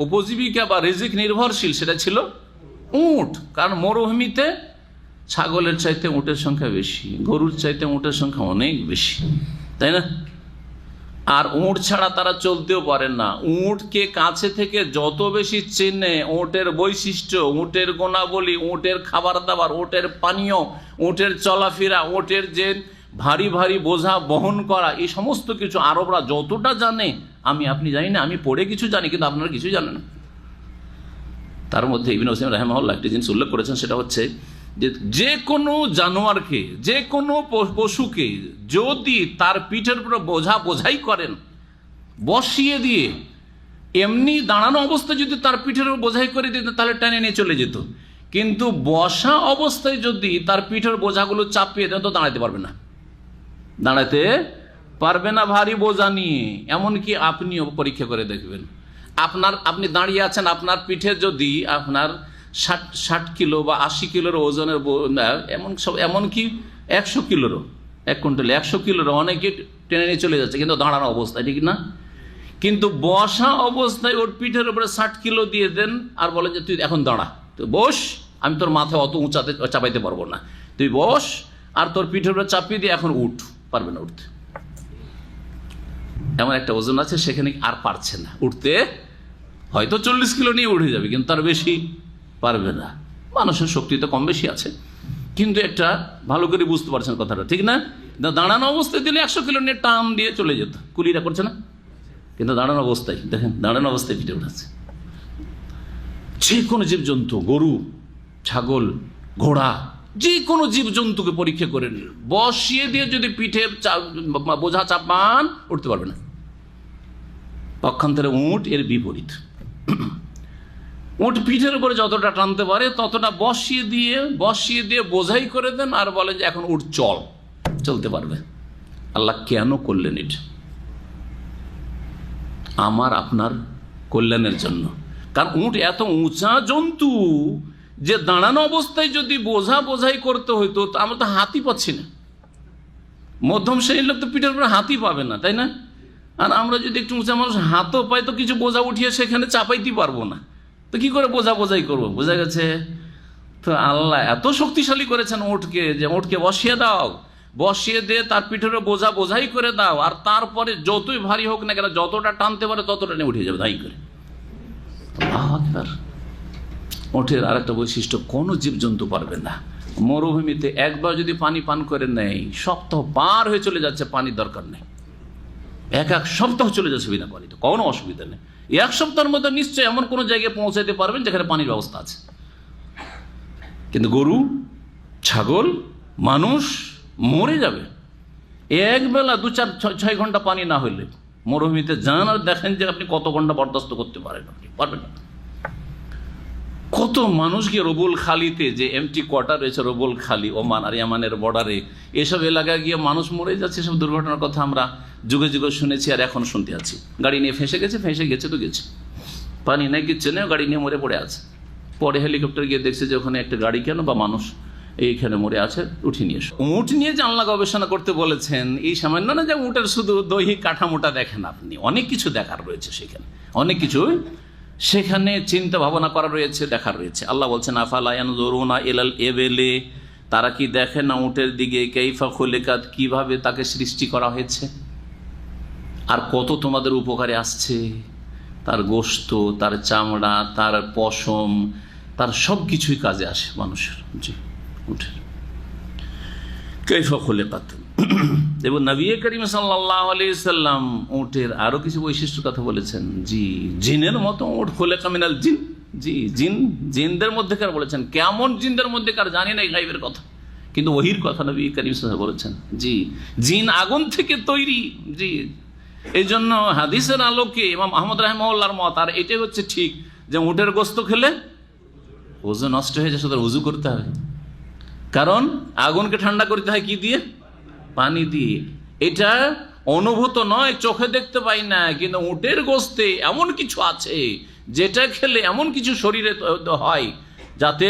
উপজীবিকা বা রিজিক নির্ভরশীল, সেটা ছিল উট। কারণ মরুভূমিতে ছাগলের চাইতে উটের সংখ্যা বেশি, গরুর চাইতে উটের সংখ্যা অনেক বেশি, তাই না? আর উট ছাড়া তারা চলতেও পারেন না। উটকে কাছে থেকে যত বেশি চেনে, উটের বৈশিষ্ট্য, উটের গুণাবলী, উটের খাবার দাবার, উটের পানীয়, উটের চলাফেরা, উটের যে ভারী ভারী বোঝা বহন করা, এই সমস্ত কিছু আরবরা যতটা জানে, আপনি জানি না, আমি পড়ে কিছু জানি, কিন্তু আপনারা কিছু জানেন না। তার মধ্যে ইবনে ওসাইম রাহিমাহুল্লাহ একটি জিনিস উল্লেখ করেছেন, সেটা হচ্ছে যে কোনো জানোয়ারকে, যে কোনো পশুকে যদি তার পিঠের উপর বোঝাই করেন, বসিয়ে দিয়ে এমনি দাঁড়ানো অবস্থায় যদি তার পিঠের উপর বোঝাই করে দিতেন, তাহলে টেনে নিয়ে চলে যেত। কিন্তু বসা অবস্থায় যদি তার পিঠের বোঝাগুলো চাপিয়ে দেন, তো দাঁড়াতে পারবে না, দাঁড়াতে পারবে না ভারী বোঝা নিয়ে। এমনকি আপনিও পরীক্ষা করে দেখবেন, আপনি দাঁড়িয়ে আছেন, আপনার পিঠে যদি আপনার 60 কিলো বা 80 কিলোর ওজনের, এমনকি 100 কিলোরও, 1 কুইন্টাল 100 কিলোরও অনেকে টেনে নিয়ে চলে যাচ্ছে, কিন্তু দাঁড়ানো অবস্থায়, ঠিক না? কিন্তু বসা অবস্থায় ওর পিঠের উপরে 60 কিলো দিয়ে দেন আর বলেন যে তুই এখন দাঁড়া, তুই বস, আমি তোর মাথায় অত উঁচাতে চাপাইতে পারবো না, তুই বস, আর তোর পিঠের উপরে চাপিয়ে দিয়ে এখন উঠ, পারবে না উঠতে। এমন একটা ওজন আছে সেখানে আর পারছে না উঠতে, হয়তো 40 কিলো নিয়ে উঠে যাবে, কিন্তু তার বেশি পারবে না। মানুষের শক্তি তো কম বেশি আছে, কিন্তু একটা ভালো করে বুঝতে পারছেন কথাটা, ঠিক না? দাঁড়ানো অবস্থায় দিলে 100 কিলো নিয়ে টান দিয়ে চলে যেত, কুলিরা করছে না? কিন্তু দাঁড়ানো অবস্থায় দেখেন, দাঁড়ানো অবস্থায় পিঠে উঠাচ্ছে। যে কোনো জীবজন্তু, গরু, ছাগল, ঘোড়া, যে কোনো জীবজন্তুকে পরীক্ষা করে নিন, বসিয়ে দিয়ে যদি পিঠে বোঝা চাপান, উঠতে পারবে না। পক্ষান্তরে উট এর বিপরীত। উট পিঠের উপরে যতটা টানতে পারে ততটা বসিয়ে দিয়ে বোঝাই করে দেন, আর বলেন যে এখন উট চলতে পারবে। আল্লাহ কেন করলেন এটা? আমার আপনার কল্যাণের জন্য। কারণ উট এত উঁচা জন্তু যে দাঁড়ানো অবস্থায় যদি বোঝাই করতে হইতো, আমরা তো হাতি পাচ্ছি না। মধ্যম শ্রেণীর লোক তো পিঠের উপরে হাতি পাবে না, তাই না? আর আমরা যদি একটু উঁচা মানুষ হাতও পাই, তো কিছু বোঝা উঠিয়ে সেখানে চাপাইতে পারবো না, তো কি করে বোঝাই করবো? বোঝা গেছে? তো আল্লাহ এত শক্তিশালী করেছেন উটকে, যে উটকে বসিয়ে দিয়ে তার পিঠের বোঝাই করে দাও, আর তারপরে যতই ভারী হোক না কেন, যতটা টানতে পারে ততটা নিয়ে উঠে যাবে ধাই করে। উটের আর একটা বৈশিষ্ট্য, কোনো জীবজন্তু পারবে না। মরুভূমিতে একবার যদি পানি পান করে নেয়, সপ্তাহ পার হয়ে চলে যাচ্ছে, পানির দরকার নেই, এক সপ্তাহ চলে যাচ্ছে বিনা পানিতে, কোনো অসুবিধা নেই। 1 সপ্তাহের মধ্যে নিশ্চয়ই এমন কোনো জায়গায় পৌঁছাইতে পারবেন যেখানে পানির ব্যবস্থা আছে। কিন্তু গরু, ছাগল, মানুষ মরে যাবে এক বেলা 2-4-6 ঘন্টা পানি না হইলে। মরুভূমিতে যান আর দেখেন যে আপনি কত ঘন্টা বরদাস্ত করতে পারেন, আপনি পারবেন না। কত মানুষ গিয়ে রবুল খালিতে, যে এমটি কোয়ার্টার রয়েছে রবুল খালি, ওমান আর ইয়ামানের বর্ডারে, এসব এলাকায় গিয়ে মানুষ মরে যাচ্ছে। সব দুর্ঘটনার কথা আমরা যুগে যুগে শুনেছি, আর এখন শুনতে আছি। গাড়ি নিয়ে ফেঁসে গেছে তো গেছে, পানি নেই, কিচ্ছু নেই, গাড়ি নিয়ে মরে পড়ে আছে। পরে হেলিকপ্টার গিয়ে দেখছে যে ওখানে একটা গাড়ি কেন বা মানুষ এইখানে মরে আছে, উঠে নিয়ে এসো। উট নিয়ে যে আল্লাহ গবেষণা করতে বলেছেন, এই সামান্য না যে উটের শুধু দৈহিক কাঠামোটা দেখেন আপনি, অনেক কিছু দেখার রয়েছে সেখানে, অনেক কিছু সেখানে চিন্তা ভাবনা করা রয়েছে, দেখার রয়েছে। আল্লাহ বলছেন আফালা ইয়ানজুরুনা ইলাল ইবিলি, তারা কি দেখে না উটের দিকে, কাইফা খুলিকাত, কিভাবে তাকে সৃষ্টি করা হয়েছে, আর কত তোমাদের উপকারে আসছে। তার গোশত, তার চামড়া, তার পশম, তার সব কিছুই কাজে আসে মানুষের। জি, উটের কাইফা খুলিকাত। এবং নবী করিম সাল্লাল্লাহু আলাইহি সাল্লাম উটের আরো কিছু বৈশিষ্ট্য কথা বলেছেন। জি, জিনের মতো উট, খুলিকা মিনাল জিন। জি, জিনদের মধ্যেকার বলেছেন। কেমন জিনদের মধ্যেকার জানি না, গায়বের কথা, কিন্তু ওহির কথা নবী করিম সাল্লাল্লাহু আলাইহি বলেছেন। জি, জিন আগুন থেকে তৈরি। জি, এই জন্য হাদিসের আলোকে ইমাম আহমদ রাহিমাহুল্লাহর মত, আর এটাই হচ্ছে ঠিক, যে উটের গোশত খেলে ওযু নষ্ট হয়ে যায়, সুতরাং ওযু করতে হবে। কারণ আগুনকে ঠান্ডা করতে হয় কি দিয়ে? পানি দিয়ে। এটা অনুভূত নয়, চোখে দেখতে পাই না, কিন্তু উটের গোশতে এমন কিছু আছে যেটা খেলে এমন কিছু শরীরে হয় যাতে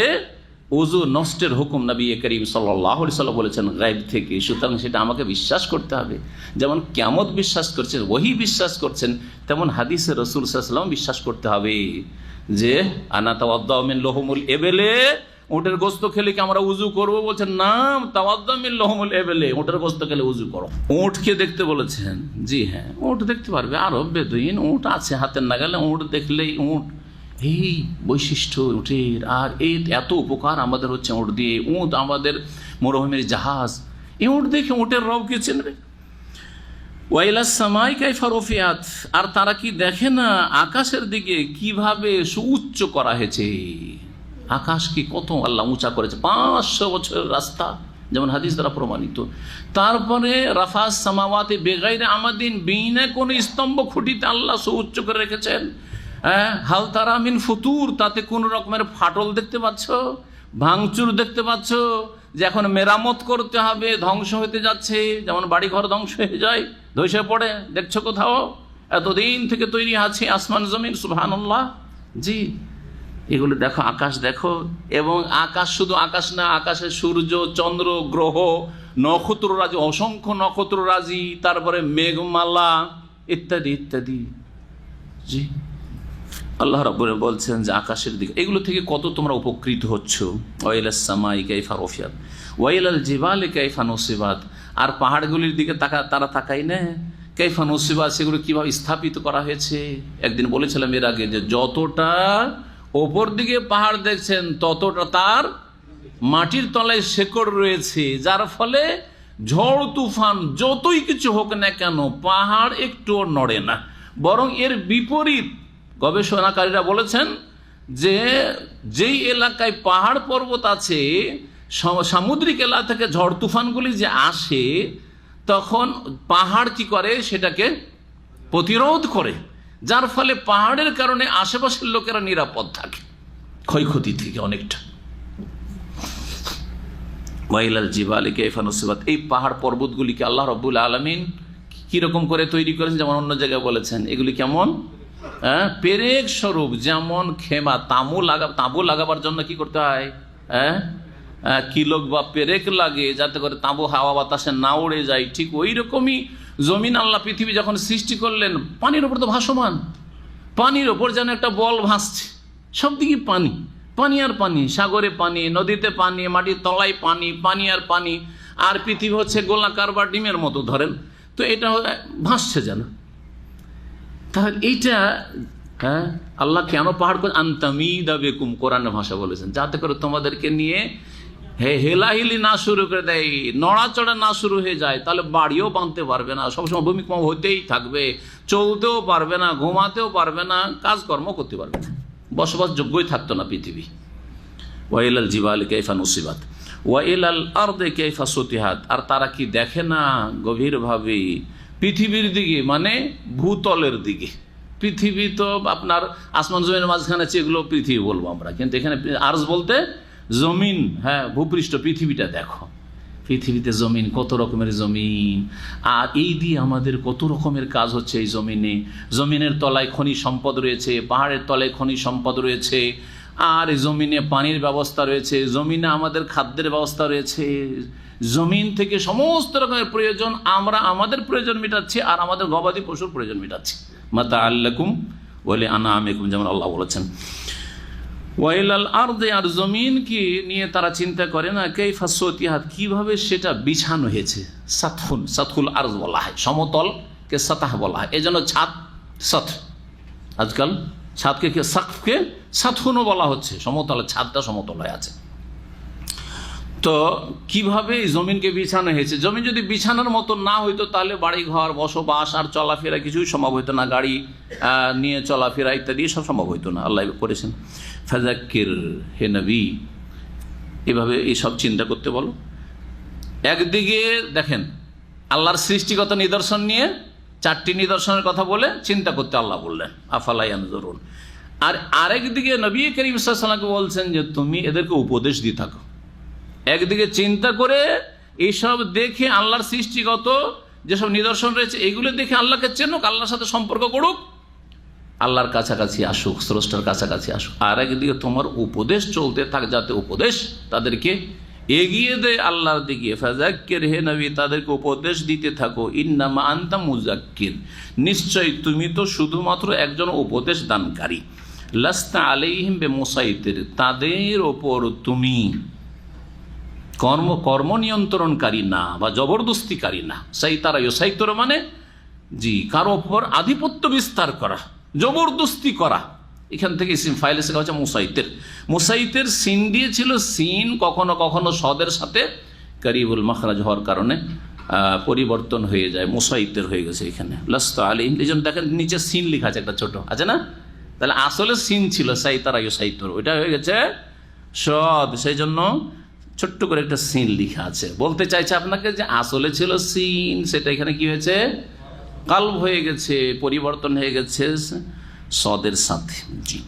ওযু নষ্টের হুকুম নবী করিম সাল্লাল্লাহু আলাইহি ওয়াসাল্লাম বলেছেন গায়ব থেকে। সুতরাং সেটা আমাকে বিশ্বাস করতে হবে। যেমন কিয়ামত বিশ্বাস করছেন, ওহী বিশ্বাস করছেন, তেমন হাদিসে রাসূল সাল্লাল্লাহু আলাইহি ওয়াসাল্লাম বিশ্বাস করতে হবে যে আনা তাওয়াদ্দাউ মিন লহুমুল ইবিলি, উটের গোশত খেলে কি আমরা উজু করবো? বলছেন না, তাওয়াদ্দাউ মিন লহুমুল ইবিলি, উটের গোশত খেলে উজু করো। উটকে দেখতে বলেছেন। জি হ্যাঁ, উট দেখতে পারবে। আরব বেদুইন উট আছে হাতের নাগালে, উট দেখলেই উট, এই বৈশিষ্ট্য উটের। আর এই এত উপকার আমাদের হচ্ছে উট দিয়ে। উট আমাদের মরুভূমির জাহাজ। এই উট দেখে উটের রবকে চিনবে। ওয়াইলাস সামাই কাইফা রুফিআত, আর তারা কি দেখে না আকাশের দিকে কিভাবে সুউচ্চ করা হয়েছে। আকাশকে কত আল্লাহ উঁচা করেছে, 500 বছরের রাস্তা, যেমন হাদিস দ্বারা প্রমাণিত। তারপরে রাফাস সামাওয়াতি বেগাইরে আমাদিন, বিনা কোন স্তম্ভ খুঁটিতে আল্লাহ সুউচ্চ করে রেখেছেন। হাল তারা মিন ফুতুর, তাতে কোন রকমের ফাটল দেখতে পাচ্ছ, ভাঙচুর দেখতে পাচ্ছ, যে এখন মেরামত করতে হবে, ধ্বংস হতে যাচ্ছে, যেমন বাড়িঘর ধ্বংস হয়ে যায়, ধসে পড়ে, দেখছো কোথাও? এতদিন থেকে তৈরি আছে আসমান জমিন, সুবহানাল্লাহ। জি, এগুলো দেখো, আকাশ দেখো। এবং আকাশ শুধু আকাশ না, আকাশে সূর্য, চন্দ্র, গ্রহ, নক্ষত্ররাজি, অসংখ্য নক্ষত্ররাজি, তারপরে মেঘমালা ইত্যাদি ইত্যাদি। জি, আল্লাহ রাব্বুল বলছেন যে আকাশের দিকে, এগুলো থেকে কত তোমরা উপকৃত হচ্ছ। ওয়াইলাস সামাই কাইফা রুফিআত ওয়াইলাল জিবালি কাইফা নুসিবাত, আর পাহাড়গুলির দিকে তারা তাকাই না কাইফা নুসিবা, সেগুলো কীভাবে স্থাপিত করা হয়েছে। একদিন বলেছিলাম এর আগে যে যতটা ওপর দিকে পাহাড় দেখছেন ততটা তার মাটির তলায় শেকড় রয়েছে, যার ফলে ঝড় তুফান যতই কিছু হোক না কেন পাহাড় একটুও নড়ে না। বরং এর বিপরীত গবেষণাকারীরা বলেছেন যে যেই এলাকায় পাহাড় পর্বত আছে, সামুদ্রিক এলাকা থেকে ঝড় তুফানগুলি যে আসে, তখন পাহাড় কি করে সেটাকে প্রতিরোধ করে, যার ফলে পাহাড়ের কারণে আশেপাশের লোকেরা নিরাপদ থাকে ক্ষয়ক্ষতি থেকে অনেকটা। ওয়াইলাল জিবালি কাইফা নুসিবাত, এই পাহাড় পর্বতগুলিকে আল্লাহ রাব্বুল আলামিন কিরকম করে তৈরি করেছেন, যেমন অন্য জায়গায় বলেছেন এগুলি কেমন পেরেক স্বরূপ। যেমন খেমা তাঁবু লাগাবার জন্য কি করতে হয়, কিলক বা পেরেক লাগে যাতে করে তাঁবু হাওয়া বাতাসে না উড়ে যায়, ঠিক ওই রকমই জমিন আল্লাহ পৃথিবী যখন সৃষ্টি করলেন, পানির ওপর তো ভাসমান, পানির ওপর যেন একটা বল ভাসছে, সব দিকে পানি, পানি আর পানি, সাগরে পানি, নদীতে পানি, মাটির তলায় পানি, পানি আর পানি, আর পৃথিবী হচ্ছে গোলাকার বা ডিমের মতো ধরেন, তো এটা ভাসছে যেন। তাহলে এইটা আল্লাহ কেন পাহাড় করে আনতামিদা বেকুম, কোরআনে ভাষা বলেছেন, যাতে করে তোমাদেরকে নিয়ে হেলাহিলি না শুরু করে দেয়, নড়াচড়া না শুরু হয়ে যায়, তাহলে বাড়িও বাঁধতে পারবে না, সবসময় ভূমিকম্প হতেই থাকবে, চলতেও পারবে না, ঘুমাতেও পারবে না, কাজকর্ম করতে পারবে না, বসবাসযোগ্যই থাকতো না পৃথিবী। ওয়াইলাল জিবালি কাইফা নুসিবাত ওয়াইলাল আরদি কাইফা সুতিহাত, আর তারা কি দেখে না গভীরভাবে পৃথিবীর দিকে, মানে ভূতলের দিকে। পৃথিবী তো আপনার আসমান জমিনের মাঝখানে আছে, এগুলো পৃথিবী বলবো আমরা, কিন্তু এখানে আরজ বলতে জমিন, ভূপৃষ্ঠ, পৃথিবীটা দেখো, পৃথিবীতে জমিন, কত রকমের জমিন, আর এই দিয়ে আমাদের কত রকমের কাজ হচ্ছে এই জমিনে। জমিনের তলায় খনিজ সম্পদ রয়েছে, পাহাড়ের তলায় খনিজ সম্পদ রয়েছে, আর জমিনে পানির ব্যবস্থা রয়েছে, জমিনে আমাদের খাদ্যের ব্যবস্থা রয়েছে, জমিন থেকে সমস্ত রকমের প্রয়োজন আমরা আমাদের প্রয়োজন মেটাচ্ছি, আর আমাদের গবাদি পশুর প্রয়োজন মেটাচ্ছি। মাতা আল্লাকুম ওয়ালি আনআমিকুম, যেমন আল্লাহ বলেছেন। ওয়াইলাল আরদি, আর জমিনকে নিয়ে তারা চিন্তা করে না, কাইফা সুতিহাত, কিভাবে সেটা বিছানো হয়েছে। সাতহুন, সাতহুল আরজ বলা হয়, সমতলকে সাতাহ বলা হয়, এই জন্য ছাদ সাত, আজকাল ছাদকে সাকফকে সাতহুনও বলা হচ্ছে, সমতলে ছাদটা সমতল হয়ে আছে। তো কিভাবে জমিনকে বিছানো হয়েছে, জমিন যদি বিছানোর মতো না হইতো তাহলে বাড়ি ঘর, বসবাস আর চলাফেরা কিছুই সম্ভব হইতো না, গাড়ি নিয়ে চলাফেরা ইত্যাদি সব সম্ভব হইতো না। আল্লাহ করেছেন ফাযাক্কির, হে নবী, এভাবে এইসব চিন্তা করতে বলো। একদিকে দেখেন আল্লাহর সৃষ্টিগত নিদর্শন নিয়ে 4টি নিদর্শনের কথা বলে চিন্তা করতে আল্লাহ বললেন, আফালা ইয়ানজুরুন। আর আরেকদিকে নবী করিম সাল্লাল্লাহু আলাইহি ওয়াসাল্লামকে বলছেন যে তুমি এদেরকে উপদেশ দিয়ে থাকো। একদিকে চিন্তা করে এইসব দেখে আল্লাহর সৃষ্টিগত যেসব নিদর্শন রয়েছে এগুলো দেখে আল্লাহকে চেনুক, আল্লাহর সাথে সম্পর্ক করুক, আল্লাহর কাছাকাছি আসুক, স্রষ্টার কাছাকাছি আসুক। আর একদিকে তোমার উপদেশ চলতে থাক, যাতে উপদেশ তাদেরকে এগিয়ে দেয় আল্লাহর দিকে। ফাযাক্কির, হে নবী, তাদেরকে উপদেশ দিতে থাকো। ইন্নামা আনতা মুযাক্কির, নিশ্চয় তুমি তো শুধুমাত্র একজন উপদেশ দানকারী। লাস্তা আলাইহিম বিমুসাইতির, তাদের ওপর তুমি কর্ম নিয়ন্ত্রণকারী না বা জবরদস্তিকারী না। সাইতারা ইউসাইতর মানে জি কারো ওপর আধিপত্য বিস্তার করা, জবরদস্তি করা। এখান থেকে ইসিম ফাইল এসে হচ্ছে মুসাইতের। মুসাইতের সিন দিয়েছিল, সিন কখনো কখনো সদের সাথে কারিবুল মাখরাজ হওয়ার কারণে পরিবর্তন হয়ে যায়, মুসাইতের হয়ে গেছে এখানে। লাস্তা আলাইহিম, এই জন্য দেখেন নিচে সিন লেখা আছে একটা ছোট, আছে না? তাহলে আসলে সিন ছিল সাইতারা ইউসাইতর, ওইটা হয়ে গেছে সদ, সেই জন্য ছোট্ট করে একটা সিন লেখা আছে। বলতে চাইছে আপনাকে যে আসলে ছিল সিন, সেটা এখানে কি হয়েছে, কালব হয়ে গেছে, পরিবর্তন হয়ে গেছে সদের সাথে। জি,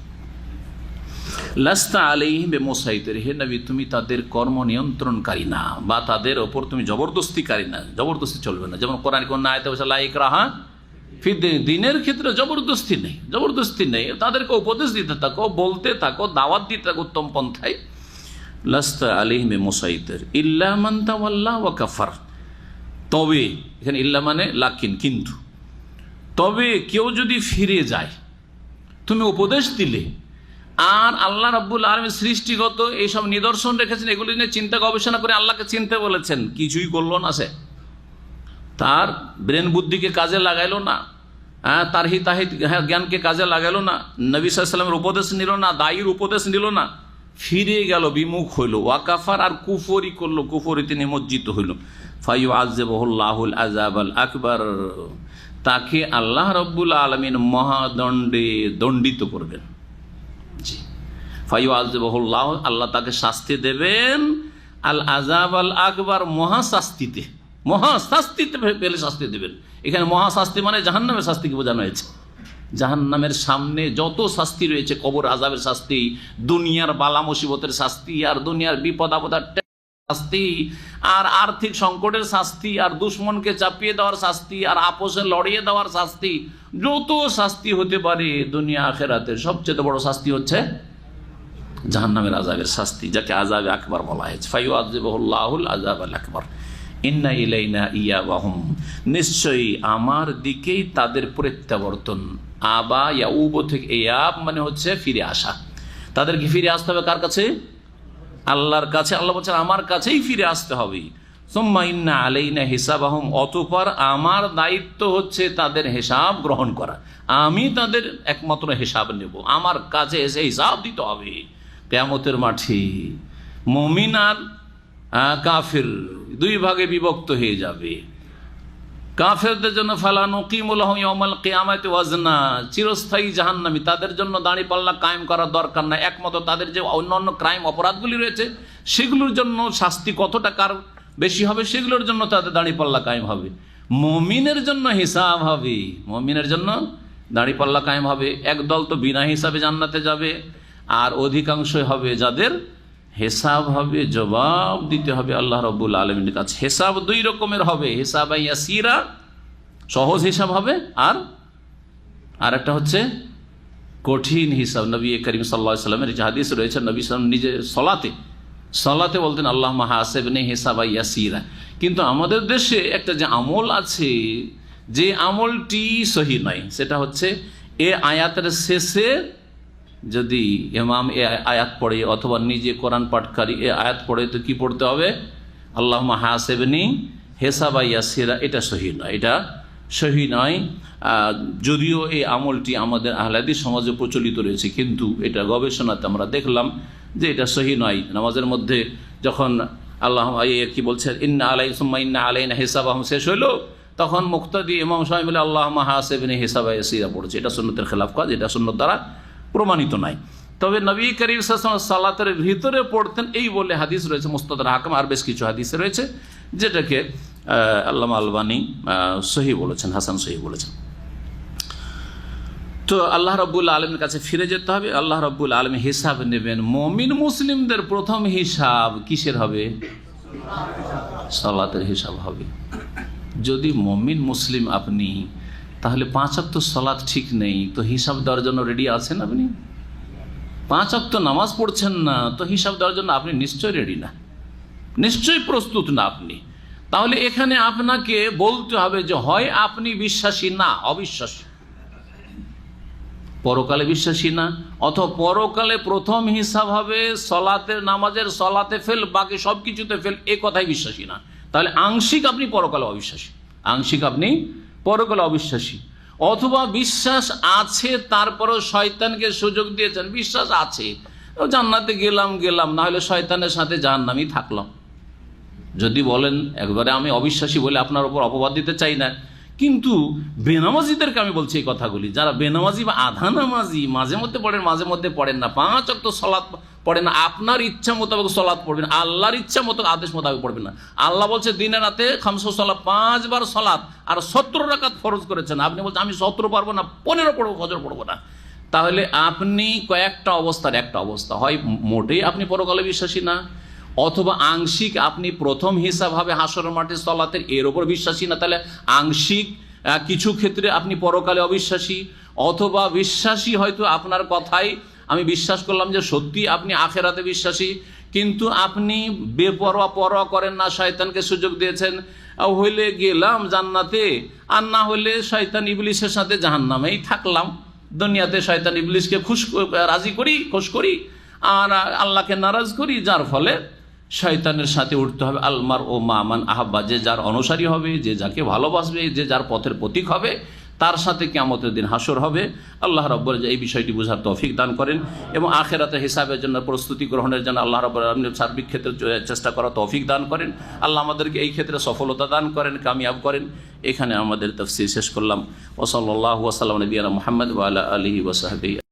লাস্তা আলাইহিম বিমুসাইতির, হে নবী, তুমি তাদের কর্ম নিয়ন্ত্রণকারী না বা তাদের ওপর তুমি জবরদস্তিকারী না, জবরদস্তি চলবে না। যেমন কোরআন কোন আয়াতে বলছে লা ইকরাহা ফিদ্দীন, দিনের ক্ষেত্রে জবরদস্তি নেই, জবরদস্তি নেই। তাদেরকে উপদেশ দিতে থাকো, বলতে থাকো, দাওয়াত দিতে থাকো উত্তম পন্থায়। লাস্তা আলাইহিম বিমুসাইতির ইল্লা মান তাওয়াল্লা ওয়া কাফার, তবে এখানে ইল্লা মানে লাকিন, কিন্তু, তবে কেউ যদি ফিরে যায়, তুমি উপদেশ দিলে আর আল্লাহ রাব্বুল আলামিন সৃষ্টিগত এইসব নিদর্শন রেখেছেন, এগুলি নিয়ে চিন্তা গবেষণা করে আল্লাহকে চিনতে বলেছেন, কিছুই করলো না সে, তার ব্রেন বুদ্ধিকে কাজে লাগাইলো না, তার হিতাহিত জ্ঞানকে কাজে লাগাইলো না, নবী সাল্লাল্লাহু আলাইহি ওয়াসাল্লামের উপদেশ নিল না, দায়ীর উপদেশ নিল না, ফিরে গেল, বিমুখ হইল, ওয়াকাফার আর কুফরি করলো, কুফরিতে নিমজ্জিত হইল। ফায়ুআযযিবুহুল্লাহুল আযাবাল আকবার, তাকে আল্লাহ রাব্বুল আলামিন মহাদণ্ডে দণ্ডিত করবেন। জি, ফায়ুআযযিবুহুল্লাহ, আল্লাহ তাকে শাস্তি দেবেন, আল আযাব আল আকবার, মহাশাস্তিতে, মহাশাস্তিতে পেলে শাস্তি দেবেন। এখানে মহাশাস্তি মানে জাহান্নামের শাস্তিকে বোঝানো হয়েছে। জাহান্নামের সামনে যত শাস্তি রয়েছে, কবর আযাবের শাস্তি, দুনিয়ার বালা মুসিবতের শাস্তি, আর দুনিয়ার বিপদ আপদের শাস্তি, আর আর্থিক সংকটের শাস্তি, আর দুশ্মনকে চাপিয়ে দেওয়ার শাস্তি, আর আপোষে লড়িয়ে দেওয়ার শাস্তি, যত শাস্তি হতে পারে দুনিয়া আখিরাতে, সবচেয়ে বড় শাস্তি হচ্ছে জাহান্নামের আযাবের শাস্তি, যাকে আযাবে আকবার বলা হয়েছে। ফায়ুআযযিবুহুল্লাহুল আযাবাল আকবার। ইন্না ইলাইনা ইয়াবাহুম, নিশ্চয়ই আমার দিকেই তাদের প্রত্যাবর্তন। আবা ইয়াউব থেকে ইয়াব মানে হচ্ছে ফিরে আসা। তাদেরকে ফিরে আসতে হবে কার কাছে? আল্লাহর কাছে। আল্লাহ বলছেন আমার কাছেই ফিরে আসতে হবে। সুম্মা ইন্না আলাইনা হিসাবাহুম, অতঃপর আমার দায়িত্ব হচ্ছে তাদের হিসাব গ্রহণ করা। আমি তাদের একমাত্র হিসাব নেব, আমার কাছে এসে হিসাব দিতে হবে কিয়ামতের মাঠে। মুমিন আর কাফির দুই ভাগে বিভক্ত হয়ে যাবে। কাফেরদের জন্য ফালা নুকিমু লাহুম ইয়াউমাল কিয়ামাতি ওয়াজনা, চিরস্থায়ী জাহান্নামী, তাদের জন্য দাঁড়িপাল্লা কায়েম করার দরকার নাই। একমাত্র তাদের যে অন্যান্য ক্রাইম অপরাধগুলি রয়েছে সেগুলোর জন্য শাস্তি কত টাকার বেশি হবে, সেগুলোর জন্য তাদের দাঁড়িপাল্লা কায়েম হবে। মুমিনের জন্য হিসাব হবে, মুমিনের জন্য দাঁড়িপাল্লা কায়েম হবে। একদল তো বিনা হিসাবে জান্নাতে যাবে, আর অধিকাংশই হবে যাদের হিসাব হবে, জবাব দিতে হবে আল্লাহ রাব্বুল আলামিনের কাছে। হিসাব দুই রকমের হবে, হিসাব ইয়াসিরা, সহজ হিসাব হবে, আর একটা হচ্ছে কঠিন হিসাব। নবী করিম সাল্লাল্লাহু আলাইহি ওয়াসাল্লামের যে হাদিস রয়েছে, নবী সাল্লাল্লাহু নিজে সলাতে বলতেন আল্লাহুম্মা হাসিবনি হিসাবান ইয়াসিরা। কিন্তু আমাদের দেশে একটা যে আমল আছে, যে আমলটি সহি নয়, সেটা হচ্ছে এ আয়াতের শেষে যদি ইমাম এ আয়াত পড়ে অথবা নিজে কোরআন পাঠকারী এ আয়াত পড়ে, তো কি পড়তে হবে? আল্লাহুম্মা হাসিবনি হিসাবান ইয়াসিরা। এটা সহি নয়, এটা সহি নয়। যদিও এই আমলটি আমাদের আহলে হাদিস সমাজে প্রচলিত রয়েছে, কিন্তু এটা গবেষণাতে আমরা দেখলাম যে এটা সহি নয়। নামাজের মধ্যে যখন আল্লাহ কি বলছে, ইন্না আলাইনা হিসাবাহুম শেষ হইল, তখন মুক্তাদি ইমাম সাহেব মিলে আল্লাহুম্মা হাসিবনি হিসাবান ইয়াসিরা পড়েছে। এটা সুন্নতের খেলাফ কাজ, এটা সুন্নত দ্বারা প্রমাণিত নাই। তবে নবী করিম সাল্লাল্লাহু আলাইহি ওয়াসাল্লাম সালাতের ভিতরে পড়তেন এই বলে হাদিস রয়েছে মুস্তাদরাক হাকিম, আর বেশ কিছু হাদিস রয়েছে যেটাকে আল্লামা আলবানী সহি বলেছেন, হাসান সহি বলেছেন। তো আল্লাহ রাব্বুল আলামিনের কাছে ফিরে যেতে হবে, আল্লাহ রাব্বুল আলামিন হিসাব নেবেন। মুমিন মুসলিমদের প্রথম হিসাব কিসের হবে? সালাতের হিসাব হবে। যদি মুমিন মুসলিম আপনি, তাহলে 5 ওয়াক্ত সালাত ঠিক নেই, তো হিসাব দেওয়ার জন্য রেডি আছেন আপনি? 5 ওয়াক্ত নামাজ পড়ছেন না, তো হিসাব দেওয়ার জন্য আপনি নিশ্চয়ই রেডি না, নিশ্চয়ই প্রস্তুত না আপনি। তাহলে এখানে আপনাকে বলতে হবে যে হয় আপনি বিশ্বাসী না, অবিশ্বাসী, পরকালে বিশ্বাসী না, অথবা পরকালে প্রথম হিসাব হবে সলাতের, নামাজের সলাতে ফেল, বাকি সব কিছুতে ফেল, এ কথাই বিশ্বাসী না। তাহলে আংশিক আপনি পরকালে অবিশ্বাসী, আংশিক আপনি পরকালে অবিশ্বাসী। অথবা বিশ্বাস আছে তারপরেও শয়তানকে সুযোগ দিয়েছেন, বিশ্বাস আছে জান্নাতে গেলাম, না হলে শয়তানের সাথে জাহান্নামেই থাকলাম। যদি বলেন একবারে আমি অবিশ্বাসী বলে আপনার উপর অপবাদ দিতে চাই না, কিন্তু বেনামাজিদেরকে আমি বলছি এই কথাগুলি, যারা বেনামাজি বা আধা নামাজি, মাঝে মধ্যে পড়েন মাঝে মধ্যে পড়েন না, 5 ওয়াক্ত সালাত পড়েন না, আপনার ইচ্ছা মোতাবেক সালাত পড়বেন, আল্লাহর ইচ্ছা মতো আদেশ মোতাবেক পড়বেন না। আল্লাহ বলছে দিনে রাতে 5 সালাত, 5 বার সালাত, আর 17 রাকাত ফরজ করেছেন। আপনি বলছেন আমি 17 পারবো না, 15 পড়বো, ফজর পড়বো না। তাহলে আপনি কয়েকটা অবস্থার একটা অবস্থা, হয় মোটেই আপনি পরকালে বিশ্বাসী না, অথবা আংশিক আপনি প্রথম হিসাব হবে হাসরের মাঠে সালাতের, এর ওপর বিশ্বাসী না। তাহলে আংশিক কিছু ক্ষেত্রে আপনি পরকালে অবিশ্বাসী, অথবা বিশ্বাসী হয়তো আপনার কথাই আমি বিশ্বাস করলাম যে সত্যি আপনি আখেরাতে বিশ্বাসী, কিন্তু আপনি পরোয়া করেন না, শয়তানকে সুযোগ দিয়েছেন। হইলে গেলাম জান্নাতে, আর না হইলে শয়তান ইবলিসের সাথে জাহান্নামেই থাকলাম। দুনিয়াতে শয়তান ইবলিসকে রাজি করি, খুশ করি, আর আল্লাহকে নারাজ করি, যার ফলে শয়তানের সাথে উঠতে হবে। আলমার ও মামান আহাব্বা, যে যার অনুসারী হবে, যে যাকে ভালোবাসবে, যে যার পথের প্রতীক হবে, তার সাথে কিয়ামতের দিন হাসর হবে। আল্লাহ রাব্বুল আলামিন এই বিষয়টি বোঝার তৌফিক দান করেন এবং আখিরাতে হিসাবের জন্য প্রস্তুতি গ্রহণের জন্য আল্লাহ রাব্বুল আলামিন সার্বিক ক্ষেত্রে চেষ্টা করার তৌফিক দান করেন। আল্লাহ আমাদেরকে এই ক্ষেত্রে সফলতা দান করেন, কামিয়াব করেন। এখানে আমাদের তাফসীর শেষ করলাম। ওয়া সাল্লাল্লাহু ওয়া সাল্লাম নবিয়ানা মুহাম্মদ ওয়া আলা আলিহি ওয়া সাহবিহি।